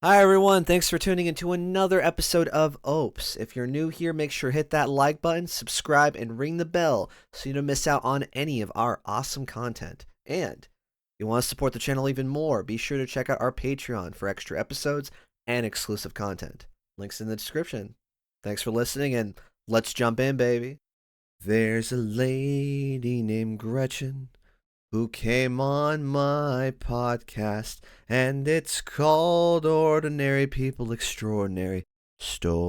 Hi everyone, thanks for tuning into another episode of OPES. If you're new here, make sure to hit that like button, subscribe, and ring the bell so you don't miss out on any of our awesome content. And if you want to support the channel even more, be sure to check out our Patreon for extra episodes and exclusive content. Links in the description. Thanks for listening, and let's jump in, baby. There's a lady named Gretchen who came on my podcast, and it's called Ordinary People Extraordinary Stories.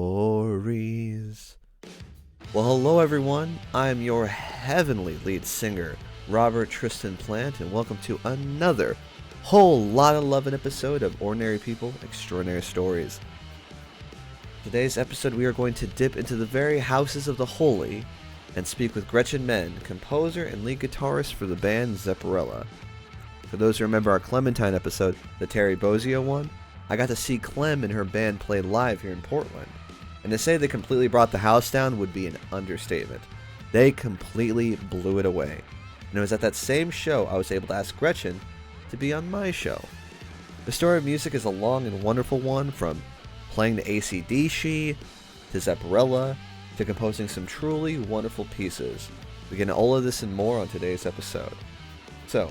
Well, hello everyone, I'm your heavenly lead singer, Robert Tristan Plant, and welcome to another whole lot of loving episode of Ordinary People Extraordinary Stories. Today's episode we are going to dip into the very houses of the holy and speak with Gretchen Menn, composer and lead guitarist for the band Zepparella. For those who remember our Clementine episode, the Terry Bozzio one, I got to see Clem and her band play live here in Portland. And to say they completely brought the house down would be an understatement. They completely blew it away. And it was at that same show I was able to ask Gretchen to be on my show. The story of music is a long and wonderful one, from playing the AC/DC to Zepparella, to composing some truly wonderful pieces. We get into all of this and more on today's episode. So,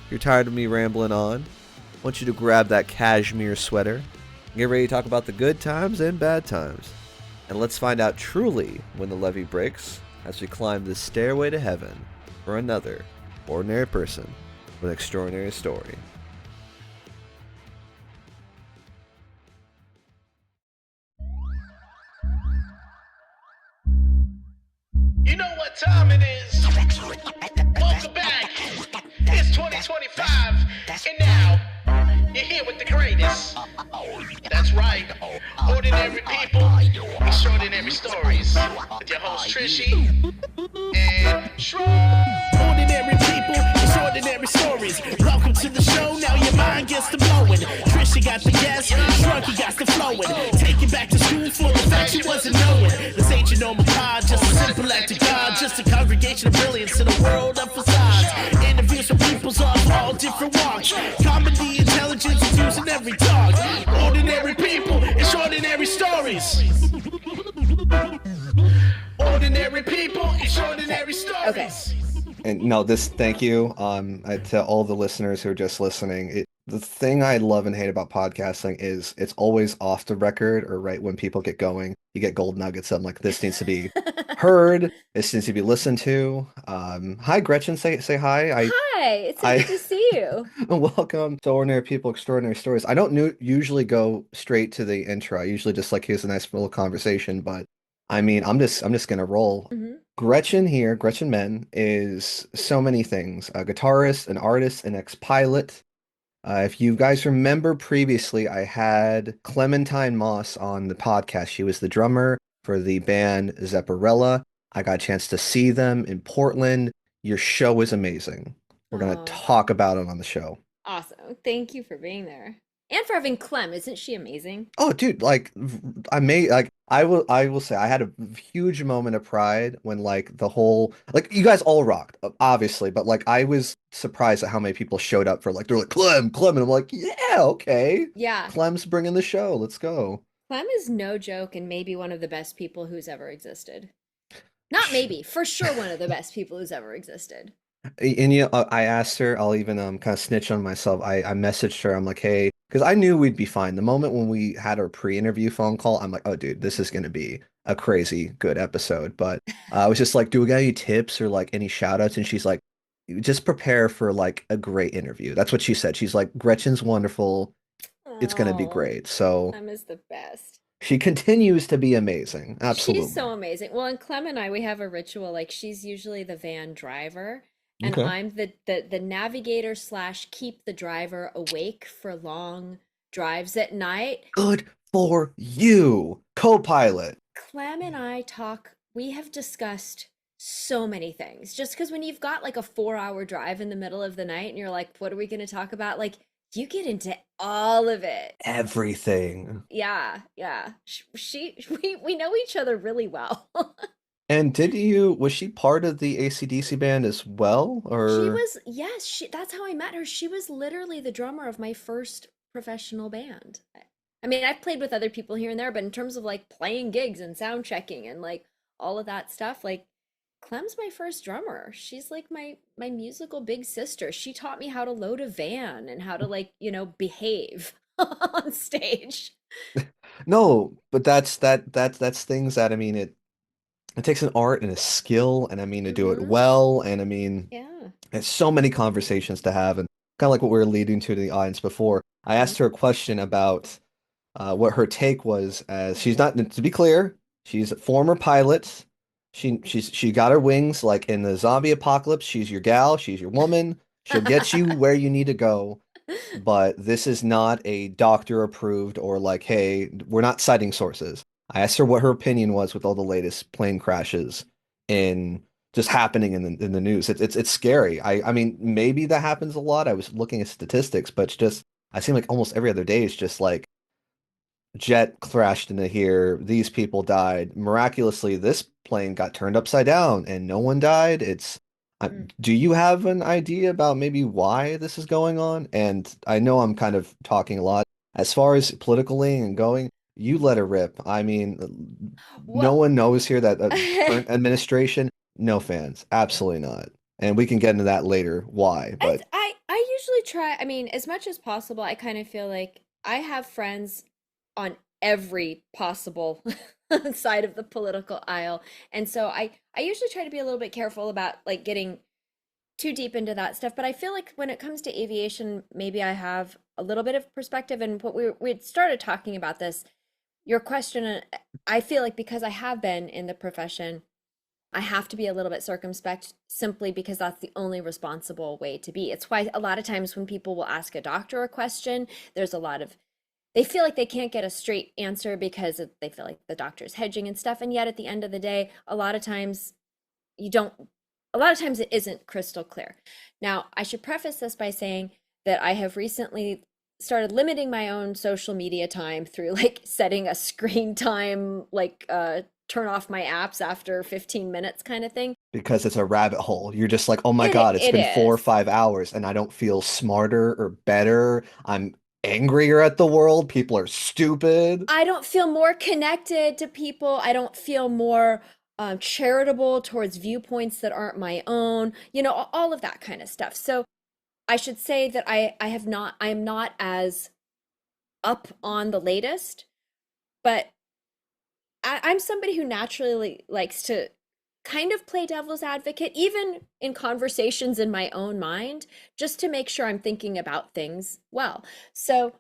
if you're tired of me rambling on, I want you to grab that cashmere sweater and get ready to talk about the good times and bad times. And let's find out truly when the levee breaks as we climb the stairway to heaven for another ordinary person with an extraordinary story. You know what time it is. Welcome back. It's 2025, and now you're here with the greatest. That's right. Ordinary people, extraordinary stories. With your host Trishy and Shrew. Ordinary people, extraordinary stories. Welcome to the show. Now your mind gets to blowing. Trishy got the yes, Shrunky got the flowing. Take you back to school for the facts you wasn't knowing. This ain't your normal pod, just a simple act of God, just a congregation of brilliance in a world of facades. Interviews from peoples of all different walks. Comedy, intelligence is used in every talk. Ordinary people, extraordinary stories. Ordinary people, extraordinary stories. Okay. And no, thank you to all the listeners who are just listening. The thing I love and hate about podcasting is it's always off the record, or right when people get going, you get gold nuggets. I'm like, this needs to be heard. This needs to be listened to. Hi, Gretchen. Say hi. Hi, it's so good to see you. Welcome to Ordinary People, Extraordinary Stories. I don't usually go straight to the intro. I usually just like, here's a nice little conversation, but I mean, I'm just gonna roll. Mm-hmm. Gretchen Menn, is so many things: a guitarist, an artist, an ex-pilot. If you guys remember previously, I had Clementine Moss on the podcast. She was the drummer for the band Zepparella. I got a chance to see them in Portland. Your show is amazing. We're going to talk about it on the show. Awesome. Thank you for being there. And for having Clem. Isn't she amazing? Oh, dude, I will say I had a huge moment of pride when the whole, you guys all rocked, obviously, but I was surprised at how many people showed up for they're like, Clem, and I'm like, yeah, okay. Yeah. Clem's bringing the show. Let's go. Clem is no joke and maybe one of the best people who's ever existed. Not maybe, for sure one of the best people who's ever existed. And I asked her, I'll even kind of snitch on myself. I messaged her. I'm like, hey, because I knew we'd be fine. The moment when we had our pre-interview phone call, I'm like, oh, dude, this is going to be a crazy good episode. But I was just like, do we got any tips or any shout outs? And she's like, just prepare for a great interview. That's what she said. She's like, Gretchen's wonderful. It's going to be great. So Clem is the best. She continues to be amazing. Absolutely. She's so amazing. Well, and Clem and I, we have a ritual. She's usually the van driver. And Okay. I'm the navigator / keep the driver awake for long drives at night. Good for you, co-pilot. Clem and I we have discussed so many things. Just because when you've got a 4-hour drive in the middle of the night and you're like, what are we going to talk about? You get into all of it. Everything. Yeah. We know each other really well. And was she part of the AC/DC band as well, or? She was, yes, that's how I met her. She was literally the drummer of my first professional band. I mean, I've played with other people here and there, but in terms of like playing gigs and sound checking and like all of that stuff, like Clem's my first drummer. She's like my musical big sister. She taught me how to load a van and how to like, behave on stage. No, but that's things that I mean it takes an art and a skill and I mean to do it Mm-hmm. well and I mean Yeah. it's so many conversations to have and kind of like what we were leading to the audience before. I Mm-hmm. asked her a question about what her take was as she's not to be clear, she's a former pilot. She got her wings like in the zombie apocalypse. She's your gal, she's your woman. She'll get you where you need to go. But this is not a doctor approved or like, hey, we're not citing sources. I asked her what her opinion was with all the latest plane crashes in just happening in the news. It's scary. I mean maybe that happens a lot. I was looking at statistics, but it's just I seem like almost every other day is just like jet crashed into here. These people died. Miraculously, this plane got turned upside down and no one died. Do you have an idea about maybe why this is going on? And I know I'm kind of talking a lot. As far as politically and going, you let it rip. I mean, no Well, one knows here that I current administration, no fans. Absolutely not. And we can get into that later, why. But I usually try, I mean, as much as possible, I kind of feel like I have friends on every possible side of the political aisle. And so I usually try to be a little bit careful about like getting too deep into that stuff, but I feel like when it comes to aviation, maybe I have a little bit of perspective. And what we had started talking about this, your question, I feel like because I have been in the profession, I have to be a little bit circumspect simply because that's the only responsible way to be. It's why a lot of times when people will ask a doctor a question, there's a lot of they feel like they can't get a straight answer because they feel like the doctor's hedging and stuff. And yet at the end of the day, you don't a lot of times it isn't crystal clear. Now, I should preface this by saying that I have recently started limiting my own social media time through like setting a screen time, like turn off my apps after 15 minutes kind of thing. because it's a rabbit hole. You're just like, oh my It God, it's it been four or is. 5 hours and I don't feel smarter or better. I'm angrier at the world. People are stupid. I don't feel more connected to people. I don't feel more charitable towards viewpoints that aren't my own, all of that kind of stuff. So I should say that I am not as up on the latest, but I'm somebody who naturally likes to kind of play devil's advocate, even in conversations in my own mind, just to make sure I'm thinking about things well. So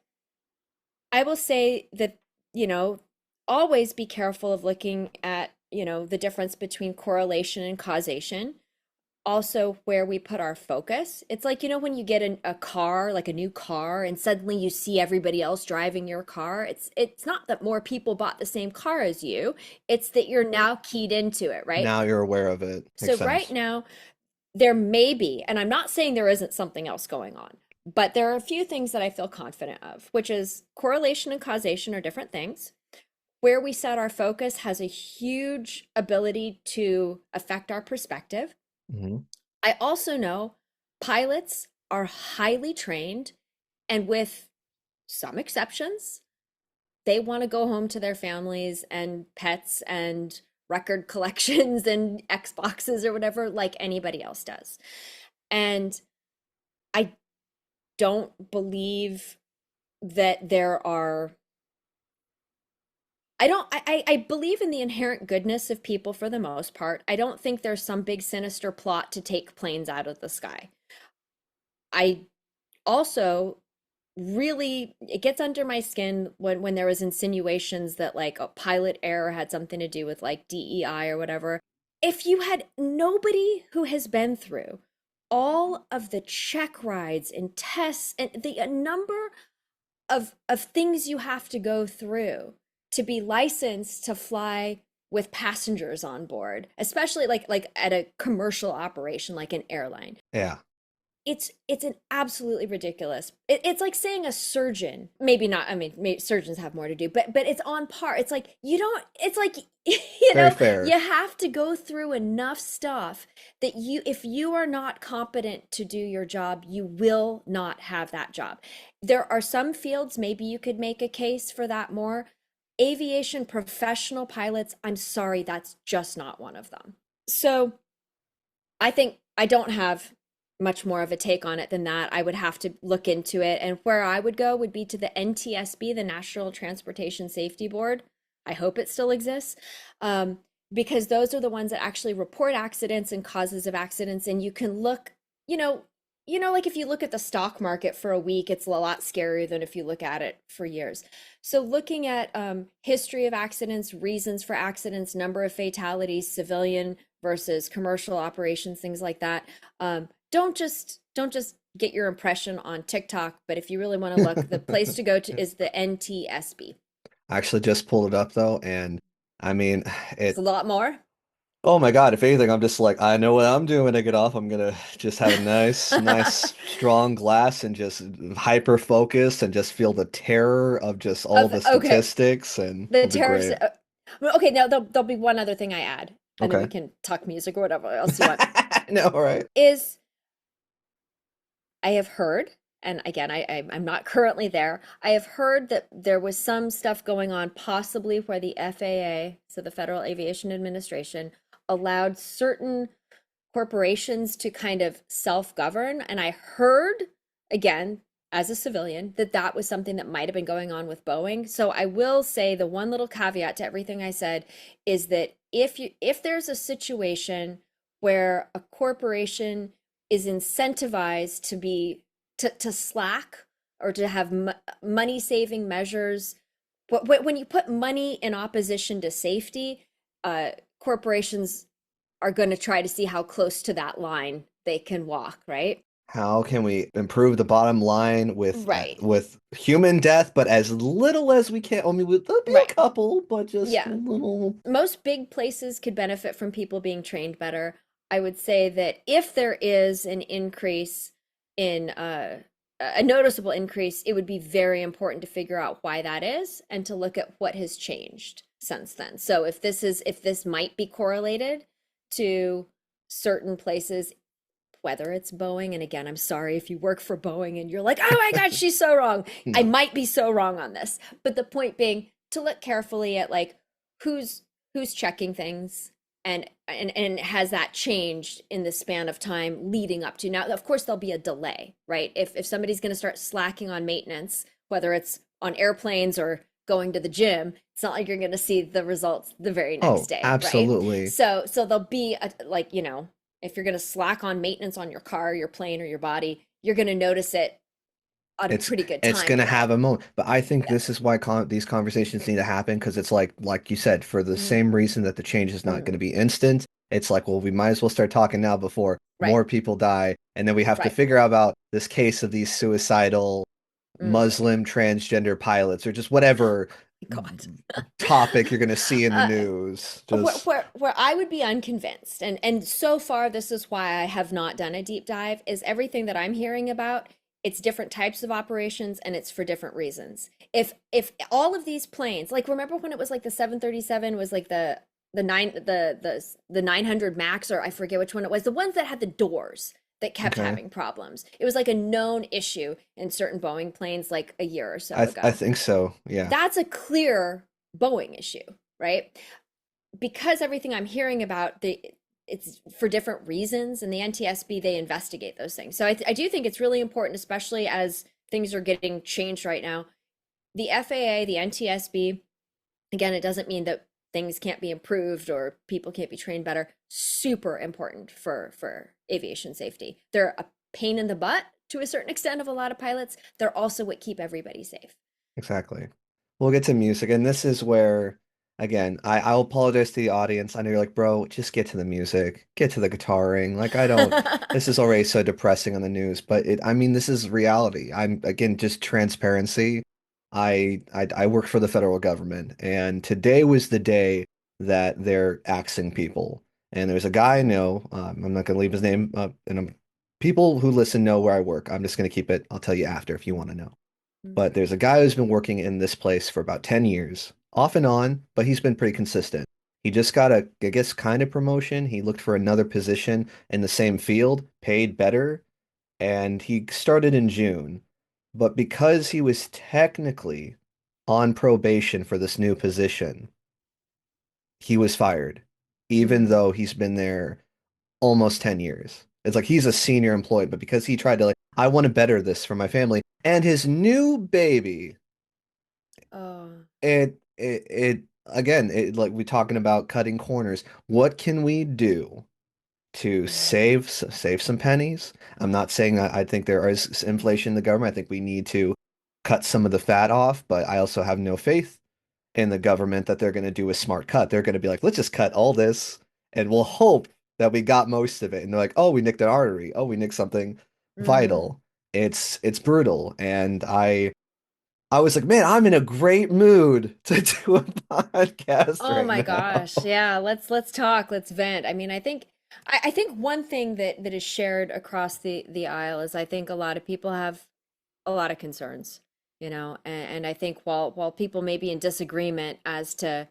I will say that, you know, always be careful of looking at, the difference between correlation and causation. Also, where we put our focus. It's like, when you get a car, like a new car, and suddenly you see everybody else driving your car. It's not that more people bought the same car as you. It's that you're now keyed into it, right? Now you're aware of it. So Makes right sense. now, there may be, and I'm not saying there isn't something else going on, but there are a few things that I feel confident of, which is correlation and causation are different things. Where we set our focus has a huge ability to affect our perspective. Mhm. I also know pilots are highly trained, and with some exceptions, they want to go home to their families and pets and record collections and Xboxes or whatever, like anybody else does. And I don't believe that there are I don't I believe in the inherent goodness of people for the most part. I don't think there's some big sinister plot to take planes out of the sky. I also really it gets under my skin when there was insinuations that like a pilot error had something to do with like DEI or whatever. If you had nobody who has been through all of the check rides and tests and the number of things you have to go through to be licensed to fly with passengers on board, especially like at a commercial operation like an airline. Yeah. it's an absolutely ridiculous. It's like saying a surgeon, maybe not. I mean, maybe surgeons have more to do, but it's on par. It's like you don't. It's like Very fair. you have to go through enough stuff that if you are not competent to do your job, you will not have that job. There are some fields maybe you could make a case for that more. Aviation professional pilots, I'm sorry, that's just not one of them. So I think I don't have much more of a take on it than that. I would have to look into it. And where I would go would be to the NTSB, the National Transportation Safety Board. I hope it still exists, because those are the ones that actually report accidents and causes of accidents. And you can look, like if you look at the stock market for a week, it's a lot scarier than if you look at it for years. So looking at history of accidents, reasons for accidents, number of fatalities, civilian versus commercial operations, things like that. Don't just get your impression on TikTok, but if you really want to look, the place to go to is the NTSB. I actually just pulled it up though, and I mean, It's a lot more. oh my God, if anything, I'm just like, I know what I'm doing when I get off. I'm gonna just have a nice, strong glass and just hyper focus and just feel the terror of just all the Okay, statistics, and the it'll be tariffs. great. Well, okay, now there'll be one other thing I add, and then we Okay. can talk music or whatever else you want. No, all right. Is I have heard, and again, I'm not currently there. I have heard that there was some stuff going on, possibly where the FAA, so the Federal Aviation Administration, allowed certain corporations to kind of self-govern. And I heard, again, as a civilian, that that was something that might have been going on with Boeing. So I will say the one little caveat to everything I said is that if there's a situation where a corporation is incentivized to slack or to have money saving measures, when you put money in opposition to safety, corporations are going to try to see how close to that line they can walk, right? How can we improve the bottom line Right. with human death, but as little as we can? I mean, there'll be a Right. couple, but just Yeah. little. Most big places could benefit from people being trained better. I would say that if there is an increase in a noticeable increase, it would be very important to figure out why that is and to look at what has changed since then. So if this might be correlated to certain places, whether it's Boeing, and again, I'm sorry if you work for Boeing and you're like, oh my God, she's so wrong. I No. might be so wrong on this. But the point being to look carefully at like who's checking things and has that changed in the span of time leading up to now. Of course, there'll be a delay, right? If somebody's going to start slacking on maintenance, whether it's on airplanes or going to the gym, it's not like you're going to see the results the very next Oh, day, right? absolutely. So there'll be like, if you're going to slack on maintenance on your car, your plane, or your body, you're going to notice it on a It's pretty good it's time gonna have frame. a moment, but I think Yeah. this is why these conversations need to happen, because it's like you said, for the Hmm. same reason that the change is not Hmm. going to be instant. It's like, well, we might as well start talking now before Right. more people die, and then we have to Right. figure out about this case of these suicidal Mm. Muslim transgender pilots, or just whatever God. topic you're going to see in the uh, news. where, Just where where I would be unconvinced, and so far this is why I have not done a deep dive, is everything that I'm hearing about, it's different types of operations and it's for different reasons. If all of these planes, like remember when it was like the 737 was like the 900 Max, or I forget which one it was, the ones that had the doors that kept okay. having problems. It was like a known issue in certain Boeing planes like a year or so I ago. think so. Yeah, That's a clear Boeing issue, right? Because everything I'm hearing about it's for different reasons, and the NTSB, they investigate those things. So I do think it's really important, especially as things are getting changed right now. The FAA, the NTSB, again, it doesn't mean that things can't be improved or people can't be trained better. Super important for aviation safety. They're a pain in the butt to a certain extent of a lot of pilots. They're also what keep everybody safe. exactly. We'll get to music, and this is where, again, I'll apologize to the audience. I know you're like, bro, just get to the music, get to the guitaring. Like, I don't. This is already so depressing on the news, but I mean, this is reality. I'm again just transparency. I work for the federal government, and today was the day that they're axing people. And there's a guy I know. I'm not going to leave his name, and people who listen know where I work. I'm just going to keep it. I'll tell you after if you want to know. But Mm. there's a guy who's been working in this place for about 10 years, off and on, but he's been pretty consistent. He just got a, I guess, kind of promotion. He looked for another position in the same field, paid better, and he started in June. But because he was technically on probation for this new position, he was fired, even Mm. though he's been there almost 10 years. It's like he's a senior employee, but because he tried to like, I want to better this for my family and his new baby, Oh. it again, it like we talking about cutting corners. What can we do to Mm. save some pennies? I'm not saying I think there is inflation in the government. I think we need to cut some of the fat off, but I also have no faith in the government that they're going to do a smart cut. They're going to be like, let's just cut all this and we'll hope that we got most of it. And they're like, oh, we nicked an artery. Oh, we nicked something Mm. vital. It's brutal. And I was like, man, I'm in a great mood to do a podcast Oh right my now. gosh. Yeah, let's talk, let's vent. I mean, I think one thing that is shared across the aisle is I think a lot of people have a lot of concerns, and I think while people may be in disagreement as to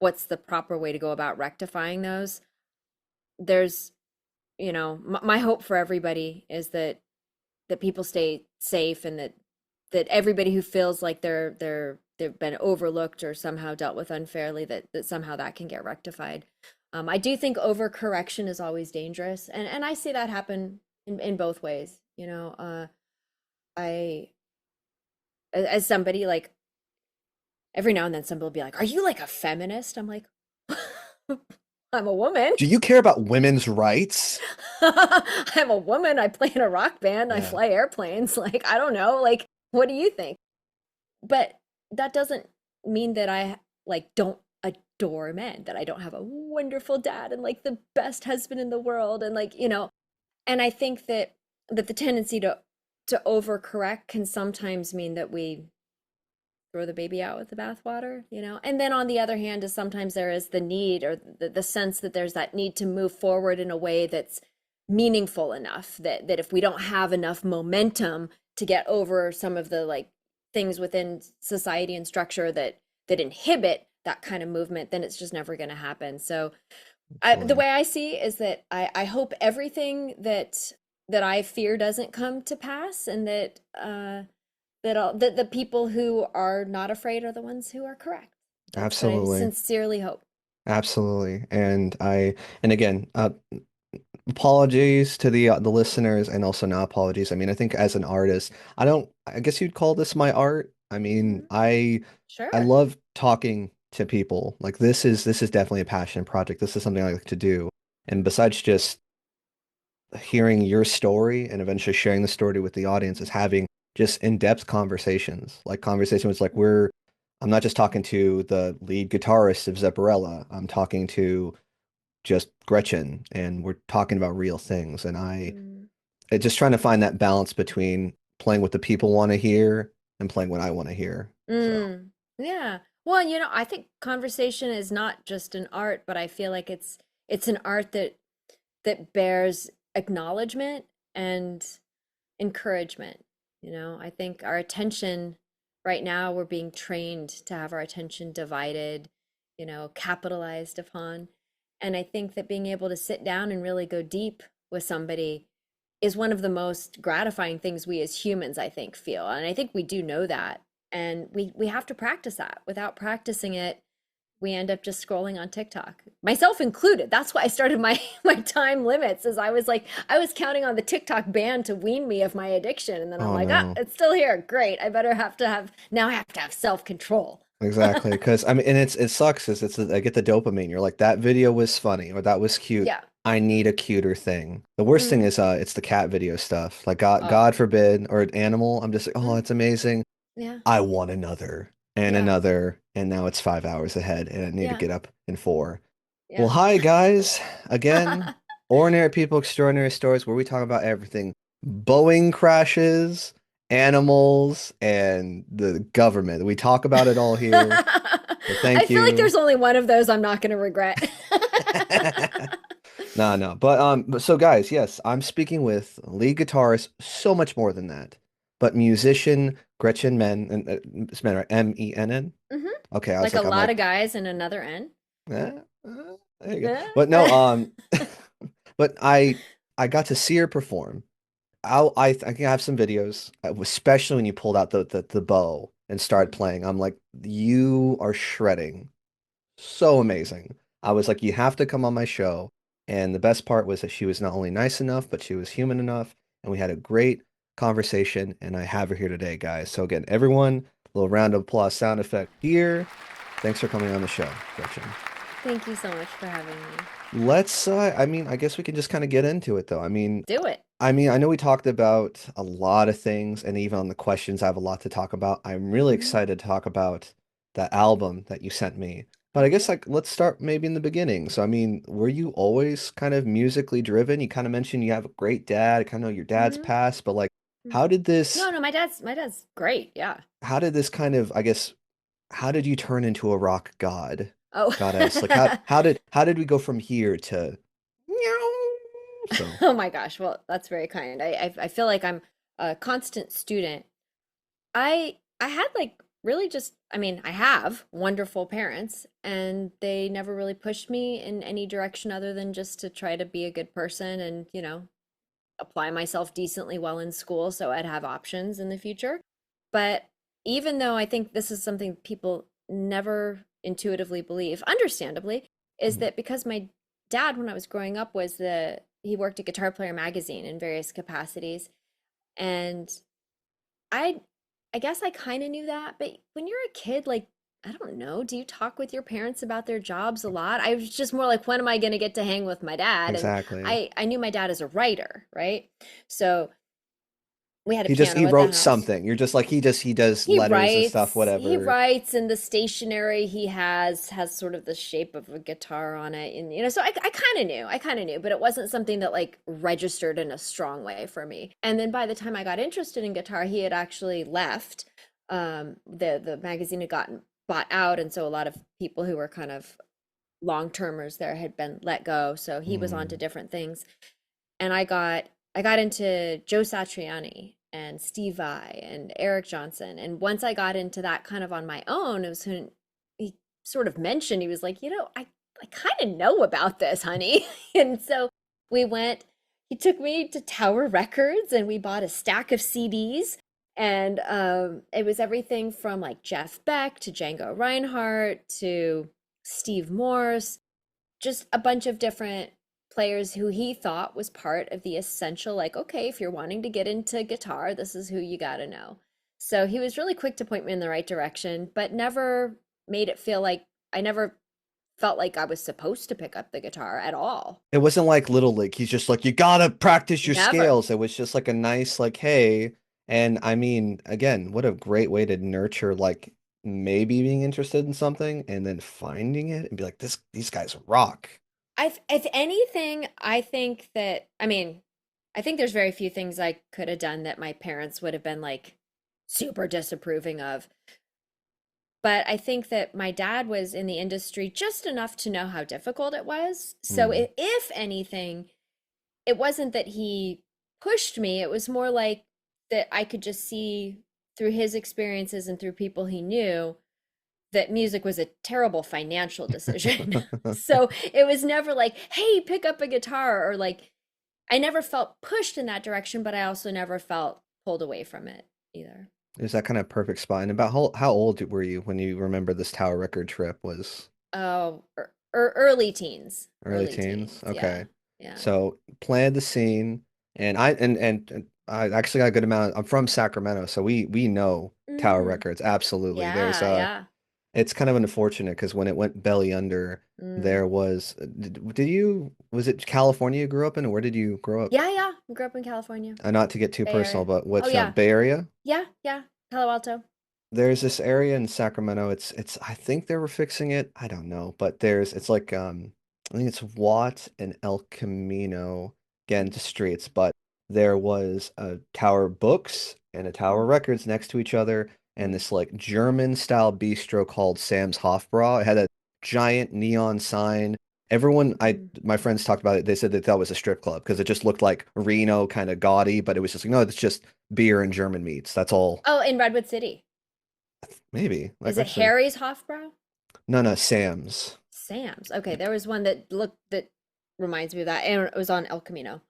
what's the proper way to go about rectifying those, there's, my hope for everybody is that people stay safe and that everybody who feels like they've been overlooked or somehow dealt with unfairly, that somehow that can get rectified. I do think overcorrection is always dangerous, and I see that happen in both ways. I as somebody like every now and then somebody will be like, "Are you like a feminist?" I'm like, "I'm a woman. Do you care about women's rights? I'm a woman. I play in a rock band. I Yeah, fly airplanes. Like, I don't know. Like, what do you think?" But that doesn't mean that I like don't adore men, that I don't have a wonderful dad and like the best husband in the world and like, and I think that the tendency to overcorrect can sometimes mean that we throw the baby out with the bathwater. And then on the other hand is sometimes there is the need or the sense that there's that need to move forward in a way that's meaningful enough that if we don't have enough momentum to get over some of the like things within society and structure that inhibit that kind of movement, then it's just never going to happen. So the absolutely. way I see is that I hope everything that I fear doesn't come to pass, and that the people who are not afraid are the ones who are correct. That's what I Absolutely. sincerely hope. Absolutely. And again, apologies to the listeners and also not apologies. I mean, I think as an artist, I guess you'd call this my art. I mean, Mhm. I Sure. love talking to people. Like this is definitely a passion project. This is something I like to do. And besides just hearing your story and eventually sharing the story with the audience is having just in-depth conversations. Like conversations like I'm not just talking to the lead guitarist of Zepparella. I'm talking to just Gretchen and we're talking about real things. And Mm. just trying to find that balance between playing what the people want to hear and playing what I want to hear. So Yeah. Well, I think conversation is not just an art, but I feel like it's an art that bears acknowledgement and encouragement. I think our attention right now, we're being trained to have our attention divided, capitalized upon. And I think that being able to sit down and really go deep with somebody is one of the most gratifying things we as humans, I think, feel. And I think we do know that. And we have to practice that. Without practicing it, we end up just scrolling on TikTok, myself included. That's why I started my my time limits, as I was like, I was counting on the TikTok ban to wean me of my addiction, and then I'm oh like, ah, no. it's still here. Great. I better have to have now. I have to have self control. Exactly, because I mean, and it sucks. Is I get the dopamine. You're like that video was funny or that was cute. Yeah. I need a cuter thing. The worst thing Mm. is it's the cat video stuff. Like Oh. God forbid or an animal. I'm just like oh Mm. it's amazing. Yeah. I want another and Yeah. another and now it's 5 hours ahead and I need to Yeah. get up in four. Well, Yeah. hi guys again. Ordinary people, extraordinary stories where we talk about everything. Boeing crashes, animals, and the government. We talk about it all here. So I thank feel like you. there's only one of those I'm not going to regret. No, no. But so guys, yes, I'm speaking with lead guitarist, so much more than that. But musician Gretchen Menn, and it's Menn, right? M-E-N-N. Hmm. Okay, I was Like a like, I'm lot like, of guys and another N. there you go. But no, but I got to see her perform. I think I have some videos, especially when you pulled out the bow and started playing. I'm like, you are shredding. So amazing. I was like, you have to come on my show. And the best part was that she was not only nice enough, but she was human enough. And we had a great conversation. And I have her here today, guys. So again, everyone, a little round of applause sound effect here. Thanks for coming on the show, Gretchen. Thank you so much for having me. I mean, I guess we can just kind of get into it though. Do it. I know we talked about a lot of things, and even on the questions, I have a lot to talk about. I'm really Hmm. excited to talk about that album that you sent me. But I guess Okay. like let's start maybe in the beginning. So I mean, were you always kind of musically driven? You kind of mentioned you have a great dad. I kind of know your dad's Hmm. passed, but like how Hmm. did No, this no, my dad's great. Yeah. how did this kind of I guess how did you turn into a rock Oh. goddess? Like how did we go from here to meow? So Oh my gosh. Well, that's very kind. I feel like I'm a constant student. I had like really just I mean, I have wonderful parents and they never really pushed me in any direction other than just to try to be a good person and, apply myself decently well in school so I'd have options in the future. But even though I think this is something people never intuitively believe, understandably, is mm, that because my dad, when I was growing up, he worked at Guitar Player magazine in various capacities. And I I guess I kind of knew that, but when you're a kid, like, I don't know, do you talk with your parents about their jobs a lot? I was just more like, when am I going to get to hang with my dad? And exactly. I knew my dad as a writer, right? So we had a He piano at the wrote house. something. You're just like he does letters and stuff, He whatever. writes, and the stationery he has sort of the shape of a guitar on it. And, so I kind of knew, but it wasn't something that like registered in a strong way for me. And then by the time I got interested in guitar, he had actually left. The magazine had gotten bought out. And so a lot of people who were kind of long termers there had been let go. So he was on to Mm, different things. And I got into Joe Satriani and Steve Vai and Eric Johnson. And once I got into that kind of on my own, it was when he sort of mentioned, he was like, I kind of know about this, honey. And so we went, he took me to Tower Records and we bought a stack of CDs. And it was everything from like Jeff Beck to Django Reinhardt to Steve Morse, just a bunch of different players who he thought was part of the essential, like, okay, if you're wanting to get into guitar, this is who you got to know. So he was really quick to point me in the right direction, but never made it feel like I never felt like I was supposed to pick up the guitar at all. it wasn't like Little League. He's just like, you gotta practice your Never. scales. It was just like a nice, like, hey. And I mean, again, what a great way to nurture like maybe being interested in something and then finding it and be like, these guys rock. If anything, I think that, I mean, I think there's very few things I could have done that my parents would have been like super disapproving of. But I think that my dad was in the industry just enough to know how difficult it was. So Mm, if anything, it wasn't that he pushed me, it was more like that I could just see through his experiences and through people he knew that music was a terrible financial decision. So it was never like, hey, pick up a guitar, or like, I never felt pushed in that direction, but I also never felt pulled away from it either. There's that kind of perfect spot. And about how old were you when you remember this Tower Record trip was Oh, early teens, early early teens? teens. Yeah. Okay. Yeah. So planted the scene and and I actually got a good amount. I'm from Sacramento, so we know Tower Mm, Records. Absolutely. There's yeah, a yeah. it's kind of unfortunate because when it went belly under, Mm. there was did you was it California you grew up in or where did you grow up? Yeah, yeah. I grew up in California, Not to get too Bay personal, Area. but Oh which yeah. Bay Area? Yeah, yeah. Palo Alto. There's this area in Sacramento. It's I think they were fixing it. I don't know, but there's it's like I think it's Watt and El Camino again Mm, to streets, but there was a Tower Books and a Tower mm, Records next to each other and mm. this like German style bistro called Sam's Hofbrau. It had a giant neon sign Everyone, Mm. my friends talked about it. They said that that was a strip club because it just looked like Reno, kind of gaudy, but it was just like, no, it's just beer and German meats. That's all. Oh, in Redwood City. Maybe like Is it actually, Harry's Hofbrau? no, no, Sam's. Sam's. Okay, there was one that reminds me of that, and it was on El Camino.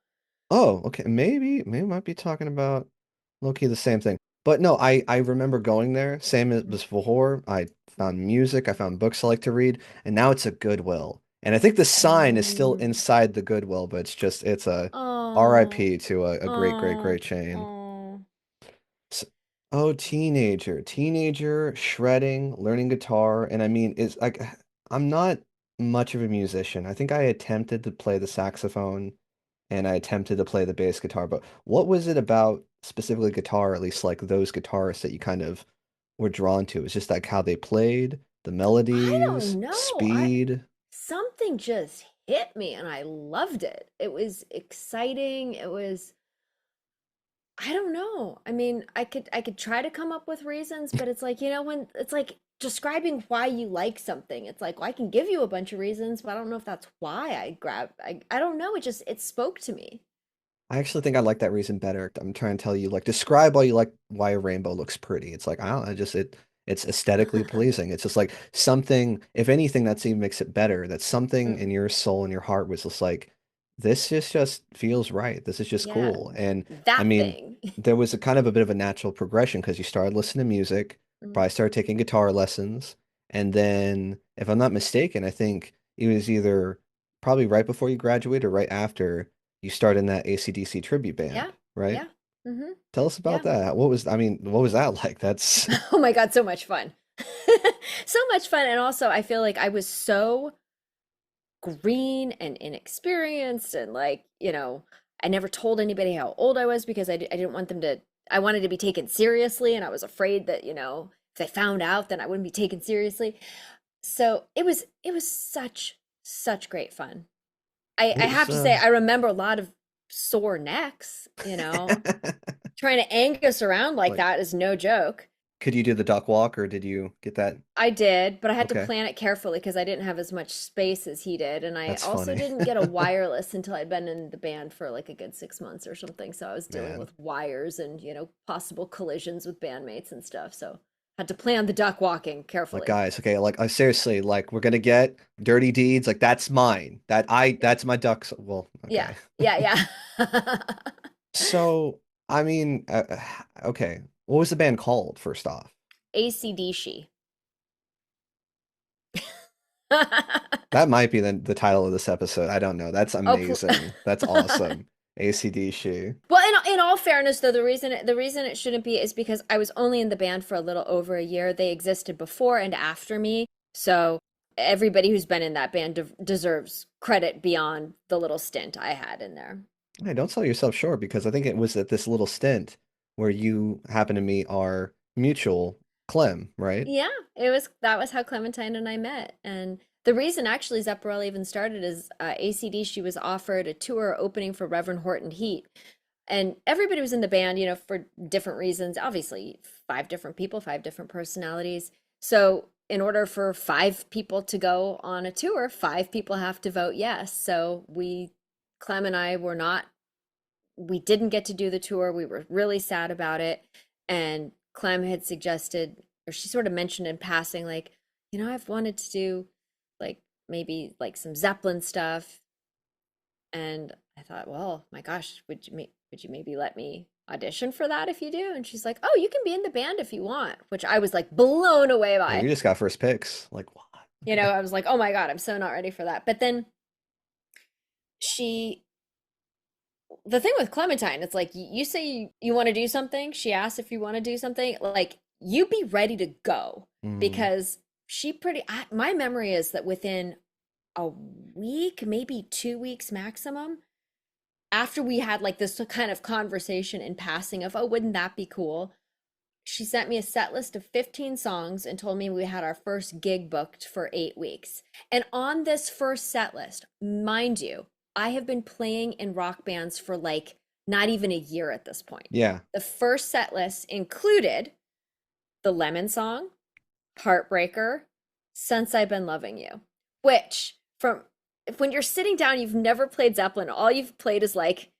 Oh, okay. Maybe I might be talking about low-key the same thing. But no, I remember going there, same as Mm. before. I found music, I found books I like to read, and now it's a Goodwill. And I think the sign is still Mm. inside the Goodwill, but it's a Oh, RIP to a great, great, oh, great chain. oh. S Oh, teenager, shredding, learning guitar, and I mean, it's like I'm not much of a musician. I think I attempted to play the saxophone and I attempted to play the bass guitar, but what was it about specifically guitar, at least like those guitarists that you kind of were drawn to? It's just like how they played, the I melodies, don't know. I speed. Something just hit me and I loved it. It was exciting. It was I don't know. I mean, I could try to come up with reasons, but it's like, when it's like describing why you like something. It's like, well, I can give you a bunch of reasons, but I don't know if that's why I don't know. It spoke to me. I actually think I like that reason better. I'm trying to tell you, like, describe why you like why a rainbow looks pretty. It's like, I don't know, it's aesthetically pleasing. It's just like something, if anything, that's even makes it better. That something Mm, in your soul and your heart was just like, this just feels right. This is just yeah, cool. And I that mean, thing. there was a kind of a bit of a natural progression because you started listening to music, Mm, probably started taking guitar lessons, and then, if I'm not mistaken, I think it was either probably right before you graduated or right after you started in that AC/DC tribute yeah, band, right? yeah, hmm, Tell us about yeah. that. I mean, what was that like? That's Oh my God, so much fun. So much fun. And also, I feel like I was so green and inexperienced and like, I never told anybody how old I was because I didn't want them to I wanted to be taken seriously and I was afraid that, if they found out then I wouldn't be taken seriously. So it was such great fun. I it was have to say I remember a lot of sore necks, trying to angus around like like, that is no joke. could you do the duck walk or did you get that? I did, but I had to Okay, plan it carefully because I didn't have as much space as he did. And I that's also funny. didn't get a wireless until I'd been in the band for like a good 6 months or something. So I was dealing Man, with wires and, possible collisions with bandmates and stuff. So had to plan the duck walking like carefully. guys, okay, like seriously, like we're gonna get Dirty Deeds, like that's mine. That's my ducks. Well, Yeah. okay. Yeah. Yeah. So, I mean, okay, what was the band called first off? ACDC. That might be the title of this episode. I don't know. That's Oh, amazing. That's awesome. AC/DC. well, in all fairness, though, the reason it shouldn't be is because I was only in the band for a little over a year. They existed before and after me, so everybody who's been in that band deserves credit beyond the little stint I had in there. Hey, don't sell yourself short because I think it was at this little stint where you happened to meet our mutual Clem, right? Yeah, that was how Clementine and I met, and the reason actually Zepparella even started is ACD. She was offered a tour opening for Reverend Horton Heat, and everybody was in the band, for different reasons. Obviously, five different people, five different personalities. So, in order for five people to go on a tour, five people have to vote yes. So, Clem and I we didn't get to do the tour. We were really sad about it. And Clem had suggested, or she sort of mentioned in passing, like, I've wanted to do like maybe like some Zeppelin stuff. And I thought, well, my gosh, would you maybe let me audition for that if you do? And she's like, oh, you can be in the band if you want, which I was like blown away Yeah, by. you just got first picks. Like, what? Okay. I was like, oh my God, I'm so not ready for that. But then she, the thing with Clementine, it's like you say you want to do something. She asks if you want to do something, like you be ready to go Mm, because my memory is that within a week, maybe 2 weeks maximum, after we had like this kind of conversation in passing of, oh, wouldn't that be cool? She sent me a set list of 15 songs and told me we had our first gig booked for 8 weeks. And on this first set list, mind you, I have been playing in rock bands for like not even a year at this point. yeah. The first set list included the Lemon Song, Heartbreaker, Since I've Been Loving You, which from if when you're sitting down, you've never played Zeppelin, all you've played is like,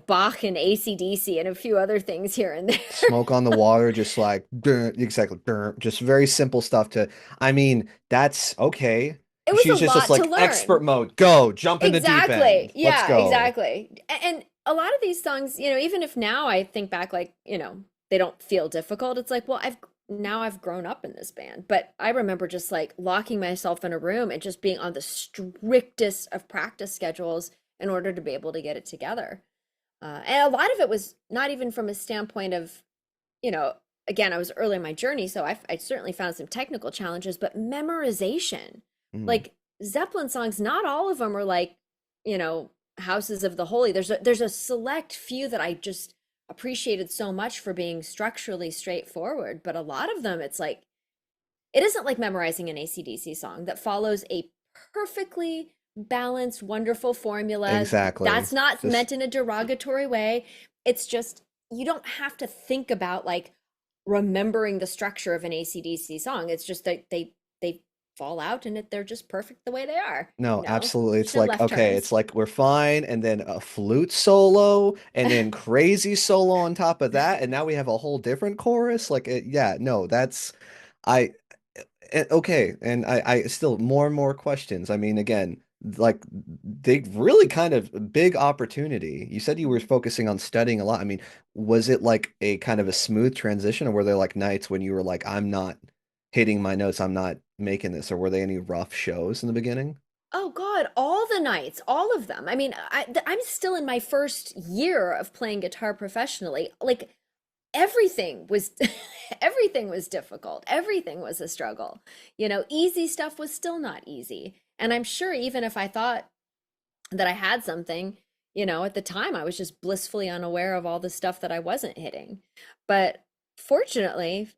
Bach and AC/DC and a few other things here and there. Smoke on the Water, just like exactly, just very simple stuff to. I mean, that's okay. It was She's a just lot to like expert learn. mode. Go, jump in the deep Exactly. end. Let's Yeah, go. exactly. And a lot of these songs, even if now I think back, like, they don't feel difficult, it's like, well, I've grown up in this band. But I remember just like locking myself in a room and just being on the strictest of practice schedules in order to be able to get it together. And a lot of it was not even from a standpoint of, you know, again, I was early in my journey, so I certainly found some technical challenges, but memorization. Mm, Like Zeppelin songs, not all of them are like, Houses of the Holy. There's a select few that I just appreciated so much for being structurally straightforward, but a lot of them it's like it isn't like memorizing an AC/DC song that follows a perfectly balanced, wonderful formula. exactly. That's not Just meant in a derogatory way. It's just you don't have to think about like remembering the structure of an AC/DC song. It's just that they fall out and they're just perfect the way they are, no, absolutely. There's It's no like, left okay, turns. it's like we're fine, and then a flute solo, and then crazy solo on top of that, and now we have a whole different chorus. Like, yeah, no, I, okay, and I still more and more questions. I mean, again, like they really kind of big opportunity. You said you were focusing on studying a lot. I mean, was it like a kind of a smooth transition, or were there like nights when you were like, I'm not hitting my notes, I'm not making this, or were there any rough shows in the beginning? Oh God, all the nights, all of them. I mean, I'm still in my first year of playing guitar professionally. Like everything was everything was difficult. Everything was a struggle. Easy stuff was still not easy. And I'm sure even if I thought that I had something, at the time I was just blissfully unaware of all the stuff that I wasn't hitting. But fortunately,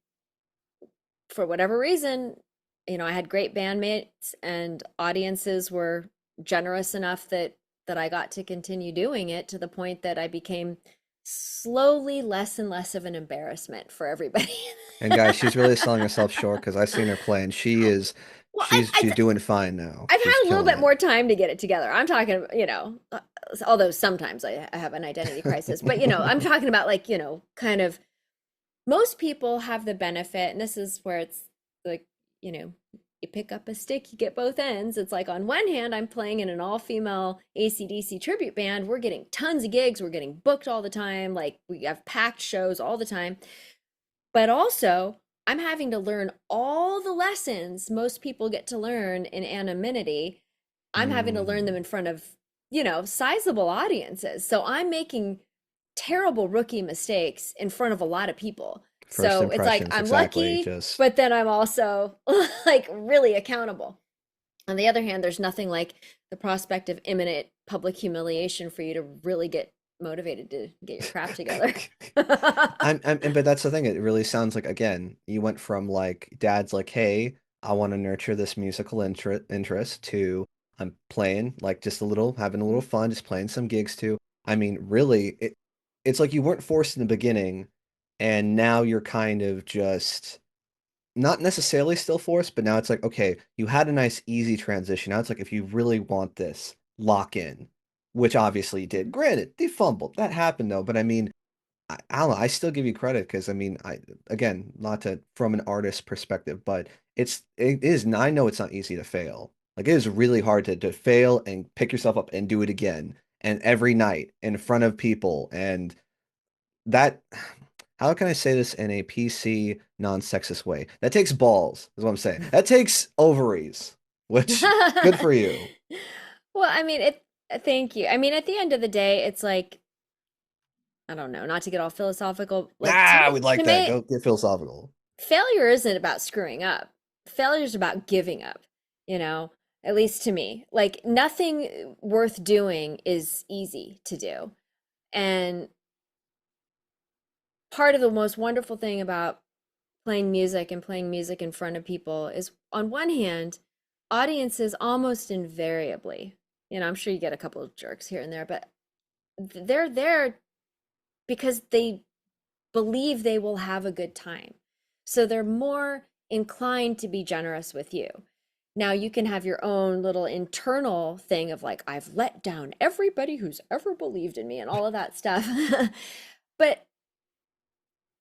for whatever reason, I had great bandmates and audiences were generous enough that I got to continue doing it to the point that I became slowly less and less of an embarrassment for everybody. And guys, she's really selling herself short because I've seen her play, and Well, she's doing fine now. I've She's had a little killing bit it. more time to get it together. I'm talking, although sometimes I have an identity crisis, but I'm talking about like, kind of most people have the benefit, and this is where it's like, you know, you pick up a stick, you get both ends. It's like on one hand, I'm playing in an all-female AC/DC tribute band. We're getting tons of gigs, we're getting booked all the time, like we have packed shows all the time. But also, I'm having to learn all the lessons most people get to learn in anonymity. I'm having to learn them Mm, in front of, sizable audiences. So I'm making terrible rookie mistakes in front of a lot of people. first So it's like impressions, I'm exactly. lucky, Just but then I'm also like really accountable. On the other hand, there's nothing like the prospect of imminent public humiliation for you to really get motivated to get your crap together. but that's the thing. It really sounds like, again, you went from like dad's like, hey, I want to nurture this musical interest to I'm playing like just a little, having a little fun, just playing some gigs too. I mean, really, it's like you weren't forced in the beginning, and now you're kind of just not necessarily still forced, but now it's like, okay, you had a nice easy transition. Now it's like if you really want this, lock in, which obviously you did. Granted, they fumbled. That happened though, but I mean, I don't know. I still give you credit because I mean, I again, not to from an artist perspective, but it is. I know it's not easy to fail. Like it is really hard to fail and pick yourself up and do it again, and every night in front of people, and that. How can I say this in a PC non-sexist way? That takes balls, is what I'm saying. That takes ovaries, which good for you. Well, I mean, thank you. I mean, at the end of the day, it's like, I don't know, not to get all philosophical, like Ah, we'd to like that. me, Go get philosophical. failure isn't about screwing up. Failure is about giving up, at least to me. Like nothing worth doing is easy to do. And part of the most wonderful thing about playing music and playing music in front of people is on one hand, audiences almost invariably, I'm sure you get a couple of jerks here and there, but they're there because they believe they will have a good time. So they're more inclined to be generous with you. Now you can have your own little internal thing of like, I've let down everybody who's ever believed in me and all of that stuff. But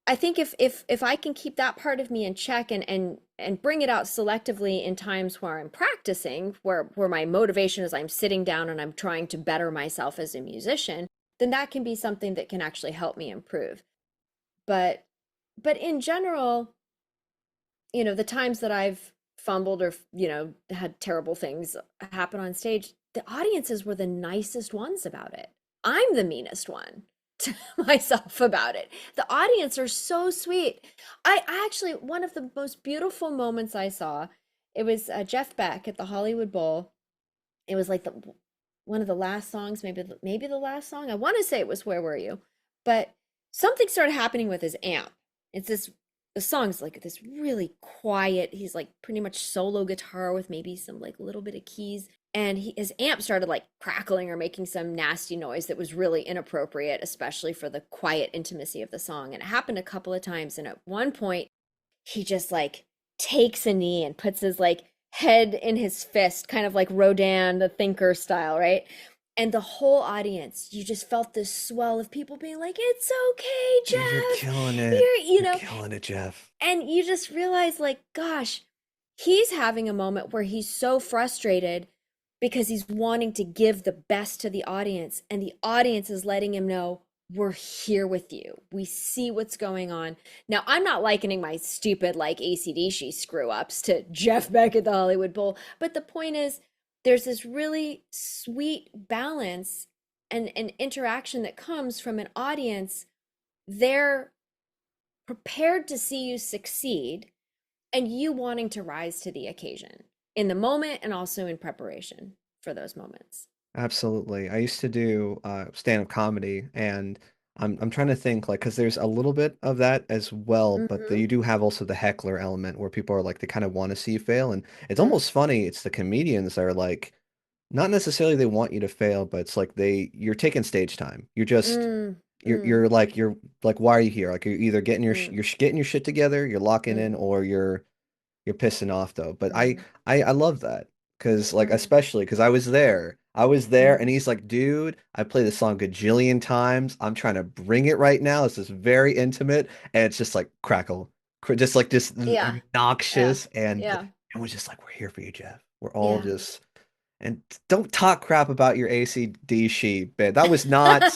I think if I can keep that part of me in check and bring it out selectively in times where I'm practicing, where my motivation is I'm sitting down and I'm trying to better myself as a musician, then that can be something that can actually help me improve. But but in general, the times that I've fumbled or, had terrible things happen on stage, the audiences were the nicest ones about it. I'm the meanest one to myself about it. The audience are so sweet. I actually, one of the most beautiful moments I saw, it was Jeff Beck at the Hollywood Bowl. It was like one of the last songs, maybe the last song. I want to say it was Where Were You? But something started happening with his amp. It's this the song's like this really quiet. He's like pretty much solo guitar with maybe some like little bit of keys. And his amp started like crackling or making some nasty noise that was really inappropriate, especially for the quiet intimacy of the song. And it happened a couple of times. And at one point, he just like takes a knee and puts his like head in his fist, kind of like Rodin, the thinker style, right? And the whole audience, you just felt this swell of people being like, "It's okay, Dude, you're Jeff. killing it. You're, You're killing it, Jeff. and you just realize, like, gosh, he's having a moment where he's so frustrated because he's wanting to give the best to the audience, and the audience is letting him know, we're here with you. We see what's going on. Now, I'm not likening my stupid, like, AC/DC screw ups to Jeff Beck at the Hollywood Bowl, but the point is, there's this really sweet balance and interaction that comes from an audience. They're prepared to see you succeed and you wanting to rise to the occasion in the moment and also in preparation for those moments. Absolutely. I used to do stand-up comedy, and I'm trying to think like because there's a little bit of that as well, but Mm-hmm. you do have also the heckler element where people are like they kind of want to see you fail, and it's Mm-hmm. almost funny. It's the comedians that are like not necessarily they want you to fail, but it's like you're taking stage time. You're just Mm, you're mm, you're like why are you here? Like you're either getting mm, you're getting your shit together, you're locking in, mm, or you're pissing off though. But I mm, I I love that because like mm, especially because I was there. I was there mm. and he's like, dude, I played this song a gajillion times. I'm trying to bring it right now. This is very intimate. And it's just like crackle, just like this Yeah, yeah, obnoxious. yeah, And we're just like, we're here for you, Jeff. We're all yeah. just, and don't talk crap about your ACD sheet, man. That was not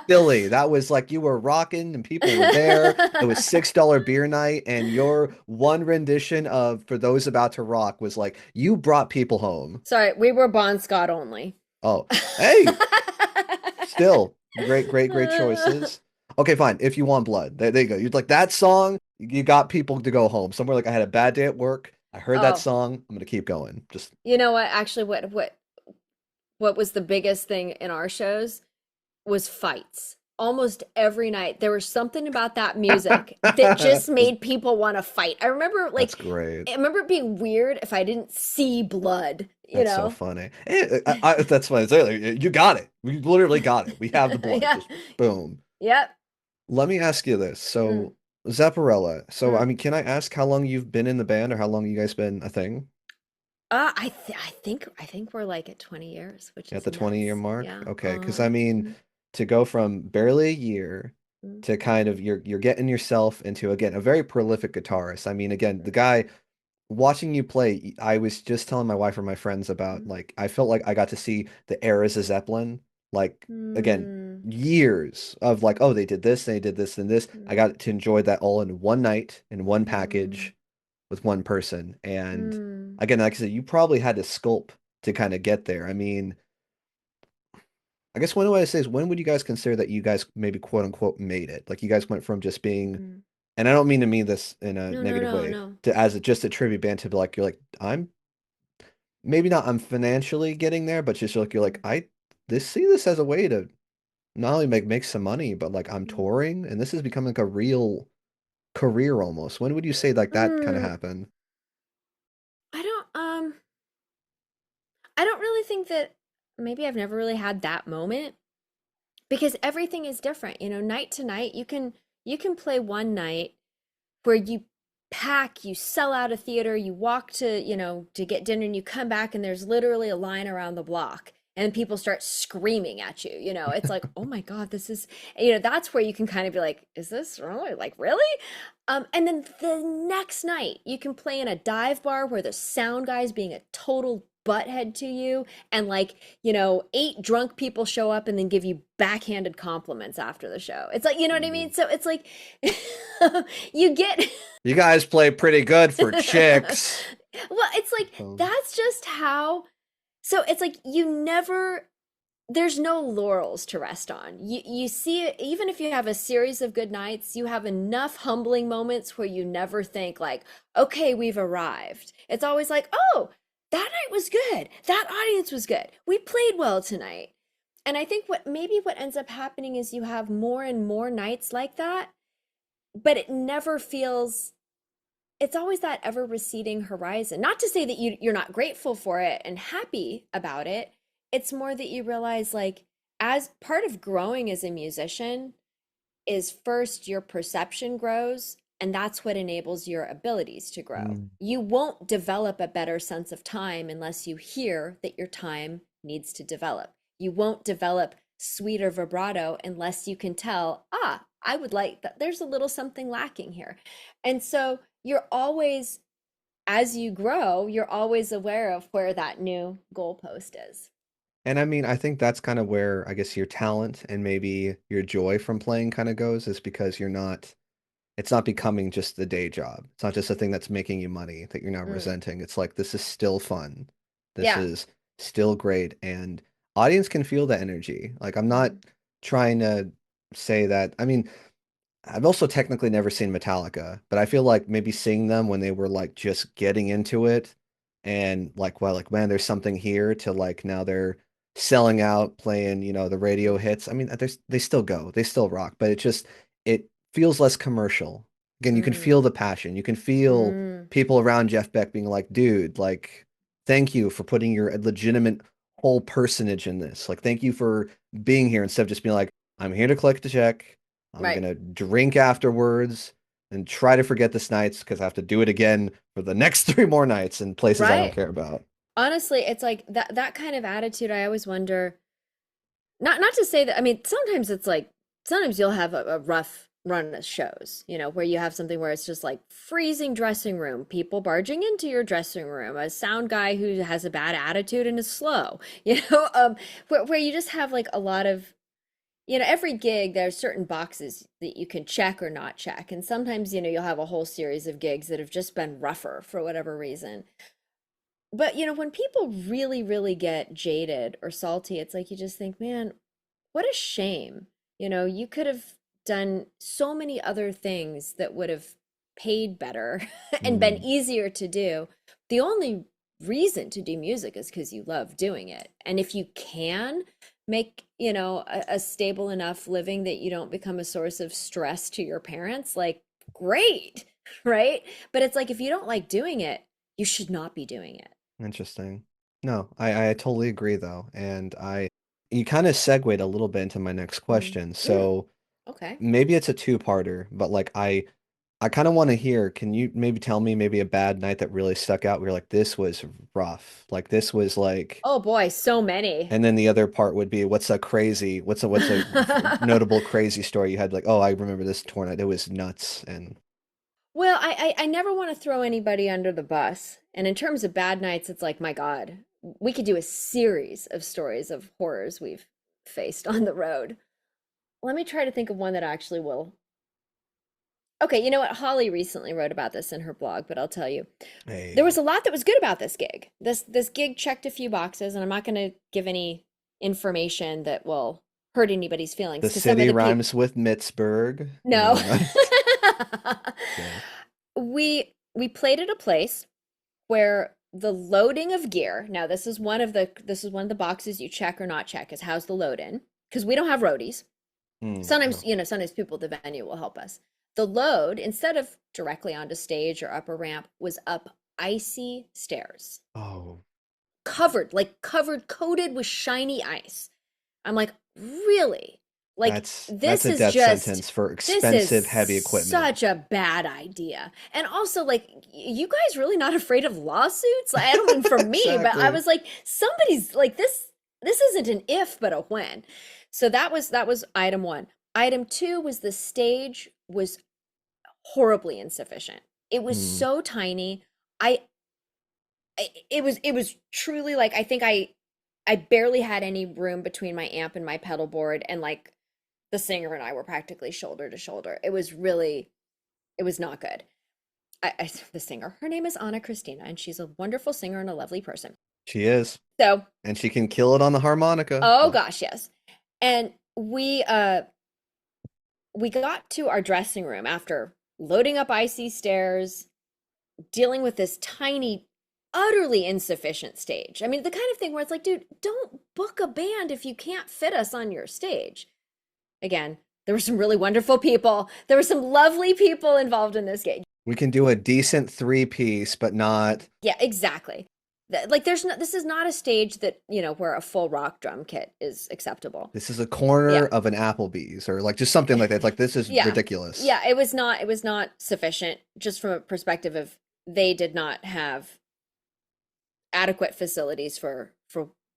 silly. That was like you were rocking and people were there. It was $6 beer night, and your one rendition of For Those About to Rock was like you brought people home. Sorry, we were Bon Scott only. Oh, hey, still great choices. Okay, fine. If you want blood, there you go. You'd like that song. You got people to go home. Somewhere like I had a bad day at work. I heard that Oh, song. I'm gonna keep going. Just you know what? Actually, what was the biggest thing in our shows was fights. Almost every night, there was something about that music that just made people want to fight. that's great. I remember it being weird if I didn't see blood, you That's so know? funny. That's what I say. Like, you got it. We literally got it. We have the blood. Yeah. Just boom. Yep. Let me ask you this. Mm, So, Zepparella. So, I mm. mean, can I ask how long you've been in the band or how long you guys been a thing? I think we're like at 20 years, which At is the 20-year nuts. mark? Yeah. Okay, because Uh-huh. I mean, Mm, to go from barely a year mm, to kind of you're getting yourself into again a very prolific guitarist. I mean, again, the mm, guy watching you play, I was just telling my wife or my friends about mm, like I felt like I got to see the eras of Zeppelin, like again, mm, years of like, oh, they did this, they did this, and this. I mm, got to enjoy that all in one night in one mm, package with one person. And mm. again, like I said, you probably had to sculpt to kind of get there. I mean, I guess one way to say is when would you guys consider that you guys maybe quote unquote made it? Like you guys went from just being, Mm. and I don't mean to mean this in a No, no, negative no, way, no. to as just a tribute band to be like you're like I'm maybe not I'm financially getting there, but just like you're like Mm, I this see this as a way to not only make some money, but like I'm mm. touring and this is becoming like a real career almost. When would you say like that kind of Mm, happened? I don't I don't really think that maybe I've never really had that moment because everything is different. Night to night, you can play one night where you pack, you sell out a theater, you walk to, to get dinner and you come back and there's literally a line around the block and people start screaming at you. It's like, oh my God, this is, that's where you can kind of be like, is this really like, really? And then the next night you can play in a dive bar where the sound guy's being a total butthead to you, and like, 8 drunk people show up and then give you backhanded compliments after the show. It's like, you know what I mean? So it's like, you get You guys play pretty good for chicks. well, it's like that's just how. So it's like there's no laurels to rest on. You see it, even if you have a series of good nights, you have enough humbling moments where you never think like, okay, we've arrived. It's always like, oh, that night was good. That audience was good. We played well tonight. And I think what ends up happening is you have more and more nights like that, but it never feels, it's always that ever receding horizon. Not to say that you're not grateful for it and happy about it. It's more that you realize, like, as part of growing as a musician is first your perception grows, and that's what enables your abilities to grow. You won't develop a better sense of time unless you hear that your time needs to develop. You won't develop sweeter vibrato unless you can tell, I would like that. There's a little something lacking here. And so you're always, as you grow, you're always aware of where that new goalpost is. And I mean, I think that's kind of where I guess your talent and maybe your joy from playing kind of goes, is because it's not becoming just the day job. It's not just a thing that's making you money that you're not resenting. It's like, this is still fun. This is still great. And audience can feel the energy. Like, I'm not trying to say that. I mean, I've also technically never seen Metallica, but I feel like maybe seeing them when they were like just getting into it and like, well, like, man, there's something here, to like now they're selling out, playing, the radio hits. I mean, they still go, they still rock, but it feels less commercial. Again, you can feel the passion. You can feel people around Jeff Beck being like, dude, like, thank you for putting your legitimate whole personage in this. Like, thank you for being here, instead of just being like, I'm here to collect a check. I'm gonna drink afterwards and try to forget this nights because I have to do it again for the next 3 more nights in places I don't care about. Honestly, it's like that kind of attitude. I always wonder, not to say that, I mean, sometimes it's like, sometimes you'll have a rough run of shows, where you have something where it's just like freezing dressing room, people barging into your dressing room, a sound guy who has a bad attitude and is slow, where you just have like a lot of, every gig, there's certain boxes that you can check or not check. And sometimes, you'll have a whole series of gigs that have just been rougher for whatever reason. But, when people really, really get jaded or salty, it's like you just think, man, what a shame. You could have done so many other things that would have paid better and been easier to do. The only reason to do music is because you love doing it. And if you can make, a stable enough living that you don't become a source of stress to your parents, like, great, right? But it's like, if you don't like doing it, you should not be doing it. Interesting. No, I totally agree though. And you kind of segued a little bit into my next question. So Okay. maybe it's a 2-parter, but like, I kind of want to hear, can you maybe tell me maybe a bad night that really stuck out? Where you're like, this was rough. Like, this was like, Oh boy, so many. and then the other part would be, what's a notable crazy story you had? Like, oh, I remember this tour night. It was nuts. And Well, I never want to throw anybody under the bus. And in terms of bad nights, it's like, my God, we could do a series of stories of horrors we've faced on the road. Let me try to think of one that actually will. Okay, you know what? Holly recently wrote about this in her blog, but I'll tell you. hey, There was a lot that was good about this gig. This gig checked a few boxes, and I'm not going to give any information that will hurt anybody's feelings, the because some of city the people. rhymes with Mittsburg. No. Yeah. We played at a place where the loading of gear. Now, this is one of the boxes you check or not check, is how's the load in, because we don't have roadies. Sometimes, sometimes people at the venue will help us. The load, instead of directly onto stage or up a ramp, was up icy stairs. Oh. Coated with shiny ice. I'm like, really? Like That's a death sentence for this is expensive heavy equipment. such a bad idea. And also like you guys really not afraid of lawsuits? Like, I don't mean for me, but I Exactly. was like somebody's like this isn't an if but a when. So that was item 1. Item 2 was the stage was horribly insufficient. It was Mm. so tiny. I it was truly like I think I barely had any room between my amp and my pedal board, and like the singer and I were practically shoulder to shoulder. It was not good. The singer, her name is Anna Christina, and she's a wonderful singer and a lovely person. She is. So, And she can kill it on the harmonica. oh But gosh, yes. And we got to our dressing room after loading up icy stairs, dealing with this tiny, utterly insufficient stage. I mean, the kind of thing where it's like, dude, don't book a band if you can't fit us on your stage. Again, there were some really wonderful people. There were some lovely people involved in this game. we can do a decent three-piece, but not. Yeah, exactly. Like there's no, this is not a stage that, where a full rock drum kit is acceptable. This is a corner Yeah. of an Applebee's or like just something like that. Like this is Yeah. ridiculous. Yeah, it was not sufficient just from a perspective of they did not have adequate facilities for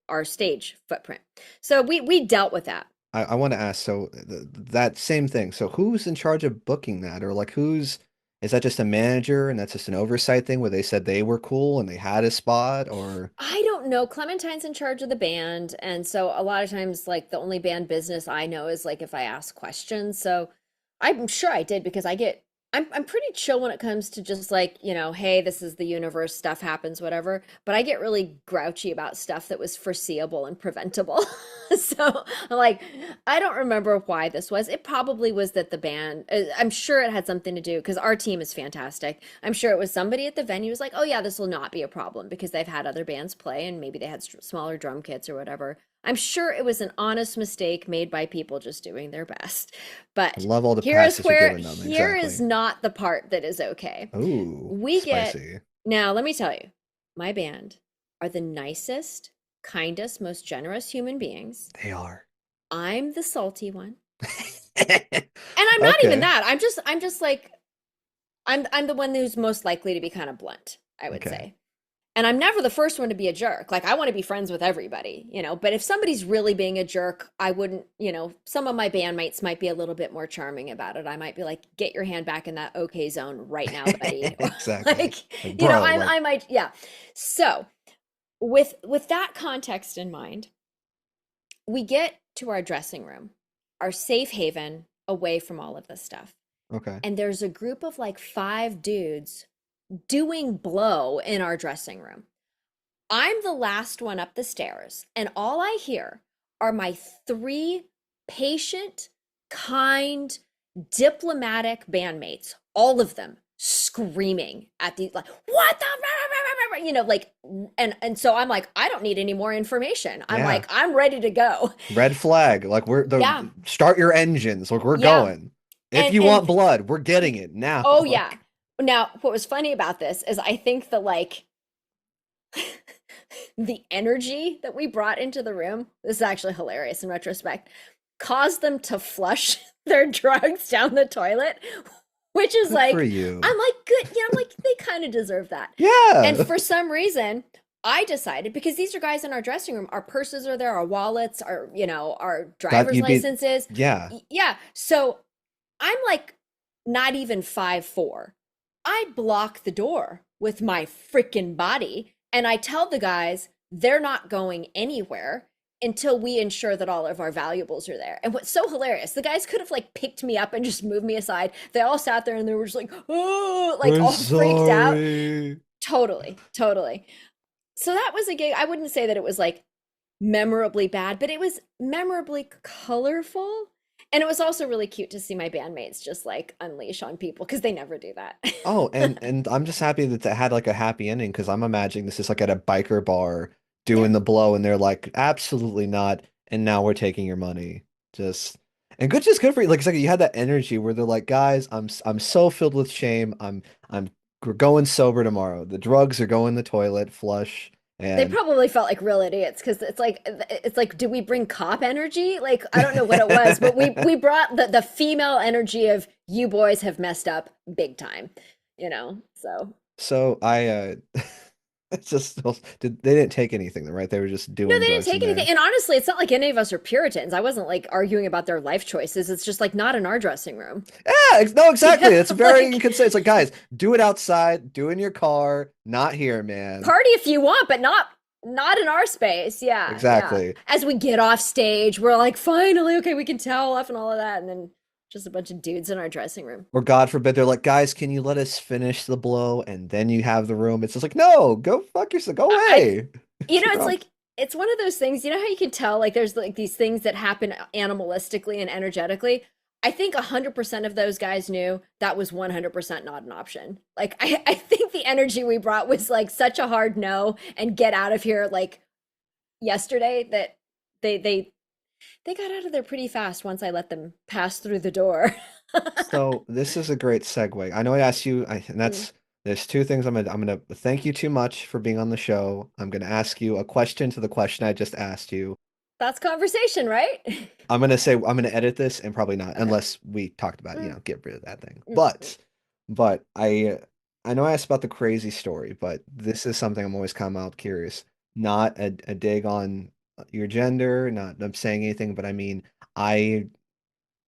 our stage footprint. So we dealt with that. I want to ask, so that same thing. So who's in charge of booking that, or like is that just a manager and that's just an oversight thing where they said they were cool and they had a spot, or I don't know. Clementine's in charge of the band, and so a lot of times, like the only band business I know is like if I ask questions. So I'm sure I did because I'm pretty chill when it comes to just like, hey, this is the universe, stuff happens, whatever. But I get really grouchy about stuff that was foreseeable and preventable. So I'm like, I don't remember why this was. It probably was that the band, I'm sure it had something to do because our team is fantastic. I'm sure it was somebody at the venue was like, oh yeah, this will not be a problem because they've had other bands play and maybe they had smaller drum kits or whatever. I'm sure it was an honest mistake made by people just doing their best. I But love all the here is passes you're where giving them. here is Exactly. not the part that is okay. Ooh, We get spicy. now, let me tell you, my band are the nicest, kindest, most generous human beings. They are. I'm the salty one. And I'm not even Okay. that. I'm just like I'm the one who's most likely to be kind of blunt, I would Okay. say. And I'm never the first one to be a jerk. Like I want to be friends with everybody, but if somebody's really being a jerk, I wouldn't, some of my bandmates might be a little bit more charming about it. I might be like, get your hand back in that okay zone right now, buddy. Or Exactly. like, Like, bro, like, I might, yeah. So with that context in mind, we get to our dressing room, our safe haven away from all of this stuff. okay. And there's a group of like 5 dudes doing blow in our dressing room. I'm the last one up the stairs, and all I hear are my 3 patient, kind, diplomatic bandmates, all of them screaming at the like, what the like, and so I'm like, I don't need any more information. I'm Yeah. like, I'm ready to go. Red flag. Like Yeah. start your engines. Like we're Yeah. going. If And you and want blood, we're getting it now. oh yeah. Now, what was funny about this is I think the like the energy that we brought into the room, this is actually hilarious in retrospect, caused them to flush their drugs down the toilet, which is Good like, for you. I'm like, good. Yeah, I'm like, they kind of deserve that. Yeah. And for some reason, I decided because these are guys in our dressing room, our purses are there, our wallets, our driver's you'd be- licenses. yeah. Yeah. So I'm like not even 5'4". I block the door with my freaking body and I tell the guys they're not going anywhere until we ensure that all of our valuables are there. And what's so hilarious, the guys could have like picked me up and just moved me aside. They all sat there and they were just like, oh, like We're all freaked out. sorry. Totally, totally. So that was a gig. I wouldn't say that it was like memorably bad, but it was memorably colorful. And it was also really cute to see my bandmates just like unleash on people because they never do that. Oh, and I'm just happy that it had like a happy ending because I'm imagining this is like at a biker bar doing the blow and they're like, absolutely not. And now we're taking your money. Just good for you. Like it's like you had that energy where they're like, guys, I'm so filled with shame. We're going sober tomorrow. The drugs are going in the toilet, flush. They And probably felt like real idiots because it's like, did we bring cop energy? Like, I don't know what it was, but we brought the female energy of you boys have messed up big time, So so it's just they didn't take anything, right? They were just no, doing they didn't drugs in take anything. there. And honestly, it's not like any of us are Puritans. I wasn't like arguing about their life choices. It's just like not in our dressing room. Yeah, no, exactly. It's very Like inconsistent. It's like, guys, do it outside, do it in your car, not here, man. party if you want, but not in our space. Yeah, yeah. Exactly. As we get off stage, we're like, finally, okay, we can towel off and all of that, and then just a bunch of dudes in our dressing room. Or God forbid, they're like, guys, can you let us finish the blow and then you have the room? It's just like, no, go fuck yourself, go I, away. it's Drunk. like it's one of those things. You know how you can tell like there's like these things that happen animalistically and energetically. I think 100% of those guys knew that was 100% not an option. Like I think the energy we brought was like such a hard no and get out of here like yesterday that they got out of there pretty fast once I let them pass through the door. So this is a great segue. I know I asked you, and Mm. there's two things I'm gonna thank you too much for being on the show. I'm gonna ask you a question to the question I just asked you. That's conversation, right? I'm gonna say I'm gonna edit this and probably not Okay. unless we talked about, Mm, get rid of that thing. mm. But I know I asked about the crazy story, but this is something I'm always kind of out curious. Not a dig on your gender, not I'm saying anything, but I mean I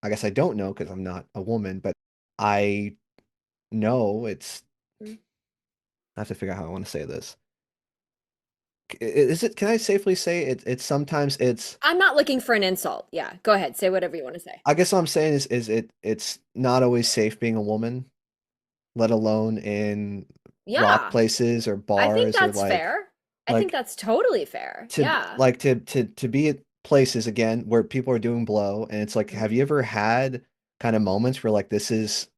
I guess I don't know because I'm not a woman, but I know Mm. I have to figure out how I want to say this. Is it, can I safely say it's sometimes it's I'm not looking for an insult. Yeah, go ahead. Say whatever you want to say. I guess what I'm saying is it's not always safe being a woman, let alone in rock Yeah, places or I think bars or that's fair. I think like that's totally fair. to Yeah. to be at places again where people are doing blow and it's like, Mm, have you ever had kind of moments where like this is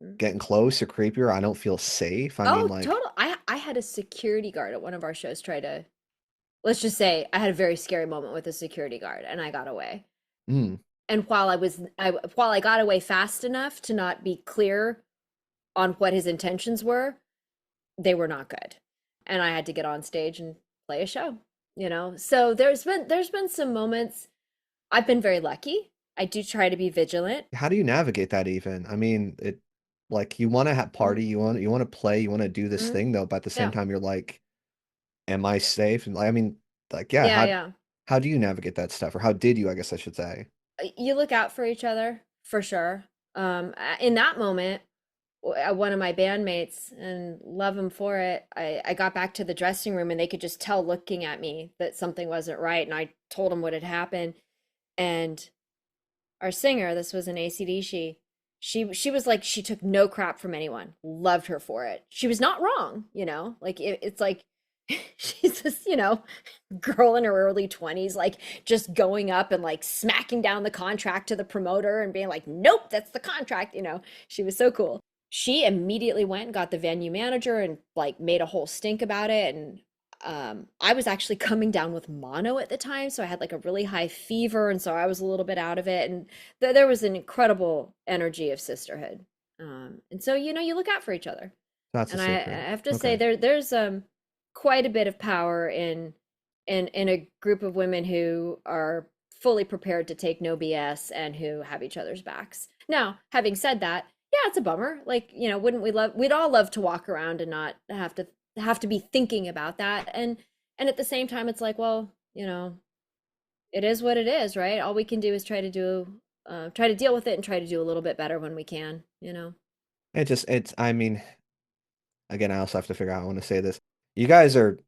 mm. getting close or creepier? I don't feel safe. I mean, Oh, like, total. I had a security guard at one of our shows try to, let's just say I had a very scary moment with a security guard and I got away. mm, And while I got away fast enough to not be clear on what his intentions were, they were not good. And I had to get on stage and play a show. So there's been some moments. I've been very lucky. I do try to be vigilant. how do you navigate that even? I mean, it like you want to have Mm, party, you want to play, you want to do this mm, thing though, but at the same yeah. time you're like, am I safe? And like, I mean, like, yeah, Yeah, yeah. how do you navigate that stuff? Or how did you, I guess I should say. You look out for each other for sure. In that moment, one of my bandmates, and love him for it, I got back to the dressing room and they could just tell looking at me that something wasn't right. And I told them what had happened. And our singer, this was an ACDC, she was like, she took no crap from anyone. Loved her for it. She was not wrong. Like it's like she's this girl in her early 20s, like just going up and like smacking down the contract to the promoter and being like, nope, that's the contract. She was so cool. She immediately went and got the venue manager and like made a whole stink about it. And I was actually coming down with mono at the time, so I had like a really high fever, and so I was a little bit out of it. And there was an incredible energy of sisterhood. And so you look out for each other. That's a And I secret. have to say Okay. there's quite a bit of power in a group of women who are fully prepared to take no BS and who have each other's backs. Now, having said that, yeah, it's a bummer. Like, wouldn't we'd all love to walk around and not have to be thinking about that. And at the same time it's like, well, it is what it is, right? All we can do is try to deal with it and try to do a little bit better when we can. I mean, again, I also have to figure out how I want to say this. You guys are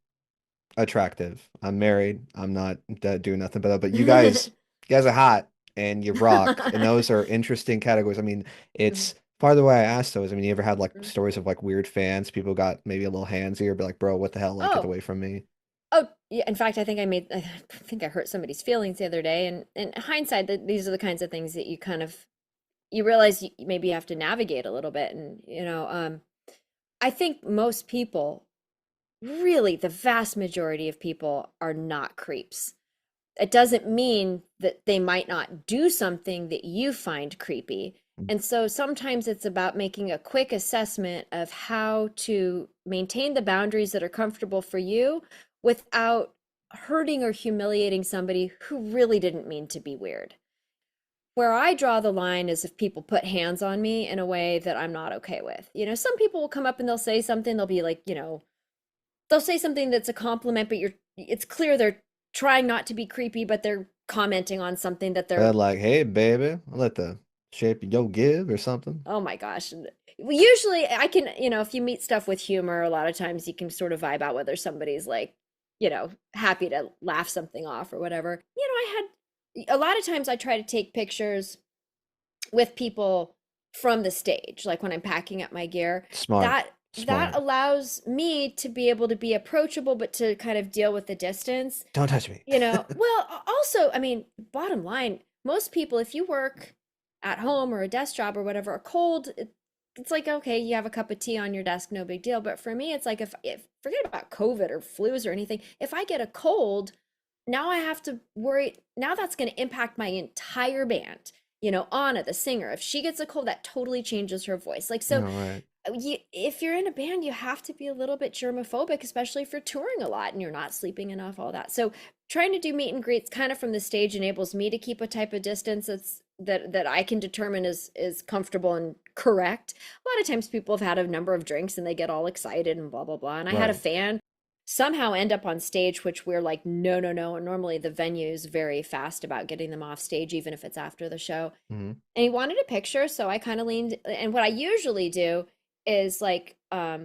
attractive. I'm married. I'm not doing nothing but you guys are hot and you rock, and those are interesting categories. I mean, Mhm. it's part of the way I asked those. I mean, you ever had like Mhm. stories of like weird fans? People got maybe a little handsy or be like, bro, what the hell? Like, get Oh, away from me. oh, yeah. In fact, I think I hurt somebody's feelings the other day. And in hindsight, these are the kinds of things that you realize maybe you have to navigate a little bit. And I think most people, really, the vast majority of people, are not creeps. It doesn't mean that they might not do something that you find creepy. And so sometimes it's about making a quick assessment of how to maintain the boundaries that are comfortable for you without hurting or humiliating somebody who really didn't mean to be weird. Where I draw the line is if people put hands on me in a way that I'm not okay with. Some people will come up and they'll say something, they'll be like, they'll say something that's a compliment, but it's clear they're trying not to be creepy, but they're commenting on something that They're they're, like, hey, baby, I let the shape of yo give or something. oh my gosh. Usually I can, if you meet stuff with humor, a lot of times you can sort of vibe out whether somebody's like, happy to laugh something off or whatever. A lot of times I try to take pictures with people from the stage, like when I'm packing up my gear. Smart. That allows me to be able to be approachable, but to kind of deal with the distance. Don't touch me. Well, also, I mean, bottom line, most people, if you work at home or a desk job or whatever, a cold, it's like, okay, you have a cup of tea on your desk, no big deal. But for me, it's like, if forget about COVID or flus or anything, if I get a cold, now I have to worry. Now that's going to impact my entire band. Anna, the singer, if she gets a cold, that totally changes her voice. Like, so Right. if you're in a band, you have to be a little bit germophobic, especially if you're touring a lot and you're not sleeping enough, all that. So trying to do meet and greets kind of from the stage enables me to keep a type of distance that I can determine is comfortable and correct. A lot of times people have had a number of drinks and they get all excited and blah, blah, blah. And I had a Right. fan somehow end up on stage, which we're like, no, no, no. And normally the venue is very fast about getting them off stage, even if it's after the show. Mm-hmm. And he wanted a picture, so I kind of leaned. And what I usually do is like, I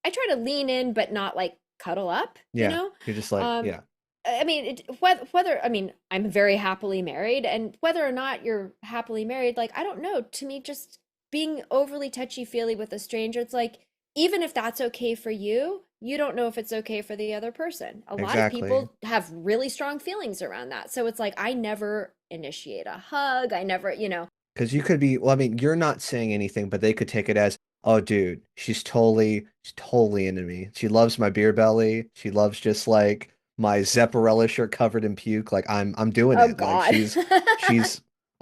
try to lean in, but not like cuddle up. Yeah. You're just like, yeah. I mean, whether I mean, I'm very happily married, and whether or not you're happily married, like, I don't know. To me, just being overly touchy-feely with a stranger, it's like, even if that's okay for you, you don't know if it's okay for the other person. A lot of Exactly. people have really strong feelings around that. So it's like, I never initiate a hug. I never, Because you could be, well, I mean, you're not saying anything, but they could take it as, oh, dude, she's totally into me. She loves my beer belly. She loves just like my Zepparella shirt covered in puke. Like I'm doing oh it. Like God.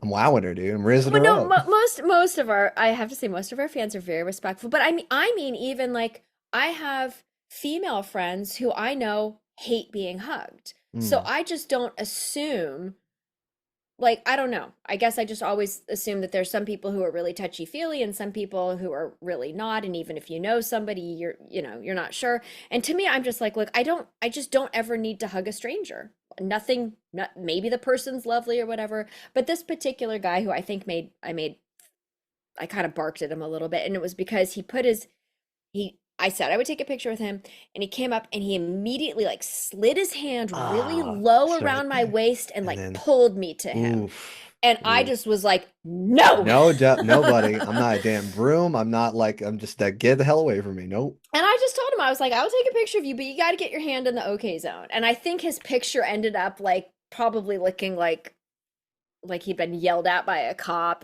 I'm wowing her, dude. I'm raising Well, her no, up. most of our, I have to say, most of our fans are very respectful. But I mean, even like, I have female friends who I know hate being hugged. So Mm, I just don't assume, like, I don't know. I guess I just always assume that there's some people who are really touchy-feely and some people who are really not. And even if you know somebody, you're not sure. And to me, I'm just like, look, I just don't ever need to hug a stranger. Nothing, maybe the person's lovely or whatever. But this particular guy who I think I kind of barked at him a little bit. And it was because I said I would take a picture with him, and he came up and he immediately like slid his hand really low sorry. around my waist and And like then, pulled me to him. oof, And I oof. just was like, no. No, nobody. I'm not a damn broom. I'm not like, I'm just that, get the hell away from me. Nope. And I just told him, I was like, I'll take a picture of you, but you got to get your hand in the okay zone. And I think his picture ended up like probably looking like he'd been yelled at by a cop.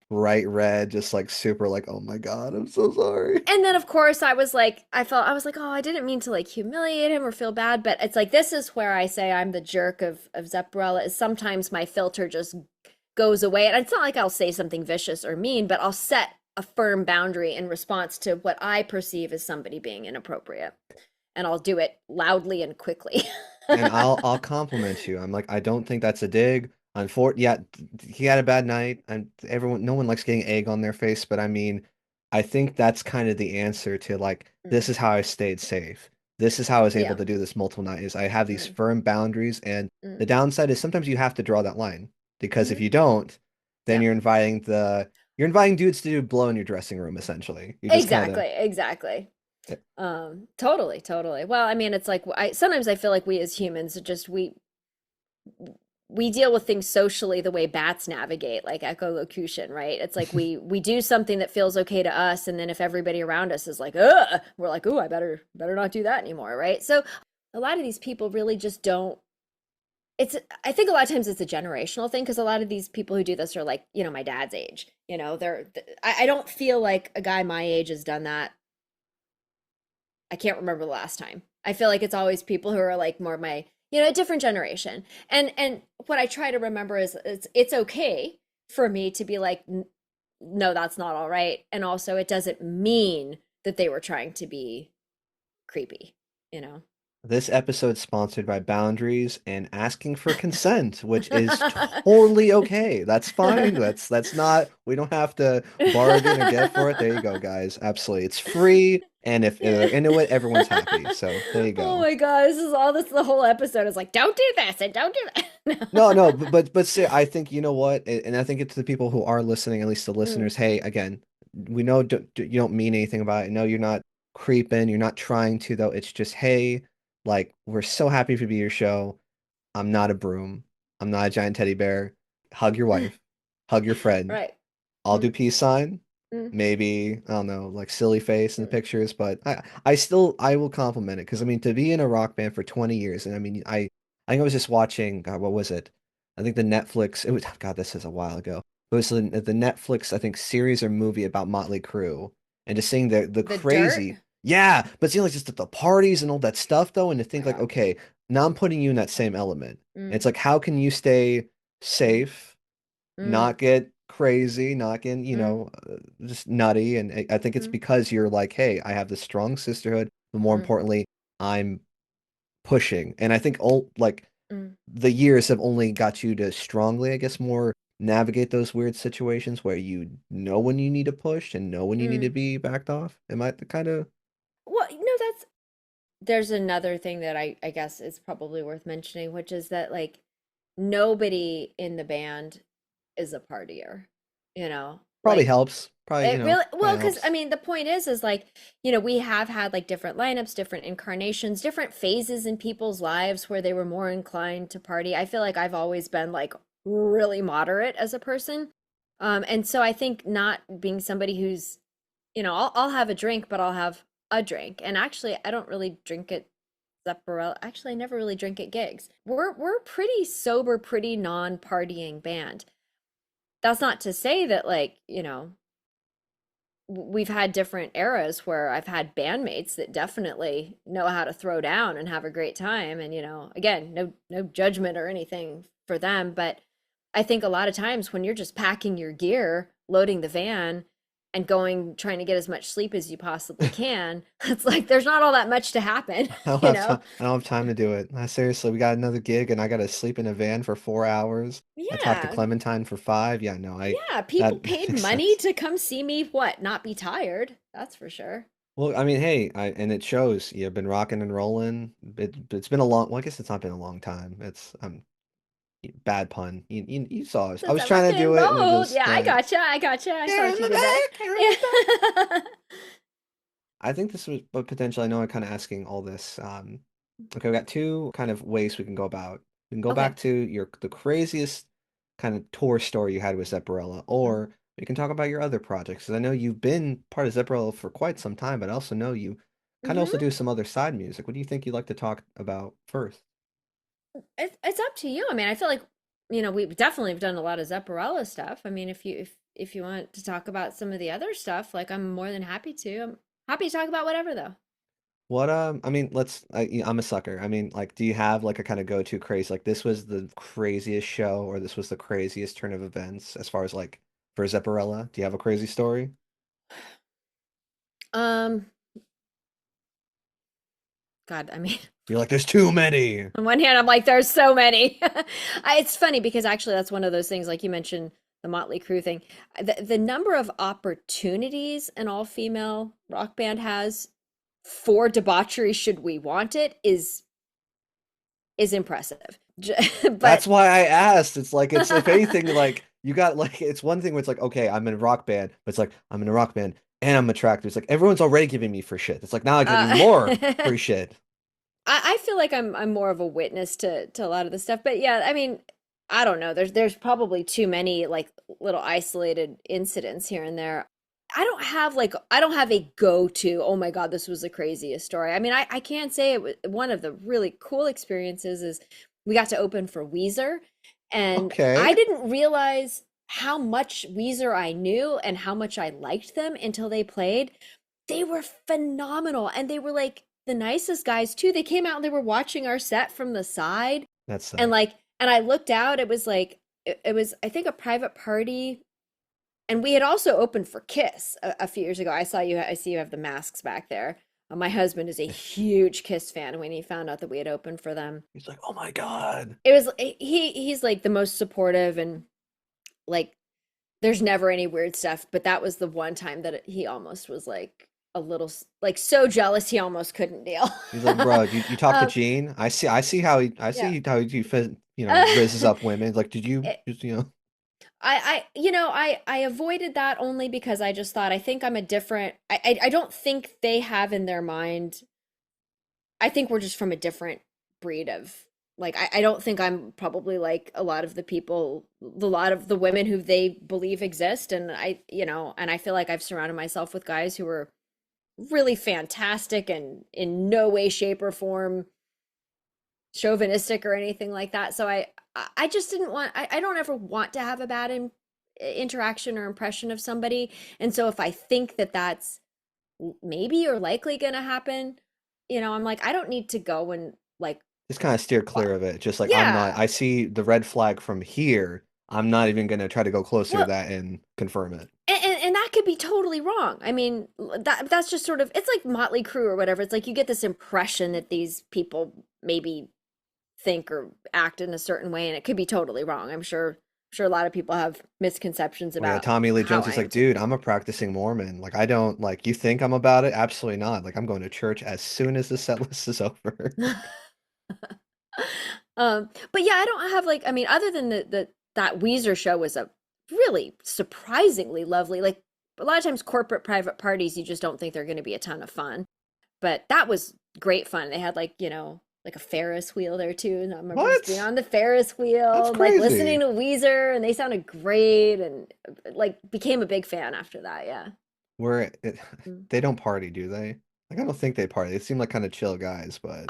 Bright red, just like super like, oh my God, I'm so sorry. And then of course I was like, I was like, oh, I didn't mean to like humiliate him or feel bad, but it's like, this is where I say I'm the jerk of Zepparella, is sometimes my filter just goes away. And it's not like I'll say something vicious or mean, but I'll set a firm boundary in response to what I perceive as somebody being inappropriate. And I'll do it loudly and quickly. And I'll compliment you. I'm like, I don't think that's a dig. Yeah, he had a bad night, and no one likes getting egg on their face, but I mean, I think that's kind of the answer to like, this is how I stayed safe. This is how I was able Yeah. to do this multiple nights. Is I have these Mm. firm boundaries, and the Mm. downside is sometimes you have to draw that line, because if Mhm. you don't, then Yeah. you're inviting dudes to do blow in your dressing room, essentially. You just kind of Exactly. Totally. Well, I mean, it's like sometimes I feel like we as humans just we deal with things socially the way bats navigate, like echolocution, right? It's like we do something that feels okay to us, and then if everybody around us is like, ugh, we're like, oh, I better not do that anymore, right? So a lot of these people really just don't. I think a lot of times it's a generational thing, because a lot of these people who do this are like, my dad's age. I don't feel like a guy my age has done that. I can't remember the last time. I feel like it's always people who are like more my, a different generation. And what I try to remember is it's okay for me to be like, no, that's not all right. And also it doesn't mean that they were trying to be creepy, you know? This episode's sponsored by boundaries and asking for consent, which is totally okay. That's fine. That's not, we don't have to bargain or get for it. There you go, guys. Absolutely. It's free. And if they're into it, everyone's happy. So there you Oh go. my God, this is all this the whole episode is like, don't do this and don't do No, no, that. but see, I think you know what, and I think it's the people who are listening, at least the Mm, listeners. Hey, again, we know you don't mean anything about it. No, you're not creeping. You're not trying to, though. It's just, hey, like we're so happy to be your show. I'm not a broom. I'm not a giant teddy bear. Hug your wife. Hug your friend. right. I'll Mm, do peace sign. mm, Maybe, I don't know, like silly face in the mm, pictures, but I will compliment it because I mean to be in a rock band for 20 years, and I mean I think I was just watching, God, what was it? I think the Netflix, it was, God, this is a while ago. It was the Netflix, I think, series or movie about Motley Crue, and just seeing the the dirt. crazy, yeah, but seeing like just the parties and all that stuff though, and to think like, Yeah. okay, now I'm putting you in that same element. And it's Mm, like, how can you stay mm, safe? mm, Not get crazy, not get, mm, just nutty. And I think it's mm, because you're like, hey, I have this strong sisterhood, but more mm, importantly, I'm pushing. And I think all like mm, the years have only got you to strongly, I guess, more navigate those weird situations where you know when you need to push and know when you need to mm. be backed off. Am I the kind of Well, no, that's there's another thing that I guess is probably worth mentioning, which is that like nobody in the band is a partier, you know? probably Like helps. Probably, it really well, probably because I helps. mean the point is like, we have had like different lineups, different incarnations, different phases in people's lives where they were more inclined to party. I feel like I've always been like really moderate as a person. And so I think not being somebody who's, I'll have a drink, but I'll have a drink. And actually, I don't really drink at Zepparella. Actually, I never really drink at gigs. We're pretty sober, pretty non-partying band. That's not to say that like, we've had different eras where I've had bandmates that definitely know how to throw down and have a great time. And, again, no judgment or anything for them. But I think a lot of times when you're just packing your gear, loading the van, and going trying to get as much sleep as you possibly can, it's like there's not all that much to happen, I don't you have know? time. I don't have time to do it. Seriously, we got another gig and I got to sleep in a van for 4 hours. I talked to Yeah. Clementine for five. Yeah, no, Yeah. People that paid makes money sense. to come see me, what, not be tired. That's for sure. Well, I mean, hey, and it shows you've been rocking and rolling. It's been a long, well, I guess it's not been a long time. It's bad pun. You saw us. I Since was I rock trying to do and it and it roll. just, Yeah, I gotcha. I gotcha. I saw Karen what in you the did there. back, Karen in the back. Yeah. I think this was, but potentially, I know I'm kind of asking all this. Okay, we got two kind of ways we can go about. We can go Okay. back to the craziest kind of tour story you had with Zepparella, Mm, or we can talk about your other projects. Because I know you've been part of Zepparella for quite some time, but I also know you kind of also hmm do some other side music. What do you think you'd like to talk about first? It's up to you. I mean, I feel like, we've definitely done a lot of Zepparella stuff. I mean, if you want to talk about some of the other stuff, like I'm more than happy to. I'm happy to talk about whatever though. What I mean, I'm a sucker. I mean, like, do you have like a kind of go-to craze? Like, this was the craziest show, or this was the craziest turn of events as far as like for Zepparella? Do you have a crazy story? Um, God, I mean, You're like, there's too many. on one hand, I'm like, there's so many. It's funny because actually, that's one of those things, like you mentioned, the Motley Crue thing. The number of opportunities an all-female rock band has for debauchery, should we want it, is impressive. That's But why I asked. It's like it's if anything, like you got like it's one thing where it's like, okay, I'm in a rock band, but it's like I'm in a rock band and I'm attractive. It's like everyone's already giving me free shit. It's like now I gotta give you more I free shit. feel like I'm more of a witness to a lot of this stuff. But yeah, I mean, I don't know. There's probably too many like little isolated incidents here and there. I don't have a go-to, oh my God, this was the craziest story. I mean, I can't say it was one of the really cool experiences is we got to open for Weezer, and I Okay. didn't realize how much Weezer I knew and how much I liked them until they played. They were phenomenal, and they were like the nicest guys too. They came out and they were watching our set from the side, That's and sick. like, and I looked out, it was like it was, I think, a private party, and we had also opened for Kiss a few years ago. I see you have the masks back there. My husband is a huge Kiss fan. When he found out that we had opened for them, He's like, oh my God. it was he's like the most supportive, and like there's never any weird stuff, but that was the one time that he almost was like a little like so jealous he almost couldn't deal. He's like, bro, you talk to um, Gene? I yeah. see how he rizzes up women. Like, did you It- just, you know? I avoided that only because I just thought I think I'm a different. I don't think they have in their mind. I think we're just from a different breed of like I don't think I'm probably like a lot of the people, a lot of the women who they believe exist, and and I feel like I've surrounded myself with guys who are really fantastic and in no way, shape, or form chauvinistic or anything like that. So I just didn't want I don't ever want to have a bad interaction or impression of somebody. And so if I think that that's maybe or likely going to happen, I'm like I don't need to go and like Just kind of steer well, clear of it. Just like, yeah. I see the red flag from here. I'm not even gonna try to go closer to Well, that and confirm it. and that could be totally wrong. I mean, that's just sort of it's like Motley Crue or whatever. It's like you get this impression that these people maybe think or act in a certain way, and it could be totally wrong. I'm sure a lot of people have misconceptions Well, yeah, about Tommy Lee how Jones I is am like, too. dude, I'm a practicing Mormon. Like, I don't like you think I'm about it? Absolutely not. Like, I'm going to church as soon as the set list is over. But yeah, I don't have like I mean, other than the that Weezer show was a really surprisingly lovely. Like a lot of times corporate private parties, you just don't think they're going to be a ton of fun. But that was great fun. They had like, like a Ferris wheel there too. And I remember just being What? on the Ferris That's wheel, like listening crazy. to Weezer, and they sounded great and like became a big fan after that. Yeah. Where it, Mm. they don't party, do they? Like, I don't think they party. They seem like kind of chill guys, but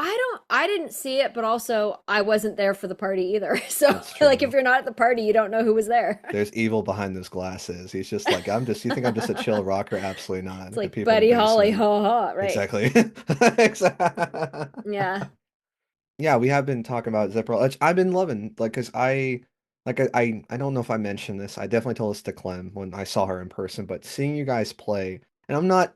I didn't see it, but also I wasn't there for the party either. So that's like if true. you're not at the party, you don't know who was there. There's evil behind those glasses. He's just like, you think I'm just a chill rocker? Absolutely not. It's The like people in the Buddy Holly, basement. ha ha, right? Exactly. Exactly. Yeah. Yeah, we have been talking about Zepparella, which I've been loving, like, cause I don't know if I mentioned this. I definitely told this to Clem when I saw her in person, but seeing you guys play, and I'm not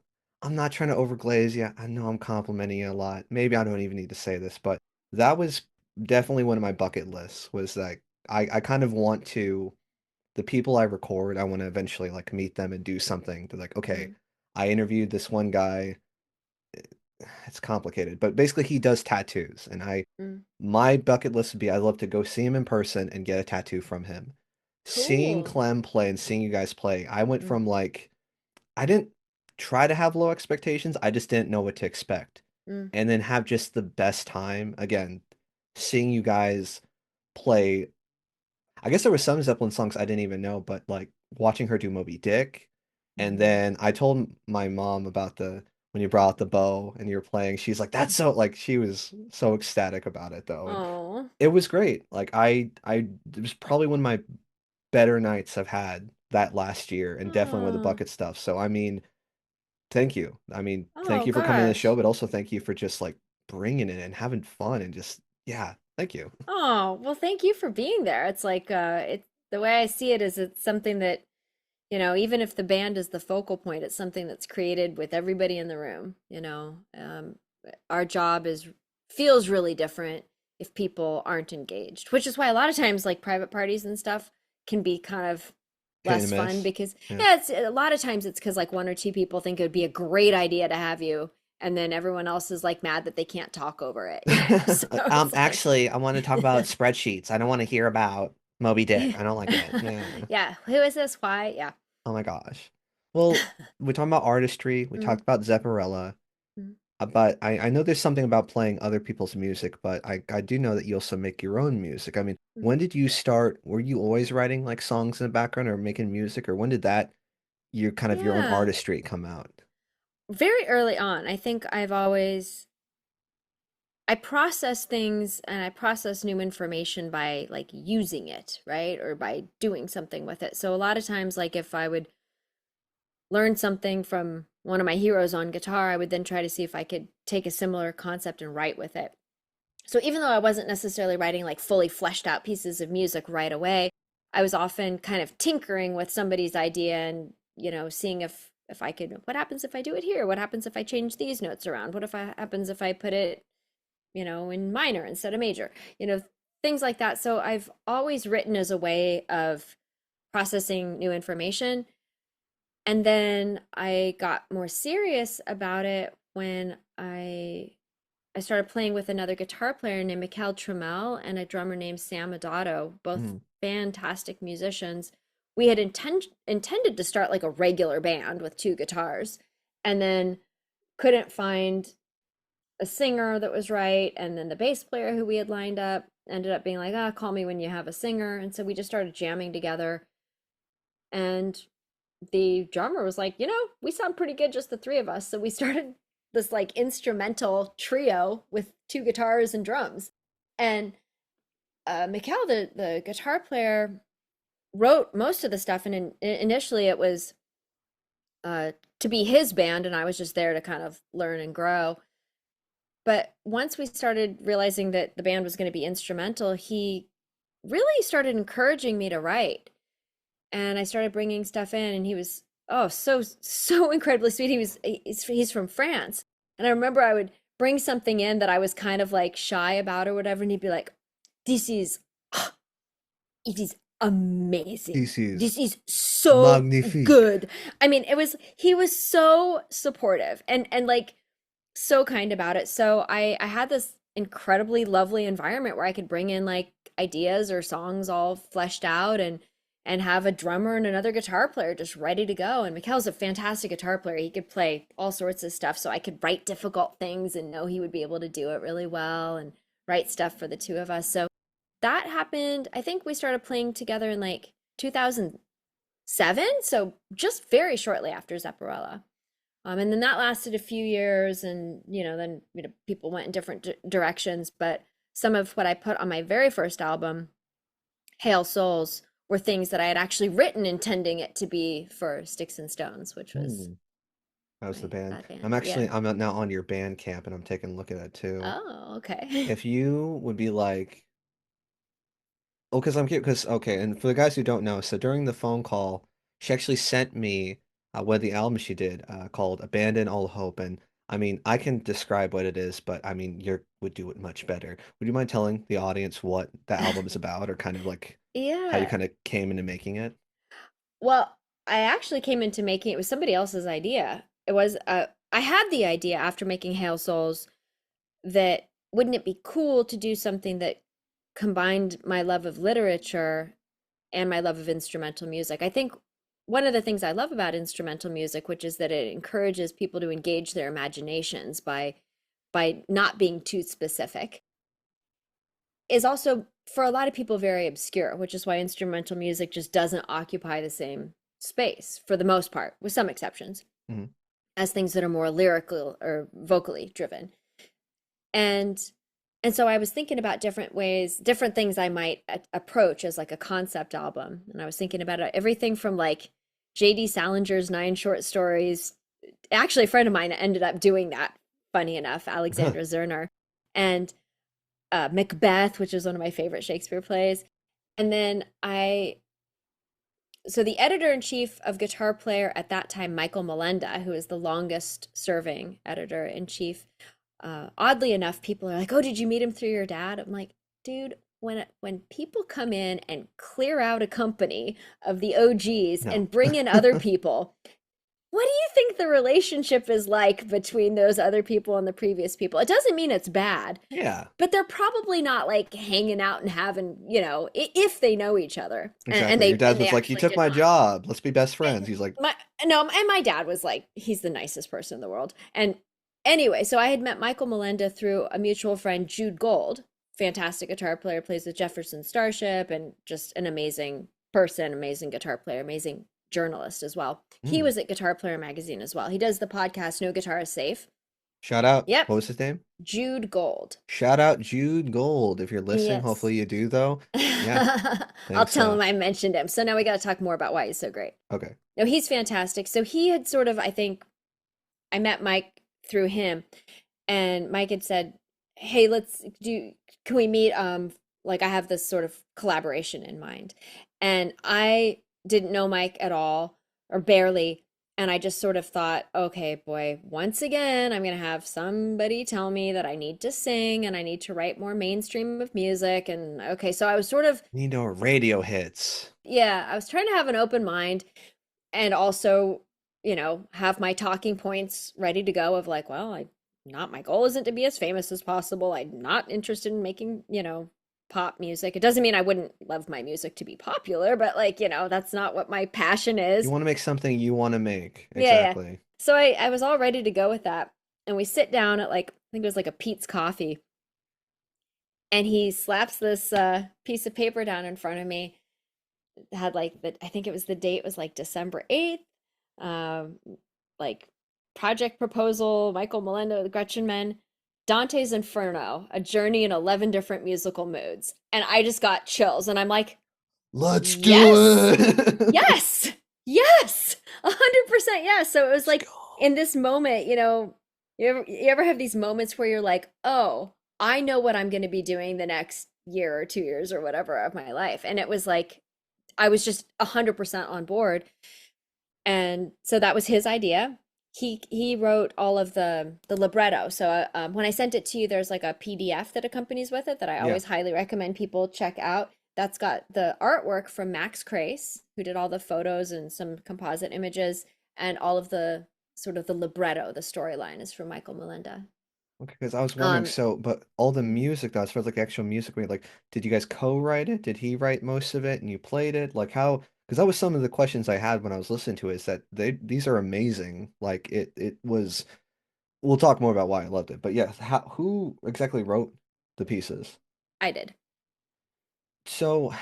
trying to overglaze you. I know I'm complimenting you a lot. Maybe I don't even need to say this, but that was definitely one of my bucket lists. Was that I kind of want to the people I record, I want to eventually like meet them and do something to like, okay, Mm, I interviewed this one guy. It's complicated, but basically he does tattoos, and mm. my bucket list would be I'd love to go see him in person and get a tattoo from him. Seeing Cool. Clem play and seeing you guys play, I went Mm, from like I didn't try to have low expectations, I just didn't know what to expect. mm, And then have just the best time. Again, seeing you guys play. I guess there were some Zeppelin songs I didn't even know, but like watching her do Moby Dick, and mm. then I told my mom about the when you brought out the bow and you were playing. She's like, "That's so," like she was so ecstatic about it though, and Oh, it was great. Like it was probably one of my better nights I've had that last year, and definitely with the oh, bucket stuff. So I mean, thank you. I mean, thank oh you for coming to the show, gosh. but also thank you for just like bringing it and having fun and just yeah, thank you. Oh, well, thank you for being there. It's like it's the way I see it is it's something that, even if the band is the focal point, it's something that's created with everybody in the room. Our job is feels really different if people aren't engaged, which is why a lot of times like private parties and stuff can be kind of Hit and less fun miss. because Yeah. yeah, it's a lot of times it's because like one or two people think it would be a great idea to have you, and then everyone else is like mad that they can't talk over it. So it's like Actually, I want to talk about spreadsheets. I don't want to hear about Moby Dick. I don't like it. Yeah. yeah, who is this? Why? Yeah. Oh my gosh. Well, we talked about artistry. We Mm, talked about Zepparella. mm. But I know there's something about playing other people's music, but I do know that you also make your own music. I mean, Mm. when did you start? Were you always writing like songs in the background or making music, or when did that your kind of your own Yeah. artistry come out? Very early on, I think I process things and I process new information by like using it, right? Or by doing something with it. So a lot of times, like if I would learn something from one of my heroes on guitar, I would then try to see if I could take a similar concept and write with it. So even though I wasn't necessarily writing like fully fleshed out pieces of music right away, I was often kind of tinkering with somebody's idea and, seeing if what happens if I do it here? What happens if I change these notes around? Happens if I put it, in minor instead of major? Things like that. So I've always written as a way of processing new information. And then I got more serious about it when I started playing with another guitar player named Mikhail Trammell and a drummer named Sam Adato, both Mm. fantastic musicians. We had intended to start like a regular band with two guitars, and then couldn't find a singer that was right. And then the bass player who we had lined up ended up being like, call me when you have a singer. And so we just started jamming together. And the drummer was like, we sound pretty good, just the three of us. So we started this like instrumental trio with two guitars and drums. And Mikhail, the guitar player, wrote most of the stuff. And initially it was to be his band, and I was just there to kind of learn and grow. But once we started realizing that the band was going to be instrumental, he really started encouraging me to write. And I started bringing stuff in, and he was so incredibly sweet. He's from France, and I remember I would bring something in that I was kind of like shy about or whatever, and he'd be like, it is amazing. This is so magnifique. good. I mean, he was so supportive and like so kind about it. So I had this incredibly lovely environment where I could bring in like ideas or songs all fleshed out and have a drummer and another guitar player just ready to go. And Mikhail's a fantastic guitar player. He could play all sorts of stuff. So I could write difficult things and know he would be able to do it really well and write stuff for the two of us. So that happened. I think we started playing together in like 2007. So just very shortly after Zepparella. And then that lasted a few years, and then people went in different directions. But some of what I put on my very first album, Hail Souls, were things that I had actually written intending it to be for Sticks and Stones, which was that was the band. Yeah. I'm now on your Bandcamp, and I'm taking a look at it too. Oh, okay. If you would be like, okay, and for the guys who don't know, so during the phone call, she actually sent me one of the albums she did called Abandon All Hope, and I mean, I can describe what it is, but I mean, you would do it much better. Would you mind telling the audience what the album is about, or kind of like how you Yeah. kind of came into making it? Well, I actually came into making it was somebody else's idea. It was I had the idea after making Hail Souls that wouldn't it be cool to do something that combined my love of literature and my love of instrumental music. I think one of the things I love about instrumental music, which is that it encourages people to engage their imaginations by not being too specific, is also for a lot of people very obscure, which is why instrumental music just doesn't occupy the same space for the most part, with some exceptions, Mhm. as things that are more lyrical or vocally driven. And so I was thinking about different things I might approach as like a concept album. And I was thinking about everything from like J.D. Salinger's 9 short stories. Actually, a friend of mine ended up doing that, funny enough, Alexandra Zerner. And Macbeth, which is one of my favorite Shakespeare plays. And then so the editor-in-chief of Guitar Player at that time, Michael Melenda, who is the longest serving editor-in-chief, oddly enough, people are like, "Oh, did you meet him through your dad?" I'm like, dude, when people come in and clear out a company of the OGs No. and bring in other people, what do you think the relationship is like between those other people and the previous people? It doesn't mean it's bad, Yeah, but they're probably not like hanging out and having, if they know each other. exactly. Your dad was like, "You actually took did my not. job. Let's be best friends." He's like, And my dad was like, he's the nicest person in the world. And anyway, so I had met Michael Melenda through a mutual friend, Jude Gold, fantastic guitar player, plays with Jefferson Starship, and just an amazing person, amazing guitar player, amazing journalist as well. He was at Guitar Player magazine as well. He does the podcast No Guitar is Safe. shout out. Yep. What was his name? Jude Gold. Shout out Jude Gold. If you're listening, Yes. hopefully you do, though. Yeah. I'll tell him I mentioned him. So now we got to talk more about why he's so great. Okay. No, he's fantastic. So he had sort of, I think, I met Mike through him, and Mike had said, "Hey, can we meet? Like I have this sort of collaboration in mind." And I didn't know Mike at all, or barely. And I just sort of thought, okay, boy, once again, I'm going to have somebody tell me that I need to sing and I need to write more mainstream of music. And okay, so I was sort of, You know, radio hits. yeah, I was trying to have an open mind and also, have my talking points ready to go of like, well, my goal isn't to be as famous as possible. I'm not interested in making, pop music. It doesn't mean I wouldn't love my music to be popular, but like, that's not what my passion You is. want to make something you want to make. Yeah, yeah. Exactly. So I was all ready to go with that. And we sit down at like, I think it was like a Pete's Coffee, and he slaps this piece of paper down in front of me. It had like I think it was the date was like December 8th. Um, like project proposal, Michael Melendo, Gretchen Menn, Dante's Inferno, a journey in 11 different musical moods. And I just got chills and I'm like, Let's do yes, it. yes, yes, 100% yes. So it was Let's like go. in this moment, you ever have these moments where you're like, oh, I know what I'm going to be doing the next year or 2 years or whatever of my life. And it was like, I was just 100% on board. And so that was his idea. He wrote all of the libretto. So when I sent it to you, there's like a PDF that accompanies with it that I Yeah. always highly recommend people check out. That's got the artwork from Max Crace, who did all the photos and some composite images, and all of the sort of the libretto, the storyline is from Michael Melinda. Okay, because I was wondering, Um, so, but all the mhm. music, though, as far as like the actual music, like, did you guys co-write it? Did he write most of it and you played it? Like, how? Because that was some of the questions I had when I was listening to it, is that these are amazing. Like, it was. We'll talk more about why I loved it, but yeah, who exactly wrote the pieces? I did. So,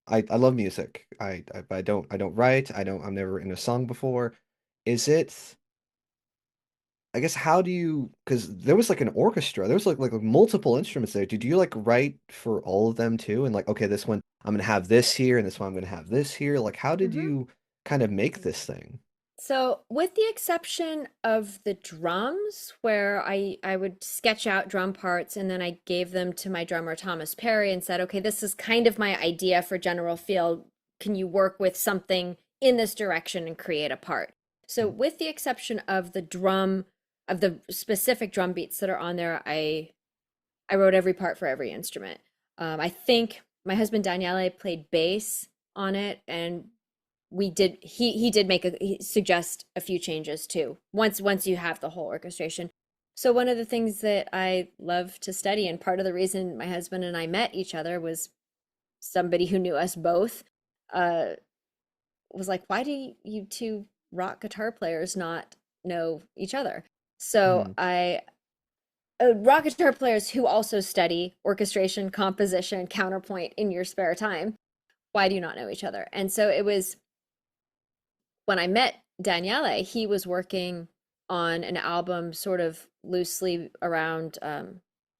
I love music. I don't write. I'm never written a song before. Is it? I guess how do you, because there was like an orchestra, there was like multiple instruments there. Did you like write for all of them too? And like, okay, this one I'm gonna have this here, and this one I'm gonna have this here. Like, how did Mhm. you kind of make this thing? So, with the exception of the drums, where I would sketch out drum parts and then I gave them to my drummer Thomas Perry and said, "Okay, this is kind of my idea for general feel. Can you work with something in this direction and create a part?" So, Mm. with the exception of of the specific drum beats that are on there, I wrote every part for every instrument. I think my husband Daniele played bass on it, and he did suggest a few changes too once you have the whole orchestration. So one of the things that I love to study, and part of the reason my husband and I met each other, was somebody who knew us both uh was like, why do you two rock guitar players not know each other? So Mm. I rock guitar players who also study orchestration, composition, counterpoint in your spare time, why do you not know each other? And so it was when I met Daniele, he was working on an album sort of loosely around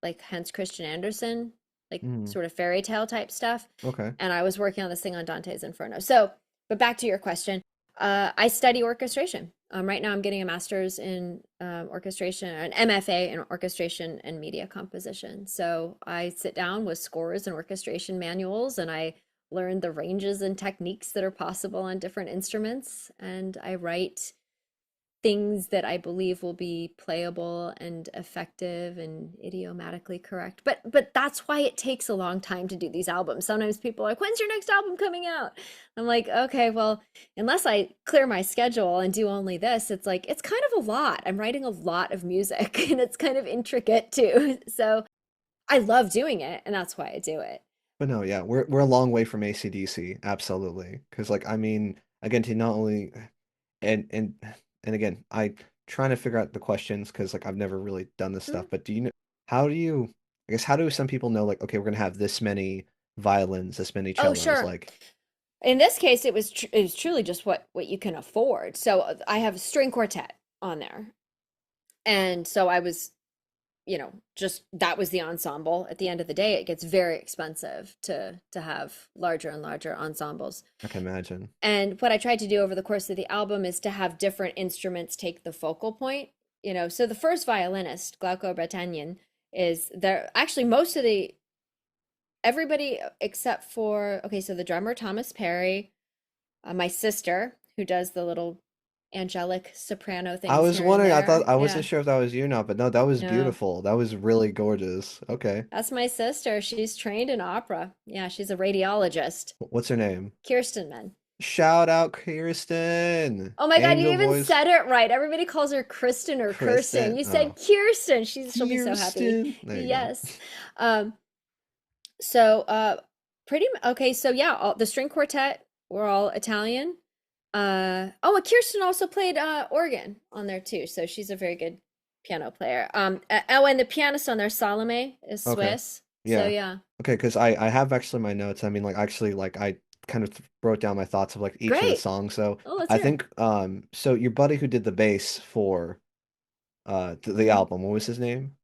like Hans Christian Andersen, like Mm. sort of fairy tale type stuff. Okay. And I was working on this thing on Dante's Inferno. So, but back to your question, I study orchestration. Right now, I'm getting a master's in orchestration, an MFA in orchestration and media composition. So I sit down with scores and orchestration manuals, and I learn the ranges and techniques that are possible on different instruments. And I write things that I believe will be playable and effective and idiomatically correct. But that's why it takes a long time to do these albums. Sometimes people are like, "When's your next album coming out?" I'm like, "Okay, well, unless I clear my schedule and do only this, it's like it's kind of a lot. I'm writing a lot of music and it's kind of intricate too." So, I love doing it and that's why I do it. But no, yeah, we're a long way from AC/DC, absolutely. Because like, I mean, again, to not only and and and again, I trying to figure out the questions because like I've never really done this Mhm. stuff. But do you know how do you? I guess how do some people know like, okay, we're gonna have this many violins, this many Oh, cellos, sure. like. In this case, it was truly just what you can afford. So I have a string quartet on there, and so I was, just that was the ensemble. At the end of the day, it gets very expensive to have larger and larger ensembles. I can imagine. And what I tried to do over the course of the album is to have different instruments take the focal point. So the first violinist, Glauco Bretagnan, is there. Actually, most of the everybody except for, okay, so the drummer Thomas Perry, my sister who does the little angelic soprano I things was here and wondering, there. I wasn't Yeah. sure if that was you or not, but no, that was No. beautiful. That was really gorgeous. Okay. That's my sister. She's trained in opera. Yeah, she's a radiologist. What's her name? Kirsten Menn. Shout out Kirsten. Oh my God, you Angel even voice. said it right. Everybody calls her Kristen or Kirsten. Kristen. You said Oh. Kirsten. She'll be so happy. Kirsten. There you go. Yes. Um, so okay, so yeah, the string quartet were all Italian. Oh, and Kirsten also played organ on there too, so she's a very good piano player. Oh, and the pianist on there, Salome, is Okay. Swiss. So Yeah. yeah. Okay, because I have actually my notes. I mean, like actually, like I kind of wrote down my thoughts of like each of the Great. songs. So Oh, let's I hear think so your buddy who did the bass for the it. album, what was his name?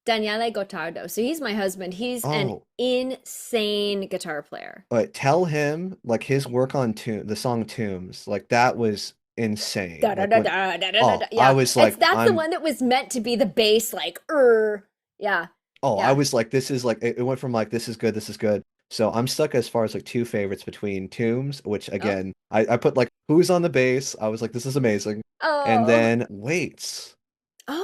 Daniele Gottardo. So he's my husband. He's an Oh, insane guitar player. but tell him like his work on the song Tombs, like that was insane. Da da Like da when da da da da. oh, Da. I Yeah, was it's like that's the I'm one that was meant to be the bass, like yeah, oh, I yeah. was like this is like it went from like this is good, this is good. So I'm stuck as far as like two favorites between Tombs, which Oh, again, I put like who's on the bass. I was like this is amazing. And oh, then Waits.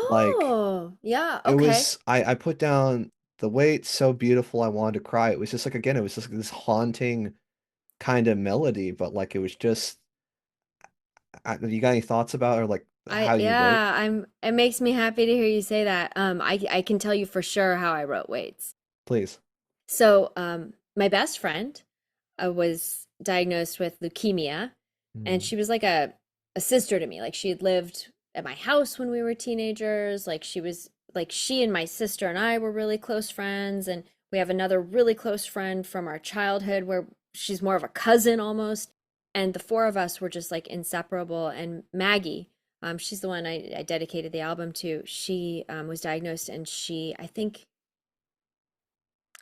Like oh, yeah. it Okay. was I put down the Waits so beautiful I wanted to cry. It was just like again, it was just like this haunting kind of melody, but like it was just you got any thoughts about or like how you wrote? Yeah. It makes me happy to hear you say that. I can tell you for sure how I wrote Waits. Please. So, my best friend was diagnosed with leukemia, and Mm. she was like a sister to me. Like she had lived at my house when we were teenagers. Like she was like she and my sister and I were really close friends, and we have another really close friend from our childhood where she's more of a cousin almost. And the four of us were just like inseparable. And Maggie, she's the one I dedicated the album to. She was diagnosed, and I think,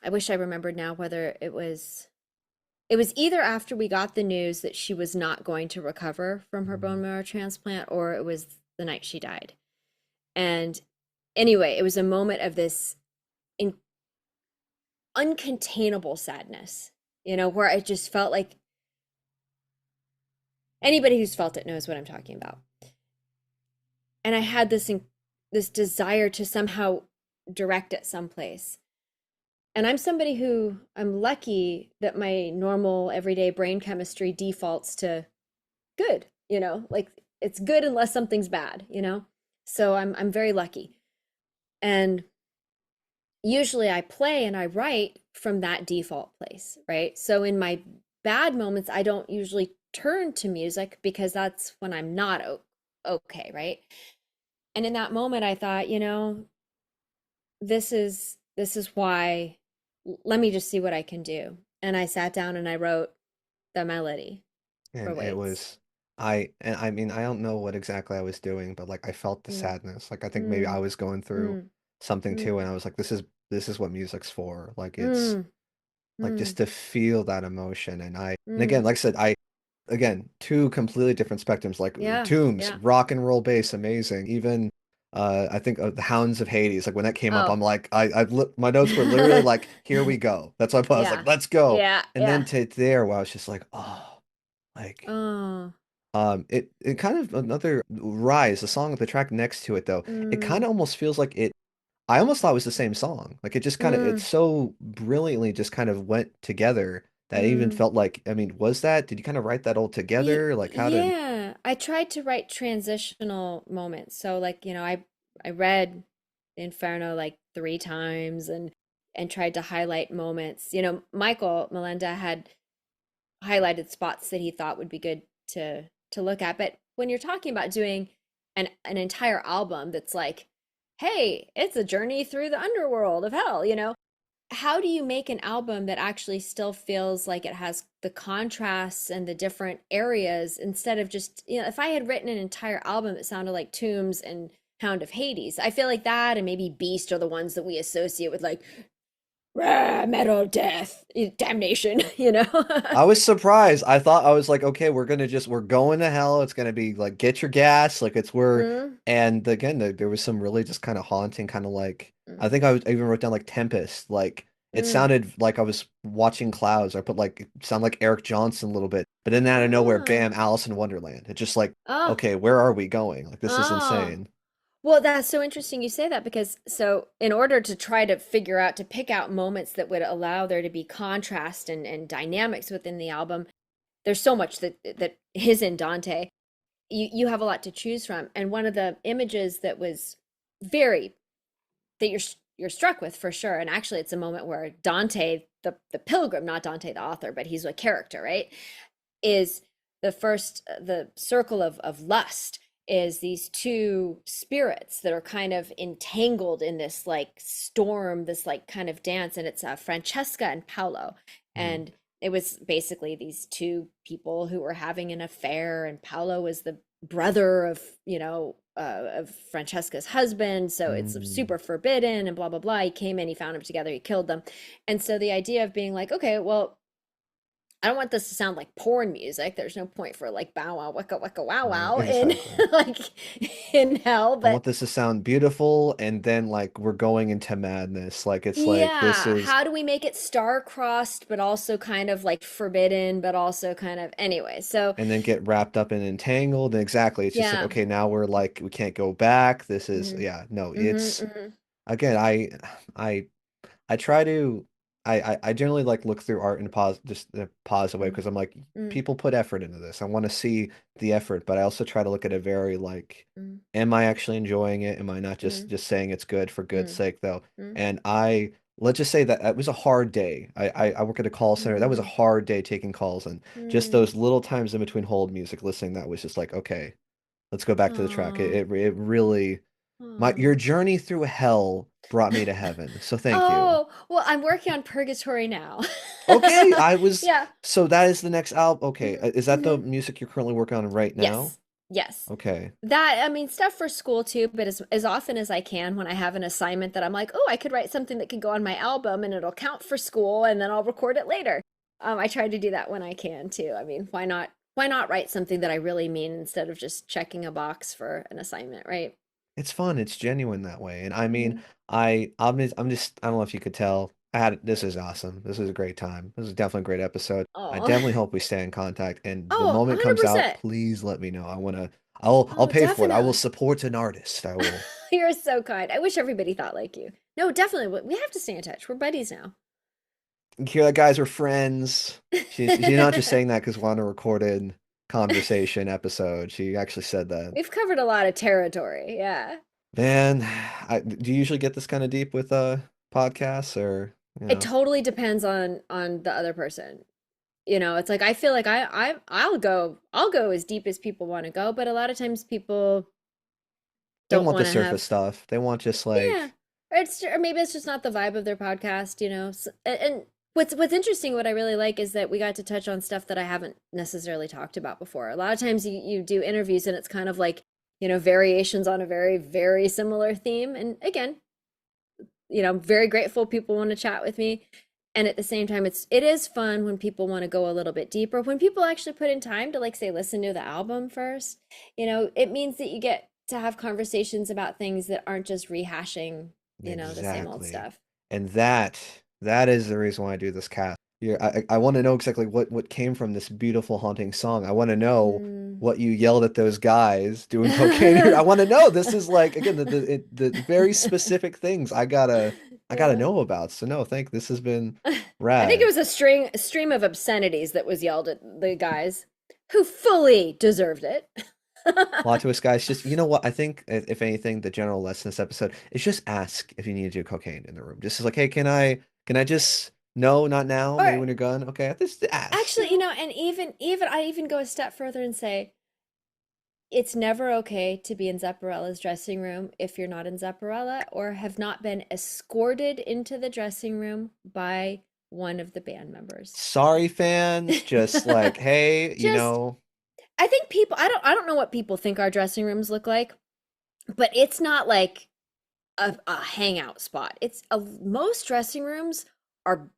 I wish I remembered now whether it was either after we got the news that she was not going to recover from her bone Mm. marrow transplant, or it was the night she died. And anyway, it was a moment of this in, uncontainable sadness, where it just felt like anybody who's felt it knows what I'm talking about. And I had this desire to somehow direct it someplace. And I'm lucky that my normal everyday brain chemistry defaults to good, like it's good unless something's bad. So I'm very lucky. And usually I play and I write from that default place, right? So in my bad moments, I don't usually turn to music because that's when I'm not okay, right? And in that moment I thought, this is why, let me just see what I can do. And I sat down and I wrote the melody for And it Waits. was I mean I don't know what exactly I was doing, but like I felt the Mm, sadness. Like I think maybe I mm, was going through mm, something too, and mm, I was like, this is what music's for. Like it's mm, like mm, just to feel that emotion. And again, mm. like I said, again, two completely different spectrums. Like Yeah, Tombs, yeah. rock and roll bass, amazing. Even I think the Hounds of Hades. Like when that came up, Oh. I'm like, my notes were literally like, here we go. That's why I was like, Yeah. let's go. Yeah, And then yeah. to there, where I was just like, oh, like. Oh. It kind of another Rise, the song, the track next to it though, it kind Mm, of almost feels like it. I almost thought it was the same song. Like it just kind of, it mm, so brilliantly just kind of went together that it even mm. felt like, I mean, did you kind of write that all together? Like how did, Yeah, I tried to write transitional moments. So like, I read Inferno like 3 times and tried to highlight moments. Michael Melenda had highlighted spots that he thought would be good to look at. But when you're talking about doing an entire album that's like, hey, it's a journey through the underworld of hell, how do you make an album that actually still feels like it has the contrasts and the different areas instead of just, if I had written an entire album that sounded like Tombs and Hound of Hades, I feel like that and maybe Beast are the ones that we associate with like rah, metal death, damnation, I was surprised. I thought I was like, okay, we're going to hell. It's gonna be like, get your gas. Like Mm, and again, there was some really just kind of haunting, kind of like, I mm, think I even wrote down like Tempest. Like It Mm. sounded like I was watching clouds. I put like it sound like Eric Johnson a little bit, but then out of nowhere, Oh. bam, Alice in Wonderland. It just like, Oh. okay, where are we going? Like this is Oh. insane. Well, that's so interesting you say that because so in order to try to figure out to pick out moments that would allow there to be contrast and dynamics within the album, there's so much that is in Dante. You have a lot to choose from. And one of the images that was very that you're struck with for sure. And actually it's a moment where Dante, the pilgrim, not Dante the author, but he's a character, right? Is the circle of lust is these two spirits that are kind of entangled in this like storm, this like kind of dance, and it's Francesca and Paolo, Mm. and it was basically these two people who were having an affair, and Paolo was the brother of of Francesca's husband, so it's Mm. super forbidden and blah blah blah. He came in, he found them together, he killed them, and so the idea of being like, okay, well, I don't want this to sound like porn music. There's no point for like bow wow wicka wicka wow Right, wow in exactly. like in hell, I but want this to sound beautiful, and then like we're going into madness. Like it's like this yeah, is, how do we make it star-crossed but also kind of like forbidden but also kind of anyway. So and then get wrapped up and entangled. And exactly, it's just like, yeah. okay, now we're like we can't go back. This is, Hmm. yeah, no, Hmm. it's Hmm. again, I I try to I generally like look through art in a a positive way Mm. because I'm like Mm. people put effort into this. I want to see the effort, but I also try to look at it very like, Mm. am I actually enjoying it? Am I not Mm. just saying it's good for good's Mm. sake though? Mm. And I let's just say that it was a hard day. I work at a call center. That was a Mm. hard day taking calls and just Mm. those little times in between hold music listening that was just like, okay, let's go back to the track. Aw. It really my Aw. your journey through hell brought me to heaven. So thank you. Oh, well, I'm working on Purgatory now. Okay, I was Yeah. so that is the next album. Okay, Mhm, is that the mhm. music you're currently working on right now? Yes. Yes. Okay. That, I mean, stuff for school too, but as often as I can when I have an assignment that I'm like, oh, I could write something that could go on my album and it'll count for school and then I'll record it later. I try to do that when I can too. I mean, why not write something that I really mean instead of just checking a box for an assignment, right? It's fun. It's genuine that way. And I mean, Mm-hmm. I'm just I don't know if you could tell. I had this is awesome. This is a great time. This is definitely a great episode. I Oh, definitely hope we stay in contact. And the oh, moment comes out, 100%. please let me know. I'll Oh, pay for it. I will definitely. support an artist. I will. You're so kind. I wish everybody thought like you. No, definitely. We have to stay in touch. We're buddies now. You hear that, guys? We're friends. She's not just saying that because we're on a recorded conversation episode. She actually said that. We've covered a lot of territory. Yeah. Man, do you usually get this kind of deep with podcasts or you It know? totally depends on the other person. It's like I feel like I'll go as deep as people want to go, but a lot of times people They don't want the want to surface have, stuff. They want just yeah. like Or maybe it's just not the vibe of their podcast. And what's interesting, what I really like is that we got to touch on stuff that I haven't necessarily talked about before. A lot of times you do interviews and it's kind of like, variations on a very, very similar theme. And again, I'm very grateful people want to chat with me. And at the same time, it is fun when people want to go a little bit deeper. When people actually put in time to like say listen to the album first, it means that you get to have conversations about things that aren't just rehashing, the same old exactly. stuff. And that is the reason why I do this cast. I want to know exactly what came from this beautiful haunting song. I want to know Mm. what you yelled at those guys doing cocaine here. I want to know. This is like again the very specific things I gotta Yeah. know about. So no, this has been I think it rad. was a stream of obscenities that was yelled at the guys who fully deserved it. Plot twist, guys. Just you know what? I think if anything, the general lesson this episode is just ask if you need to do cocaine in the room. Just like, hey, can I just no, not now, maybe Or when you're gone. Okay, just ask, actually, and even I even go a step further and say it's never okay to be in Zepparella's dressing room if you're not in Zepparella or have not been escorted into the dressing room by one of the band members. Sorry, fans. Just like, hey, Just I think people I don't know what people think our dressing rooms look like, but it's not like a hangout spot. Most dressing rooms are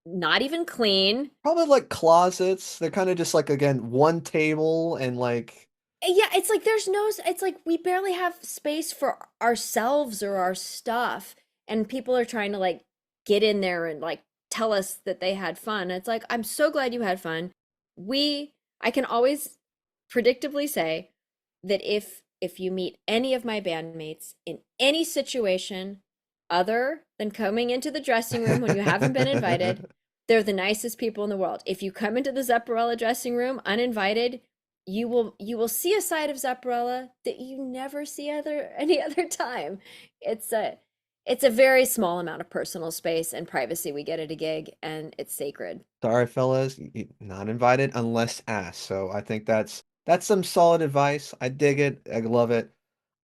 not even clean. probably like closets. They're kind of just like again one table and like Yeah, it's like it's like we barely have space for ourselves or our stuff, and people are trying to like get in there and like tell us that they had fun. It's like, I'm so glad you had fun. I can always predictably say that if you meet any of my bandmates in any situation other than coming into the dressing room when you haven't been invited, they're the nicest people in the world. If you come into the Zepparella dressing room uninvited, you will see a side of Zepparella that you never see any other time. It's a very small amount of personal space and privacy we get at a gig, and it's sacred. Sorry, fellas, not invited unless asked. So I think that's some solid advice. I dig it. I love it.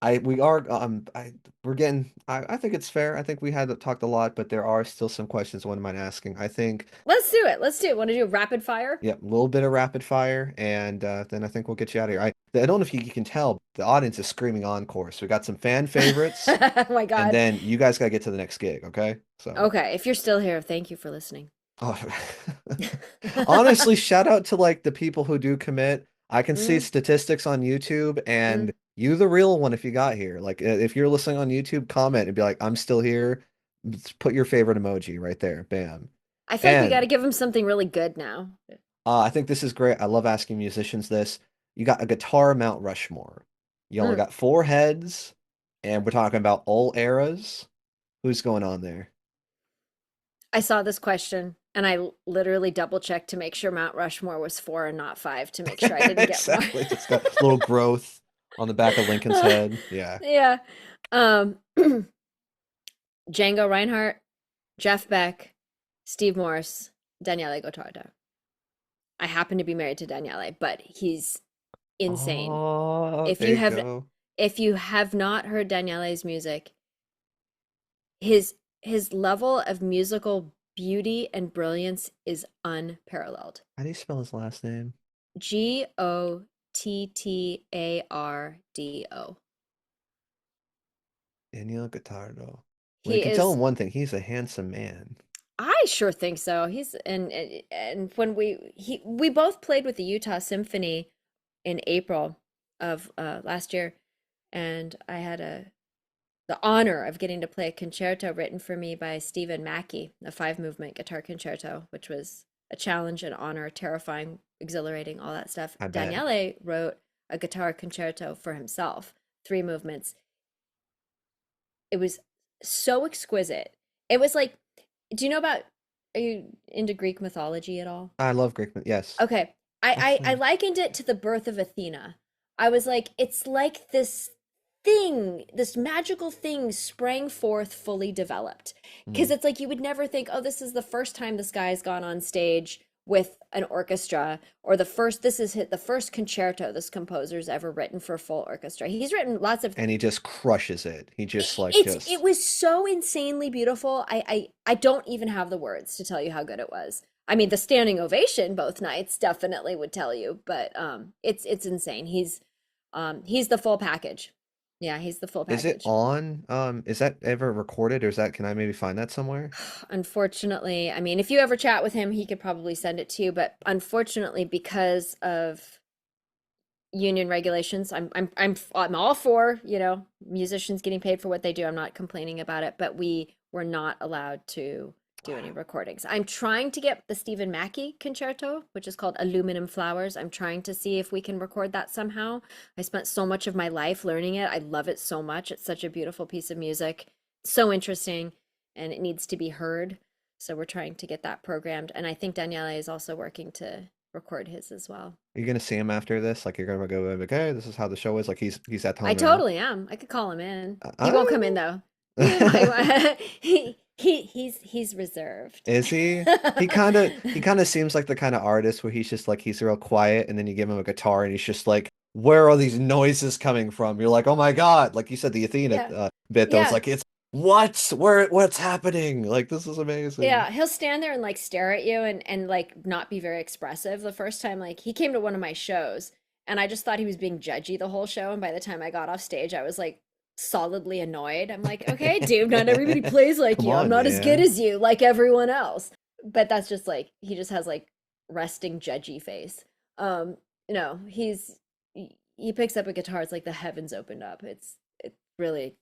We're getting. I think it's fair. I think we had talked a lot, but there are still some questions I wouldn't mind asking. I think, Let's do it. Let's do it. Want to do rapid fire? yeah, a little bit of rapid fire, and then I think we'll get you out of here. I don't know if you can tell, the audience is screaming encore. So we got some fan favorites, Oh my and God. then you guys gotta get to the next gig, okay? So. Okay, if you're still here, thank you for listening. Oh, honestly, shout out to like the people who do commit. I can see Mm, statistics on YouTube, mm. and you the real one if you got here. Like if you're listening on YouTube, comment and be like, I'm still here. Put your favorite emoji right there. Bam. I feel like we got to And give him something really good now. I think this is great. I love asking musicians this. You got a guitar Mount Rushmore. You only Mm. got four heads, and we're talking about all eras. Who's going on there? I saw this question and I literally double checked to make sure Mount Rushmore was 4 and not 5 to make sure I didn't get more. Exactly. Just got a little growth on the back of Lincoln's head. Yeah. Yeah. Um, Django Reinhardt, Jeff Beck, Steve Morse, Daniele Gottardo. I happen to be married to Daniele, but he's insane. Oh, If there you you have go. if you have not heard Daniele's music, his level of musical beauty and brilliance is unparalleled. How do you spell his last name? Gottardo. Daniel Gottardo. Well, you He can tell is him one thing. He's a handsome man. I sure think so. He's and when we both played with the Utah Symphony in April of last year, and I had the honor of getting to play a concerto written for me by Stephen Mackey, a 5 movement guitar concerto, which was a challenge, an honor, terrifying, exhilarating, all that stuff. I bet. Daniele wrote a guitar concerto for himself, 3 movements. It was so exquisite. It was like, do you know about, are you into Greek mythology at all? I love Grickman. Yes. Okay. I Awesome. likened it to the birth of Athena. I was like, it's like this magical thing sprang forth fully developed. Because Mm. it's like you would never think, oh, this is the first time this guy's gone on stage with an orchestra, or this is the first concerto this composer's ever written for full orchestra. He's written lots of And he just crushes it. He just like it was so insanely beautiful. I don't even have the words to tell you how good it was. I mean, the standing ovation both nights definitely would tell you, but it's insane. He's the full package. Yeah, he's the full Is it package. on? Is that ever recorded, or is that, can I maybe find that somewhere? Unfortunately, I mean, if you ever chat with him, he could probably send it to you, but unfortunately, because of union regulations, I'm all for, musicians getting paid for what they do. I'm not complaining about it, but we were not allowed to do any recordings. I'm trying to get the Stephen Mackey concerto, which is called Aluminum Flowers. I'm trying to see if we can record that somehow. I spent so much of my life learning it. I love it so much. It's such a beautiful piece of music. So interesting, and it needs to be heard. So we're trying to get that programmed. And I think Daniele is also working to record his as well. Are you gonna see him after this? Like you're gonna go like, okay, this is how the show is. Like he's at I home now. totally am. I could call him in. He won't come in I though. He might, he's reserved. Is he? He kind of seems like the kind of artist where he's just like he's real quiet, and then you give him a guitar and he's just like, where are these noises coming from? You're like, oh my God, like you said the Athena Yeah. bit that was Yeah. like it's what's happening? Like this is amazing. Yeah, he'll stand there and like stare at you and like not be very expressive. The first time like he came to one of my shows and I just thought he was being judgy the whole show, and by the time I got off stage I was like solidly annoyed. I'm like, "Okay, dude, not everybody plays like Come you. I'm on, not as good man. as you like everyone else." But that's just like he just has like resting judgy face. No, he picks up a guitar, it's like the heavens opened up. It's really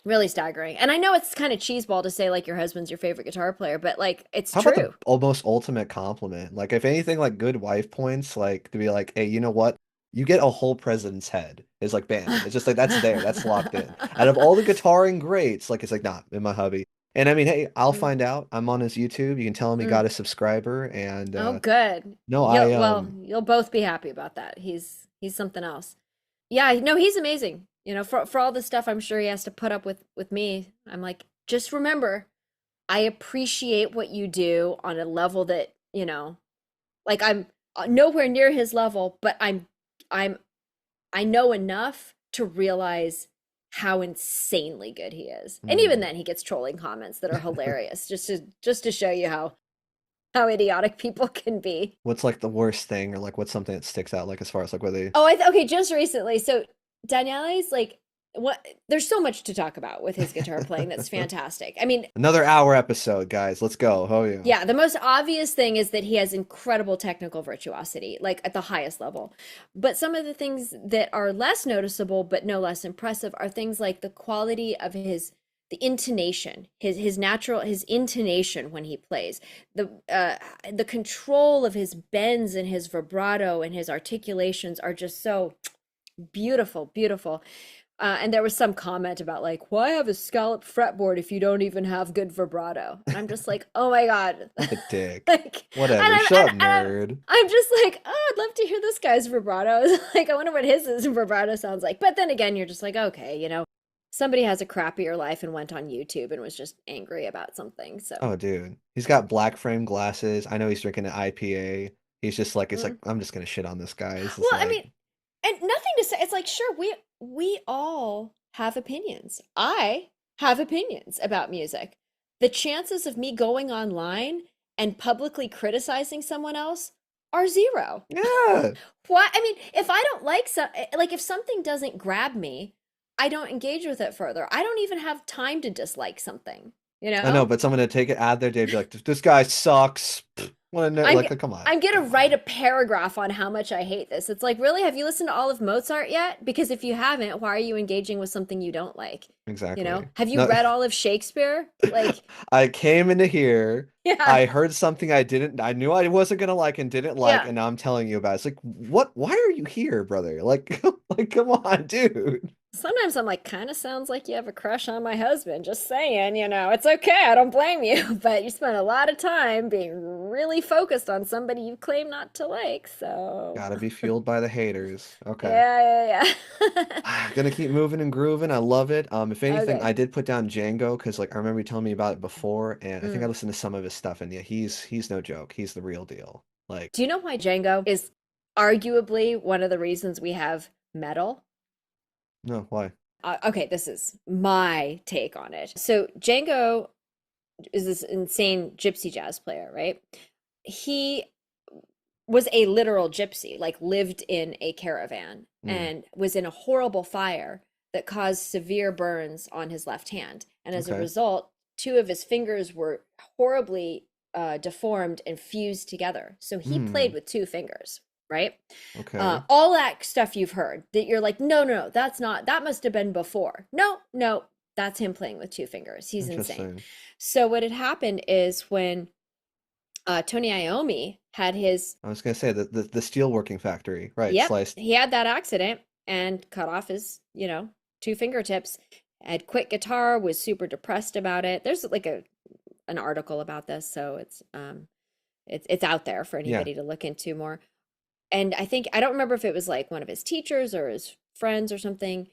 Really staggering. And I know it's kind of cheeseball to say like your husband's your favorite guitar player, but like it's How about the true. almost ultimate compliment? Like, if anything, like good wife points, like to be like, hey, you know what? You get a whole president's head. It's like, bam. It's just like that's there. That's locked in. Out of all the guitaring greats, like it's like, nah, in my hubby. And I mean, hey, I'll Mm, find out. I'm on his YouTube. You can tell him he mm. got a subscriber. And Oh, good. no, I You'll both be happy about that. He's something else. Yeah, no, he's amazing. You know, for all the stuff I'm sure he has to put up with me. I'm like, just remember, I appreciate what you do on a level that, you know, like I'm nowhere near his level, but I'm I know enough to realize how insanely good he is. And even hmm. then he gets trolling comments that are hilarious just to show you how idiotic people can be. What's like the worst thing, or like what's something that sticks out, like as far as like where they Oh, okay, just recently. So Daniele's like what there's so much to talk about with his guitar playing that's fantastic. I mean, another hour episode, guys. Let's go. Oh yeah. yeah, the most obvious thing is that he has incredible technical virtuosity, like at the highest level. But some of the things that are less noticeable but no less impressive are things like the quality of the intonation, his intonation when he plays, the control of his bends and his vibrato and his articulations are just so beautiful, beautiful. And there was some comment about like, why have a scalloped fretboard if you don't even have good vibrato? And I'm just like, oh my God. What a dick. Like, Whatever. Shut up, I'm, nerd. I'm just like, oh, I'd love to hear this guy's vibrato. Like, I wonder what his vibrato sounds like. But then again, you're just like, okay, you know, somebody has a crappier life and went on YouTube and was just angry about something. So, Oh, dude. He's got black frame glasses. I know he's drinking an IPA. He's just like, it's like, mm. I'm just gonna shit on this guy. It's just Well, I like, mean, and nothing to say. It's like, sure, we all have opinions. I have opinions about music. The chances of me going online and publicly criticizing someone else are zero. yeah. Why? I mean, if I don't like if something doesn't grab me, I don't engage with it further. I don't even have time to dislike something, you I know, know? but someone to take it out of their day, be like, this guy sucks. Wanna know, I'm like, come on. I'm gonna Come on. write a paragraph on how much I hate this. It's like, really, have you listened to all of Mozart yet? Because if you haven't, why are you engaging with something you don't like? You know, Exactly. have you No, read all of Shakespeare? Like, I came into here. yeah, I heard something I knew I wasn't gonna like and didn't like, yeah. and now I'm telling you about it. It's like, what? Why are you here, brother? Like, like, come on, dude. Sometimes I'm like, kind of sounds like you have a crush on my husband. Just saying, you know, it's okay. I don't blame you. But you spend a lot of time being really focused on somebody you claim not to like. So, Gotta be fueled by the haters. Okay. yeah, yeah, Gonna keep moving and grooving. I love it. If yeah. anything, Okay. I did put down Django because like I remember you telling me about it before, and I think I Mm. listened to some of his stuff, and yeah, he's no joke. He's the real deal. Like, Do you know why Django is arguably one of the reasons we have metal? no, why? Okay, this is my take on it. So Django is this insane gypsy jazz player, right? He was a literal gypsy, like lived in a caravan Mm, and was in a horrible fire that caused severe burns on his left hand. And as a okay. result, two of his fingers were horribly deformed and fused together. So he played Hmm. with two fingers, right? Okay. All that stuff you've heard that you're like, no, no, no, that's not, that must have been before. No, no, that's him playing with two fingers. He's insane. Interesting. So what had happened is when Tony Iommi had his, I was gonna say the steel working factory, right? yep, Sliced. he had that accident and cut off his, two fingertips, had quit guitar, was super depressed about it. There's like an article about this, so it's out there for Yeah. anybody to look into more. And I think I don't remember if it was like one of his teachers or his friends or something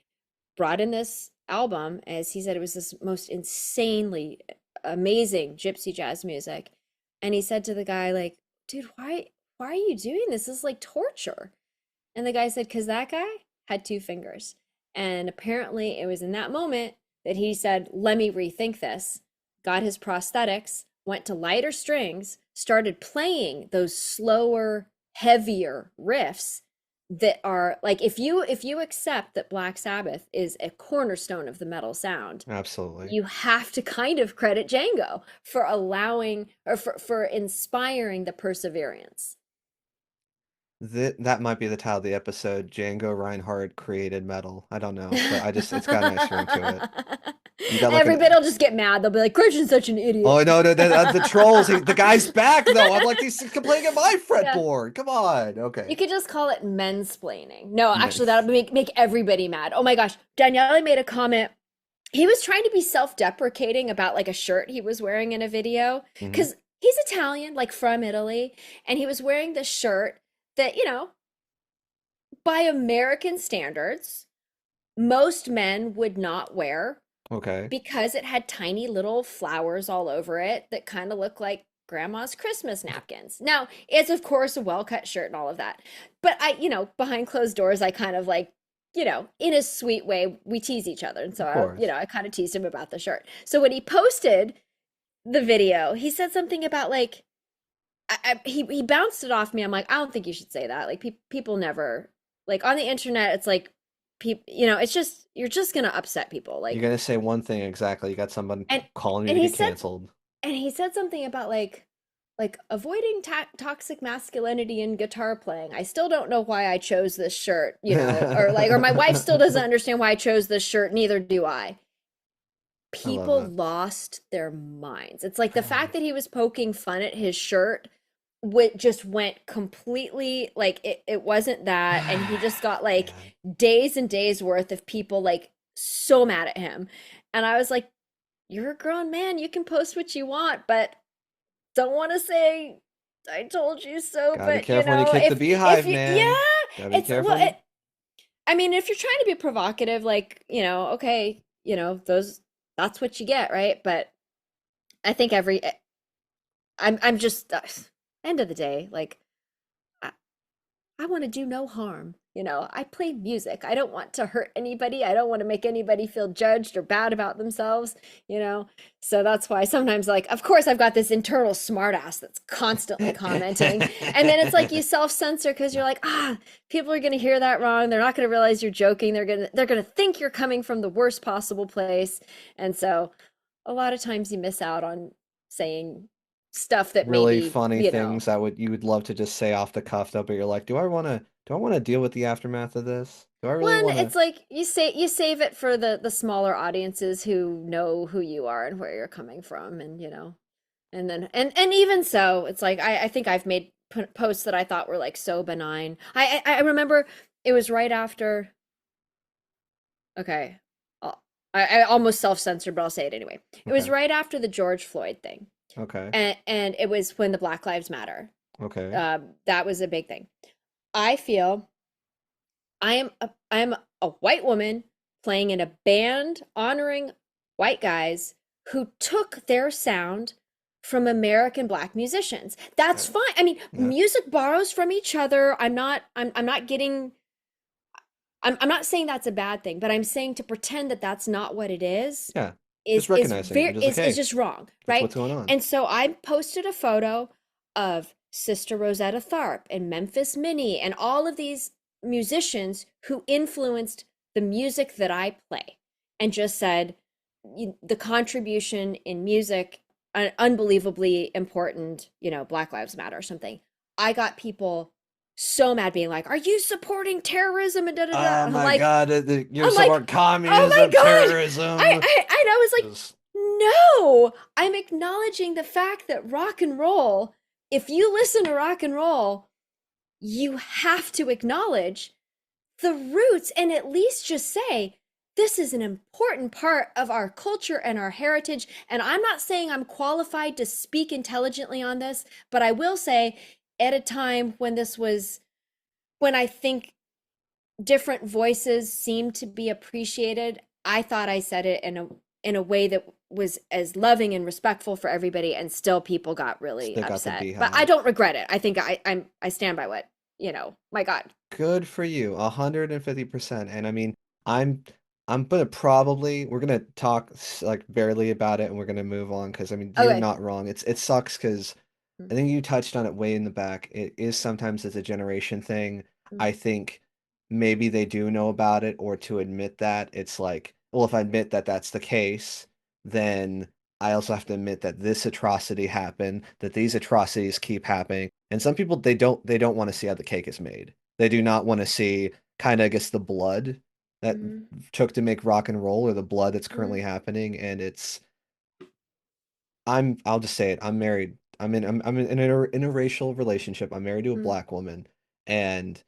brought in this album, as he said it was this most insanely amazing gypsy jazz music. And he said to the guy, like, dude, why are you doing this? This is like torture. And the guy said, because that guy had two fingers. And apparently it was in that moment that he said, let me rethink this, got his prosthetics, went to lighter strings, started playing those slower, heavier riffs that are like, if you accept that Black Sabbath is a cornerstone of the metal sound, Absolutely. you have to kind of credit Django for allowing or for inspiring the perseverance. That might be the title of the episode. Django Reinhardt created metal. I don't know, but it's got a nice ring to it. You got like Everybody an will just get mad. They'll be like, Gretchen's such an oh idiot. no, the trolls. The guy's back though. I'm like he's complaining at my Yeah. fretboard. Come on. You Okay. could just call it mensplaining. No, actually, Nice. that would make everybody mad. Oh my gosh. Daniele made a comment. He was trying to be self-deprecating about like a shirt he was wearing in a video Hmm. because he's Italian, like from Italy, and he was wearing this shirt that, by American standards, most men would not wear Okay. because it had tiny little flowers all over it that kind of look like grandma's Christmas napkins. Now, it's of course a well-cut shirt and all of that. But behind closed doors, I kind of like, in a sweet way, we tease each other. And so Of course. I kind of teased him about the shirt. So when he posted the video, he said something about like he bounced it off me. I'm like, I don't think you should say that. Like people never like on the internet, it's like people, it's just you're just gonna upset people. You're Like gonna say one thing exactly. You got someone and calling you and to he get said canceled. and he said something about like avoiding toxic masculinity in guitar playing. I still don't know why I chose this shirt, or my wife still doesn't understand why I chose this shirt, neither do I. I love People it. lost their minds. It's like the fact that he was poking fun at his shirt just went completely like it wasn't that, and he just got like Man. days and days worth of people like so mad at him. And I was like, you're a grown man, you can post what you want, but don't want to say I told you so. Gotta be But careful when you kick the if beehive, you, man. yeah, Gotta be it's well, careful. I mean, if you're trying to be provocative, like, okay, that's what you get, right? But I think I'm just end of the day, like I, I want to do no harm. I play music. I don't want to hurt anybody. I don't want to make anybody feel judged or bad about themselves, you know? So that's why sometimes, like, of course, I've got this internal smartass that's constantly commenting. And then it's like you self-censor because you're like, people are going to hear that wrong. They're not going to realize you're joking. They're going to think you're coming from the worst possible place. And so a lot of times you miss out on saying stuff that Really maybe, funny things that you would love to just say off the cuff though, but you're like, do I want to deal with the aftermath of this? Do I really one, want to? it's like you save it for the smaller audiences who know who you are and where you're coming from, and and then and even so, it's like I think I've made posts that I thought were like so benign. I remember it was right after. Okay, I almost self-censored, but I'll say it anyway. It was Okay. right after the George Floyd thing, Okay. and it was when the Black Lives Matter. Okay. That was a big thing. I feel I am a white woman playing in a band honoring white guys who took their sound from American black musicians. That's Yeah. fine. I mean, Yeah. music borrows from each other. I'm not getting I'm not saying that's a bad thing, but I'm saying to pretend that that's not what it is Yeah. is Just is recognizing it. very Just like, is hey, just wrong, that's right? what's going on. And so I posted a photo of Sister Rosetta Tharpe and Memphis Minnie and all of these musicians who influenced the music that I play, and just said the contribution in music, unbelievably important, Black Lives Matter or something. I got people so mad being like, "Are you supporting terrorism?" and da da da. Oh And my God, you're I'm like, support oh my communism, God. terrorism. I was like, Just- no, I'm acknowledging the fact that rock and roll, if you listen to rock and roll, you have to acknowledge the roots and at least just say, this is an important part of our culture and our heritage. And I'm not saying I'm qualified to speak intelligently on this, but I will say at a time when I think different voices seemed to be appreciated, I thought I said it in a way that was as loving and respectful for everybody, and still people got really Still got the upset. But I beehive. don't regret it. I think I stand by what, my God. Good for you, 150%. And I mean, I'm gonna we're gonna talk like barely about it, and we're gonna move on because I mean, you're Okay. not wrong. It sucks because Mm, I think you touched on it way in the back. It is sometimes it's a generation thing. mm, I think maybe they do know about it, or to admit that it's like, well, if I admit that that's the case, then I also have to admit that this atrocity happened, that these atrocities keep happening. And some people they don't want to see how the cake is made. They do not want to see kind of I guess the blood that Mm-hmm. took to make rock and roll or the blood that's Mm-hmm. currently happening. And I'll just say it. I'm married. I'm in an interracial relationship. I'm married to a black woman, and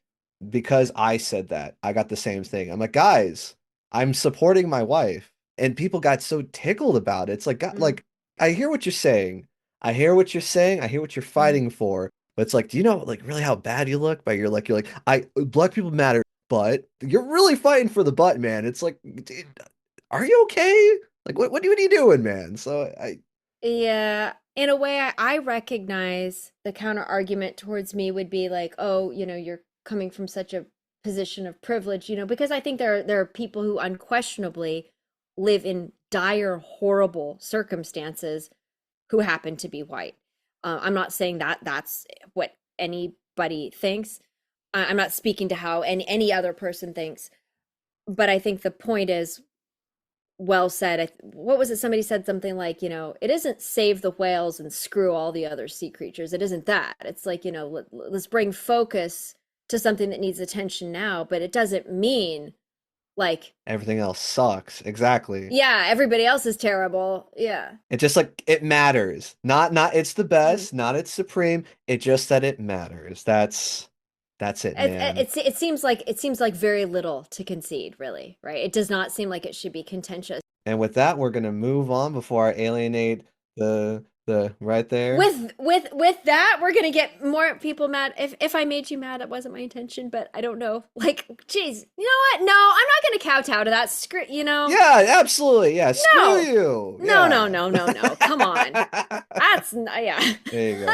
because I said that, I got the same thing. I'm like, guys, I'm supporting my wife, and people got so tickled about it. It's like, God, Mm-hmm. like I hear what you're saying. I hear what you're saying. I hear what you're Mm-hmm. fighting for. But it's like, do you know like really how bad you look? But you're like, I black people matter, but you're really fighting for the butt, man. It's like, dude, are you okay? Like, what are you doing, man? So I. Yeah, in a way, I recognize the counter argument towards me would be like, oh, you're coming from such a position of privilege, because I think there are people who unquestionably live in dire, horrible circumstances who happen to be white. I'm not saying that that's what anybody thinks. I'm not speaking to how any other person thinks, but I think the point is well said. What was it? Somebody said something like, it isn't save the whales and screw all the other sea creatures. It isn't that. It's like, let's bring focus to something that needs attention now, but it doesn't mean like, Everything else sucks. Exactly. yeah, everybody else is terrible. Yeah. It just like it matters. Not it's the Mhm. best, not it's supreme. It just that it matters. That's it, man. It seems like very little to concede, really, right? It does not seem like it should be contentious. And with that, we're gonna move on before I alienate the right there. With that, we're gonna get more people mad. If I made you mad, it wasn't my intention, but I don't know. Like, geez, you know what? No, I'm not gonna kowtow to that. Yeah, absolutely. Yeah, screw No, you. no, no, Yeah. no, no, no. Come on, yeah. There you go.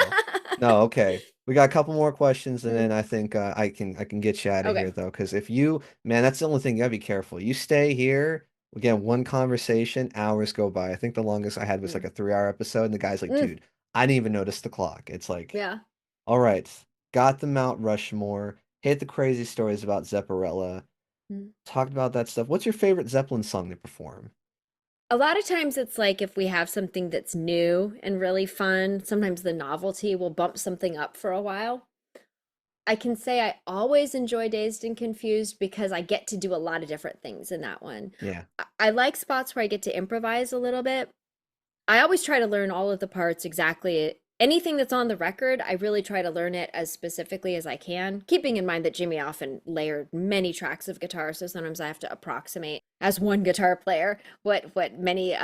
No, okay. We got a couple more questions, and Mm, then I think I can get you out of here okay. though, because if you man, that's the only thing you gotta be careful. You stay here, we get one conversation, hours go by. I think the longest I had was like Mm, a 3 hour episode, and the guy's like, mm, dude, I didn't even notice the clock. It's like, yeah. all right, got the Mount Rushmore, hit the crazy stories about Zepparella, Mm. talked about that stuff. What's your favorite Zeppelin song to perform? A lot of times it's like if we have something that's new and really fun, sometimes the novelty will bump something up for a while. I can say I always enjoy Dazed and Confused because I get to do a lot of different things in that one. Yeah. I like spots where I get to improvise a little bit. I always try to learn all of the parts exactly. Anything that's on the record, I really try to learn it as specifically as I can, keeping in mind that Jimmy often layered many tracks of guitar, so sometimes I have to approximate as one guitar player what many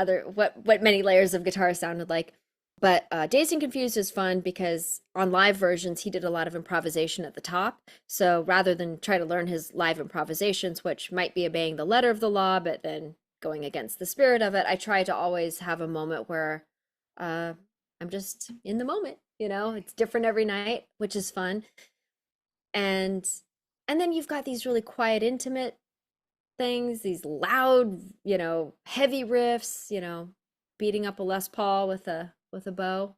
layers of guitar sounded like. But Dazed and Confused is fun because on live versions he did a lot of improvisation at the top. So rather than try to learn his live improvisations, which might be obeying the letter of the law, but then going against the spirit of it, I try to always have a moment where uh, I'm just in the moment. It's different every night, which is fun. And then you've got these really quiet, intimate things, these loud, heavy riffs, beating up a Les Paul with a bow.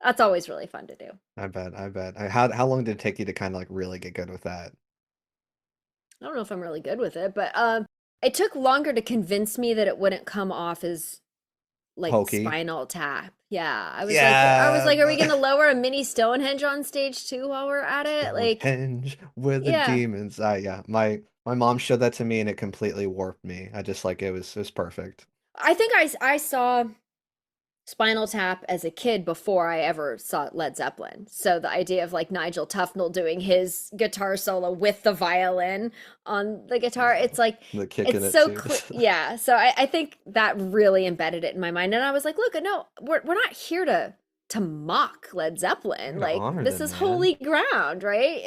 That's always really fun to do. I bet. How long did it take you to kind of like really get good with that? I don't know if I'm really good with it, but it took longer to convince me that it wouldn't come off as like Hokey. Spinal Tap. Yeah, I was like, Yeah, are we gonna lower a mini Stonehenge on stage too while we're at it? Like, Stonehenge where the yeah. demons. Yeah. My mom showed that to me and it completely warped me. I just like it was perfect. I think I saw Spinal Tap as a kid before I ever saw Led Zeppelin. So the idea of like Nigel Tufnell doing his guitar solo with the violin on the guitar, Yeah. it's like The kick in it's it so too. clear. Yeah. So I think that really embedded it in my mind. And I was like, look, no, we're not here to mock Led Zeppelin. You're to Like honor this them, is man. holy ground, right?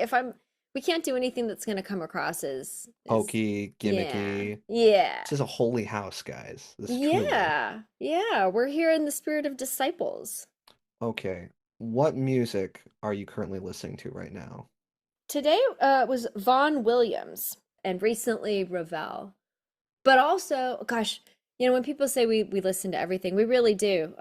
We can't do anything that's gonna come across as Hokey, yeah. gimmicky. Yeah. This is a holy house, guys. This truly. Yeah. Yeah. We're here in the spirit of disciples. Okay. What music are you currently listening to right now? Today was Vaughn Williams and recently Ravel. But also, gosh, when people say we listen to everything, we really do.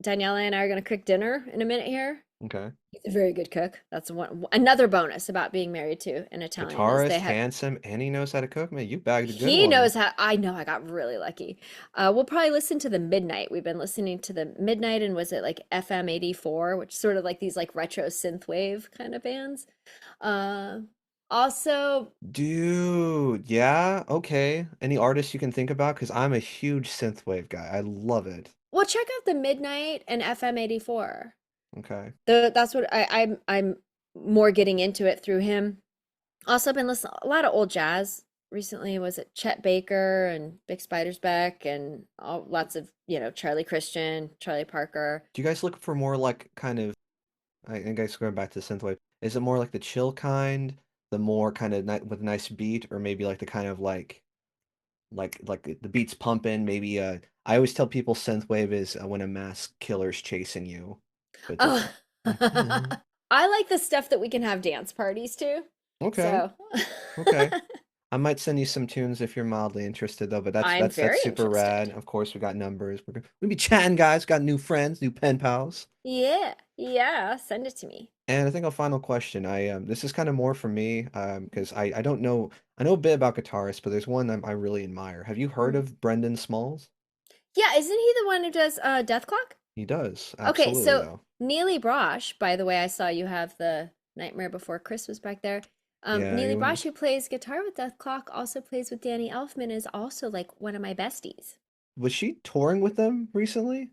Daniela and I are going to cook dinner in a minute here, Okay. He's a very good cook. That's another bonus about being married to an Italian is they Guitarist, have handsome, and he knows how to cook. Man, you bagged a good he one. knows how. I know I got really lucky. We'll probably listen to the Midnight. We've been listening to the Midnight, and was it like FM 84, which sort of like these like retro synthwave kind of bands. Uh, also, Dude, yeah, okay. Any artists you can think about? Because I'm a huge synthwave guy. I love it. well, check out the Midnight and FM 84. Okay. That's what I'm more getting into it through him. Also, been listening a lot of old jazz recently. Was it Chet Baker and Big Spider's Beck and lots of, Charlie Christian, Charlie Parker. Do you guys look for more like kind of, I guess going back to synthwave, is it more like the chill kind, the more kind of ni with a nice beat, or maybe like the kind of like the beats pumping? Maybe I always tell people synthwave is when a mass killer's chasing you, but just Oh, like I like the stuff that we can have dance parties to. okay, So okay. I might send you some tunes if you're mildly interested though, but that's I'm that's that's very super rad. interested. Of course, we got numbers. We'll be chatting, guys. Got new friends, new pen pals. Yeah, yeah, send it to me. And I think a final question. This is kind of more for me because I don't know. I know a bit about guitarists, but there's one I really admire. Have you heard Mm. of Brendan Smalls? Yeah, isn't he the one who does Death Clock? He does, Okay, absolutely so though. Neely Brosh, by the way, I saw you have the Nightmare Before Christmas back there. Yeah, Neely you Brosh, who plays guitar with Death Clock, also plays with Danny Elfman, is also like one of my besties. was she touring with them recently?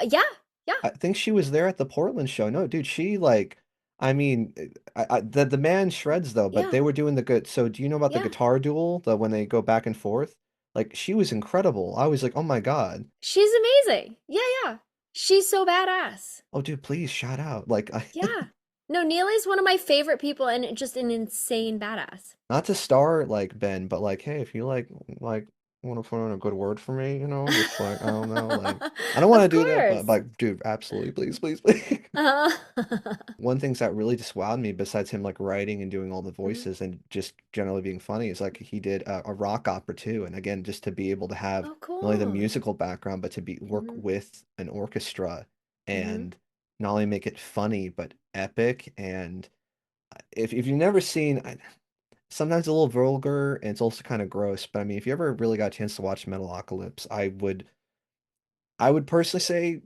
Yeah, yeah, I think she was there at the Portland show. No, dude, she like, I mean, the man shreds though. But yeah, they were doing the good. So do you know about the yeah. guitar duel? The when they go back and forth? Like she was incredible. I was like, oh my God. She's amazing. Yeah, yeah. She's so badass. Oh, dude, please shout out. Like I. Yeah. No, Neely's one of my favorite people and just an insane badass. Not to star like Ben, but like, hey, if you like want to put in a good word for me, just like I don't know, like I don't want to Of do that, but course. like, dude, absolutely, please, please, please. Uh, One things that really just wowed me, besides him like writing and doing all the mhm. voices and just generally being funny, is like he did a rock opera too. And again, just to be able to have Oh, not only the cool. musical background, but to be work Hmm. with an orchestra Hmm. and not only make it funny but epic. And if you've never seen, sometimes a little vulgar and it's also kind of gross. But I mean, if you ever really got a chance to watch Metalocalypse, I would personally say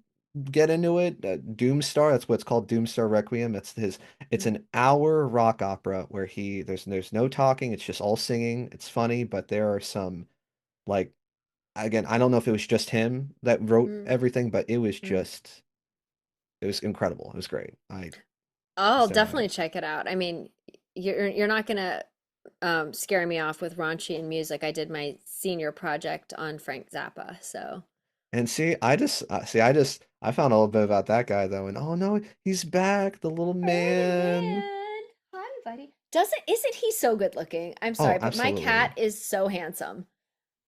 get into it. Doomstar, that's what's called Doomstar Requiem. It's Hmm. an hour rock opera where there's no talking, it's just all singing. It's funny, but there are some like again, I don't know if it was just him that wrote Hmm. everything, but Hmm. it was incredible. It was great. I'll It's definitely definitely check it out. I mean, you're not gonna scare me off with raunchy and music. I did my senior project on Frank Zappa, so. and see, I found a little bit about that guy though, and oh no, he's back, the little Hey man. man. Hi, buddy. Doesn't isn't he so good looking? I'm Oh, sorry, but my cat absolutely. is so handsome.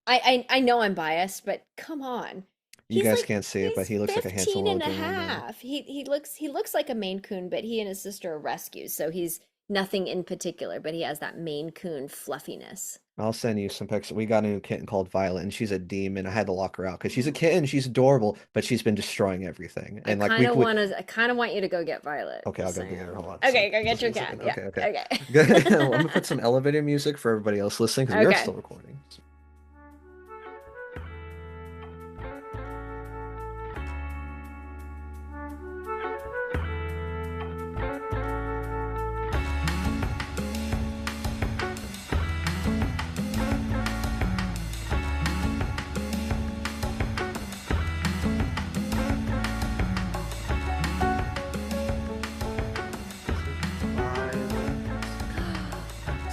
I know I'm biased, but come on. You He's guys like can't see it, but he's he looks like a handsome 15 little and a gentleman, man. half. He looks like a Maine Coon, but he and his sister are rescues, so he's nothing in particular, but he has that Maine Coon fluffiness. I'll send you some pics. We got a new kitten called Violet, and she's a demon. I had to lock her out because she's a Oh, kitten. She's adorable, but she's been destroying everything. I And like kind of want to I kind of want you to go get Violet, okay, I'll just go get her. saying. Hold on, Okay, go just get give me your a cat. second. Yeah. Okay, okay. Okay. Good. I'm gonna put some elevator music for everybody else listening because we are Okay. still recording.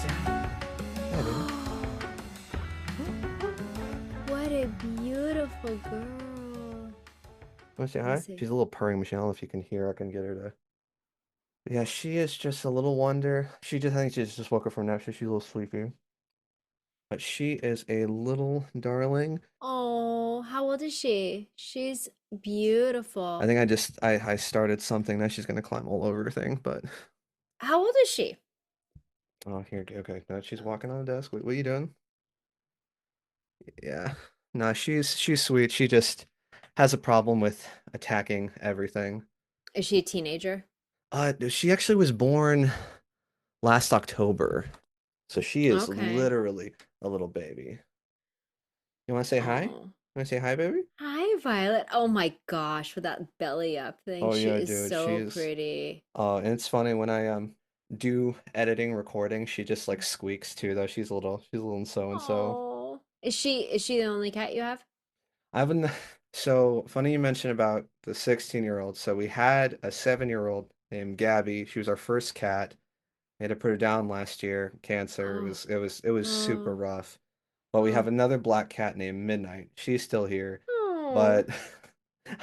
Yeah, baby. What a beautiful girl. Want to say Let me hi? see. She's a little purring machine. I don't know if you can hear. I can get her to. Yeah, she is just a little wonder. I think she just woke up from a nap, so she's a little sleepy. But she is a little darling. Oh, how old is she? She's I beautiful. think I started something. Now she's gonna climb all over thing, but How old is she? oh here, okay. Now she's walking on the desk. What are you doing? Yeah. No, she's sweet. She just has a problem with attacking everything. Is she a teenager? She actually was born last October, so she is Okay. literally a little baby. You want to say hi? Oh. Want to say hi, baby? Hi, Violet. Oh my gosh, with that belly up thing. Oh She yeah, is dude. so She's pretty. and it's funny when I do editing, recording, she just like squeaks too, though. She's a little so and so. Oh. Is she the only cat you have? I haven't. So funny you mentioned about the 16-year-old. So we had a 7-year-old named Gabby. She was our first cat. We had to put her down last year. Cancer. Oh. It was super Oh. rough. But we have Oh. another black cat named Midnight. She's still here. Oh. But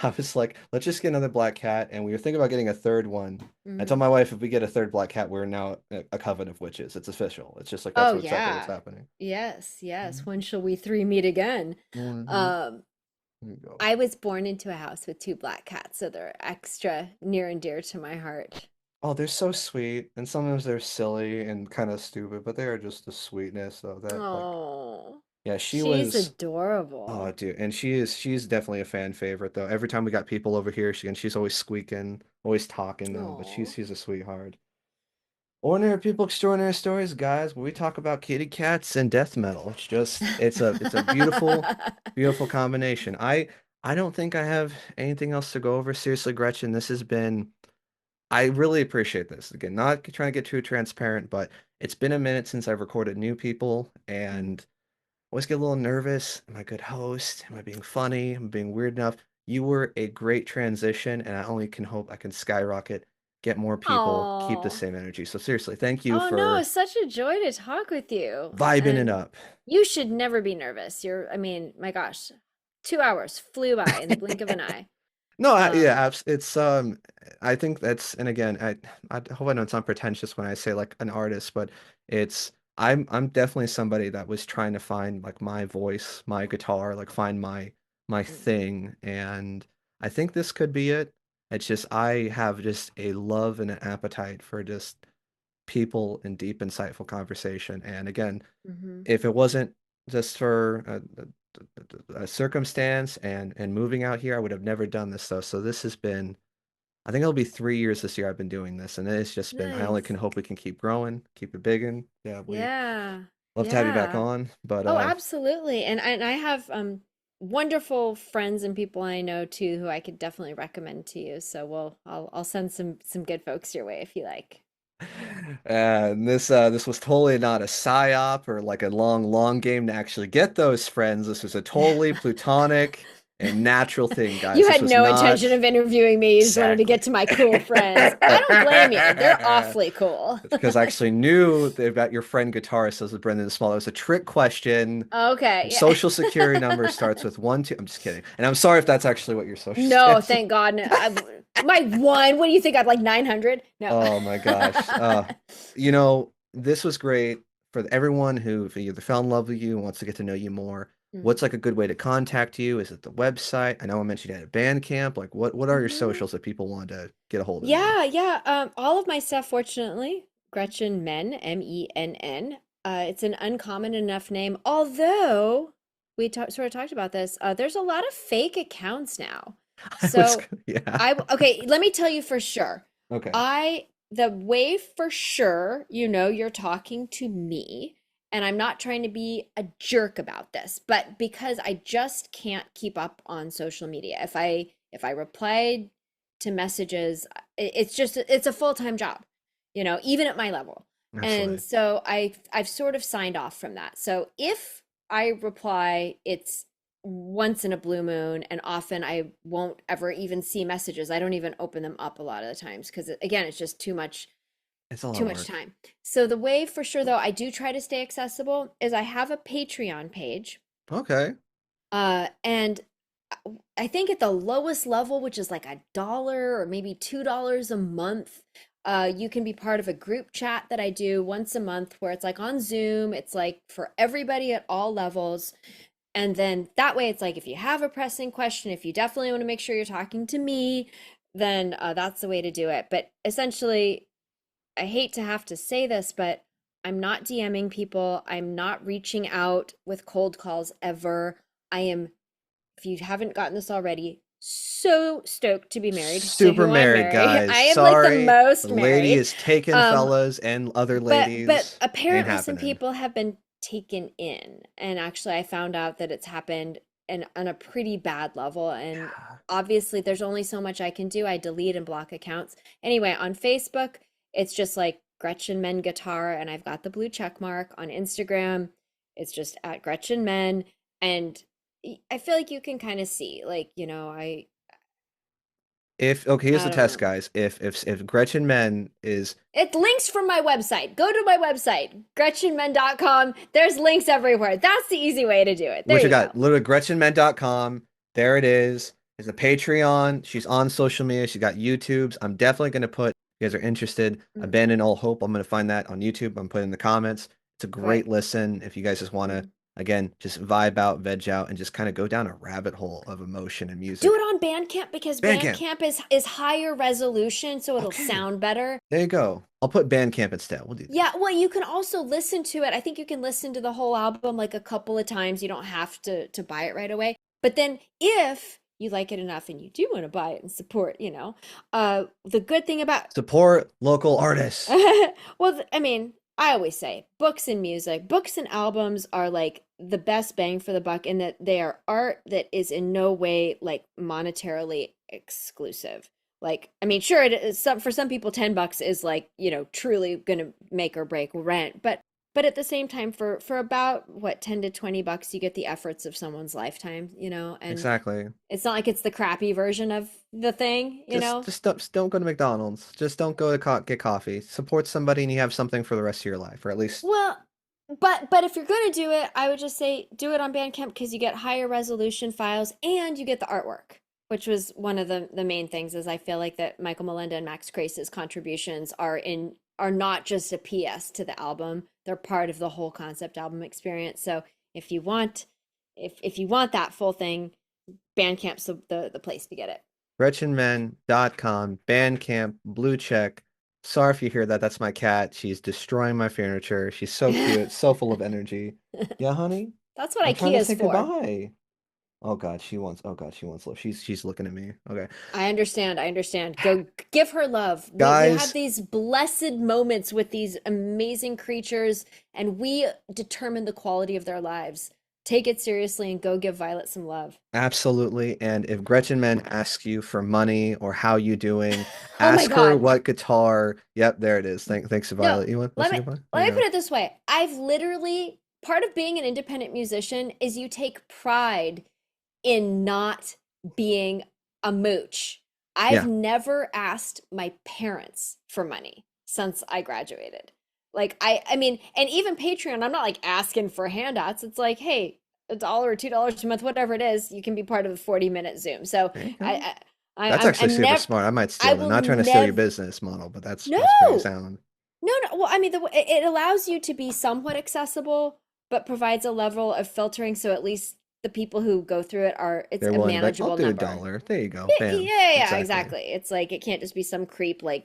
I was like, let's just get another black cat, and we were thinking about getting a third one. I told Mm. my wife if we get a third black cat, we're now a coven of witches. It's official. It's just like that's Oh what exactly what's yeah. happening. Yes, yes. Mhm. When shall we three meet again? Mhm. Um, There you go. I was born into a house with two black cats, so they're extra near and dear to my heart. Oh, they're so sweet, and sometimes they're silly and kind of stupid, but they are just the sweetness of that. Like, Oh, yeah, she she's was. Oh, adorable. dude, and she's definitely a fan favorite though. Every time we got people over here, she's always squeaking, always talking though. But Oh. she's a sweetheart. Ordinary people, extraordinary stories, guys. Where we talk about kitty cats and death metal. It's a beautiful, beautiful combination. I don't think I have anything else to go over. Seriously, Gretchen, this has been. I really appreciate this. Again, not trying to get too transparent, but it's been a minute since I've recorded new people, Mm. and always get a little nervous. Am I a good host? Am I being funny? Am I being weird enough? You were a great transition, and I only can hope I can skyrocket, get more people, keep the Oh. same energy. So seriously, thank you Oh no, for it's such a joy to talk with you. vibing it And up. you should never be nervous. I mean, my gosh, 2 hours flew by in the blink of an eye. No, Um, it's I think that's and again, I hope I don't sound pretentious when I say like an artist, but it's I'm definitely somebody that was trying to find like my voice, my guitar, like find my mhm, thing, and I think this could be it. It's just I have just a love and an appetite for just people and deep, insightful conversation. And again, mhm. if it wasn't just for a circumstance and moving out here, I would have never done this though. So this has been, I think it'll be 3 years this year I've been doing this, and it's just been. I only can Nice. hope we can keep growing, keep it big, and yeah, we Yeah. love to have you back Yeah. on. But Oh, absolutely. And I have wonderful friends and people I know too who I could definitely recommend to you. So I'll send some good folks your way if you like. and this was totally not a psyop or like a long game to actually get those friends. This was a totally plutonic and natural thing, guys. You This had was no intention not of interviewing me. You just wanted to exactly. get to my cool friends. I don't blame you. They're awfully cool. It's because I actually knew about your friend guitarist as Brendan Small. It was a trick question. Okay, Your yeah. social security number starts with 1 2. I'm just kidding. And I'm sorry if that's actually what your social No, stands. thank God. No, my one. What do you think? I'd like 900? No. Oh my gosh. This was great for everyone who either fell in love with you and wants to get to know you more. What's like a good way to contact you? Is it the website? I know I mentioned you had a band camp. Like what are your Mhm. socials that people want to get a hold of you? Yeah, yeah. All of my stuff, fortunately, Gretchen Menn, Menn. It's an uncommon enough name, although sort of talked about this. There's a lot of fake accounts now. I was So yeah. okay, let me tell you for sure. Okay. The way for sure, you're talking to me, and I'm not trying to be a jerk about this, but because I just can't keep up on social media. If I replied to messages, it's a full-time job, even at my level. And Absolutely. so I've sort of signed off from that. So if I reply, it's once in a blue moon, and often I won't ever even see messages. I don't even open them up a lot of the times because again, it's just It's a lot too of much work. time. So the way for sure though I do try to stay accessible is I have a Patreon page. Okay. And I think at the lowest level, which is like $1 or maybe $2 a month, you can be part of a group chat that I do once a month where it's like on Zoom. It's like for everybody at all levels. And then that way, it's like if you have a pressing question, if you definitely want to make sure you're talking to me, then that's the way to do it. But essentially, I hate to have to say this, but I'm not DMing people. I'm not reaching out with cold calls ever. I am, if you haven't gotten this already, so stoked to be married to Super who I married, marry. guys. I am Sorry, like the most the lady married. is taken, Um, fellas and other but ladies. Ain't apparently some happening. people have been taken in, and actually I found out that it's happened on a pretty bad level, and obviously there's only so much I can do. I delete and block accounts. Anyway, on Facebook, it's just like Gretchen Menn Guitar, and I've got the blue check mark. On Instagram, it's just at Gretchen Menn, and I feel like you can kind of see, like, Here's the I don't test, know. guys. If Gretchen Menn is It links from my website. Go to my website, gretchenmen.com. There's links everywhere. That's the easy way to do it. There what you you go. got, literally GretchenMenn.com. There it is. There's a Patreon. She's on social media. She's got YouTubes. I'm definitely gonna put, if you guys are interested, Mm, Abandon All Hope. I'm gonna find that on YouTube. I'm putting in the comments. It's a great right. listen if you guys just wanna, Mm. again, just vibe out, veg out, and just kind of go down a rabbit hole of emotion and Do music. it on Bandcamp because Bandcamp. Bandcamp is higher resolution, so it'll Okay. sound better. There you go. I'll put Bandcamp instead. We'll do that. Yeah, well, you can also listen to it. I think you can listen to the whole album like a couple of times. You don't have to buy it right away. But then if you like it enough and you do want to buy it and support, the good thing about Support local artists. well, I mean, I always say books and music, books and albums are like the best bang for the buck in that they are art that is in no way like monetarily exclusive. Like, I mean, sure, it is for some people, $10 is like, truly gonna make or break rent. But at the same time, for about what, $10 to $20, you get the efforts of someone's lifetime, and Exactly. it's not like it's the crappy version of the thing, Just don't go to McDonald's. Just don't go to get coffee. Support somebody and you have something for the rest of your life, or at least Well, but if you're gonna do it, I would just say do it on Bandcamp because you get higher resolution files and you get the artwork, which was one of the main things. Is I feel like that Michael Melinda and Max Crace's contributions are not just a PS to the album; they're part of the whole concept album experience. So if you want that full thing, Bandcamp's the place to get it. GretchenMenn.com, Bandcamp, Blue Check. Sorry if you hear that. That's my cat. She's destroying my furniture. She's so cute, so full of energy. Yeah, honey. That's what I'm trying to IKEA's say for. goodbye. Oh God, she wants. Oh God, she wants love. She's looking at me. Okay, I understand. I understand. Go give her love. We have guys. these blessed moments with these amazing creatures, and we determine the quality of their lives. Take it seriously and go give Violet some love. Absolutely. And if Gretchen Menn asks you for money or how you doing, Oh my ask her God. what guitar. Yep, there it is. Thanks, No, Violet. You want let say me goodbye? There let you me put go. it this way. I've literally part of being an independent musician is you take pride in not being a mooch. I've Yeah. never asked my parents for money since I graduated. Like I mean, and even Patreon, I'm not like asking for handouts. It's like, hey, $1 or $2 a month, whatever it is, you can be part of a 40-minute Zoom. So There you go. I, I That's actually I'm super never smart. I might I steal it. will Not trying to steal your never business model, but that's pretty no. sound. No, no. Well, I mean, it allows you to be somewhat accessible, but provides a level of filtering so at least the people who go through it it's They're a willing to be like, I'll manageable do number. $1. There you go. Yeah, Bam. yeah, Exactly. exactly. It's like it can't just be some creep like,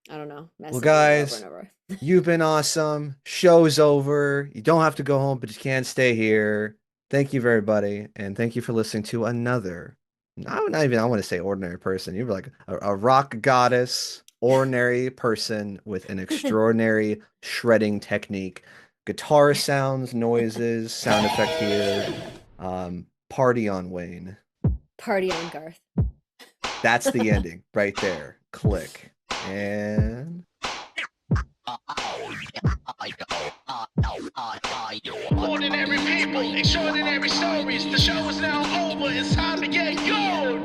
I don't know, Well, messaging you over and guys, over. you've been awesome. Show's over. You don't have to go home, but you can't stay here. Thank you, everybody, and thank you for listening to another. Not even I want to say ordinary person. You're like a rock goddess, ordinary person with an extraordinary shredding technique. Guitar sounds, noises, sound effect here. Party on Wayne. Party on, Garth. That's the ending right there. Click. And Ordinary people, extraordinary stories. The show is now over. It's time to get yo.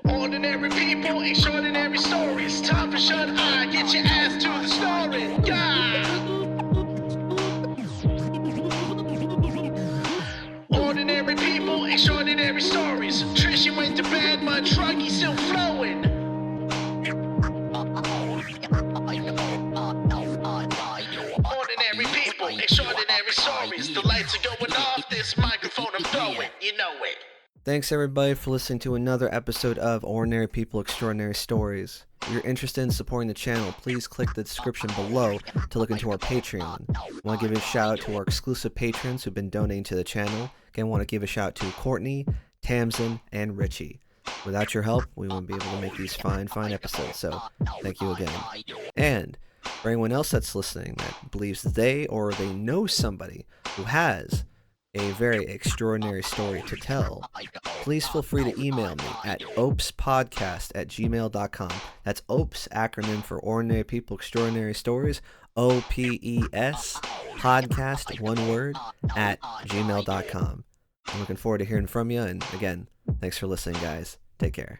Ordinary people, extraordinary stories. Time for shut eye. Get your ass to the snoring. Yeah. Ordinary people, extraordinary stories. Trishy went to bed, but Truggy still flowing. Ordinary people, extraordinary stories. The lights are going off. This microphone I'm throwing. You know it. Thanks everybody for listening to another episode of Ordinary People, Extraordinary Stories. If you're interested in supporting the channel, please click the description below to look into our Patreon. I want to give a shout out to our exclusive patrons who've been donating to the channel. Again, I want to give a shout out to Courtney, Tamsin, and Richie. Without your help, we wouldn't be able to make these fine episodes, so thank you again. And for anyone else that's listening that believes they or they know somebody who has a very extraordinary story to tell, please feel free to email me at OPESpodcast@gmail.com. That's OPES, acronym for Ordinary People, Extraordinary Stories, OPES, podcast, one word, at gmail.com. I'm looking forward to hearing from you, and again, thanks for listening, guys. Take care.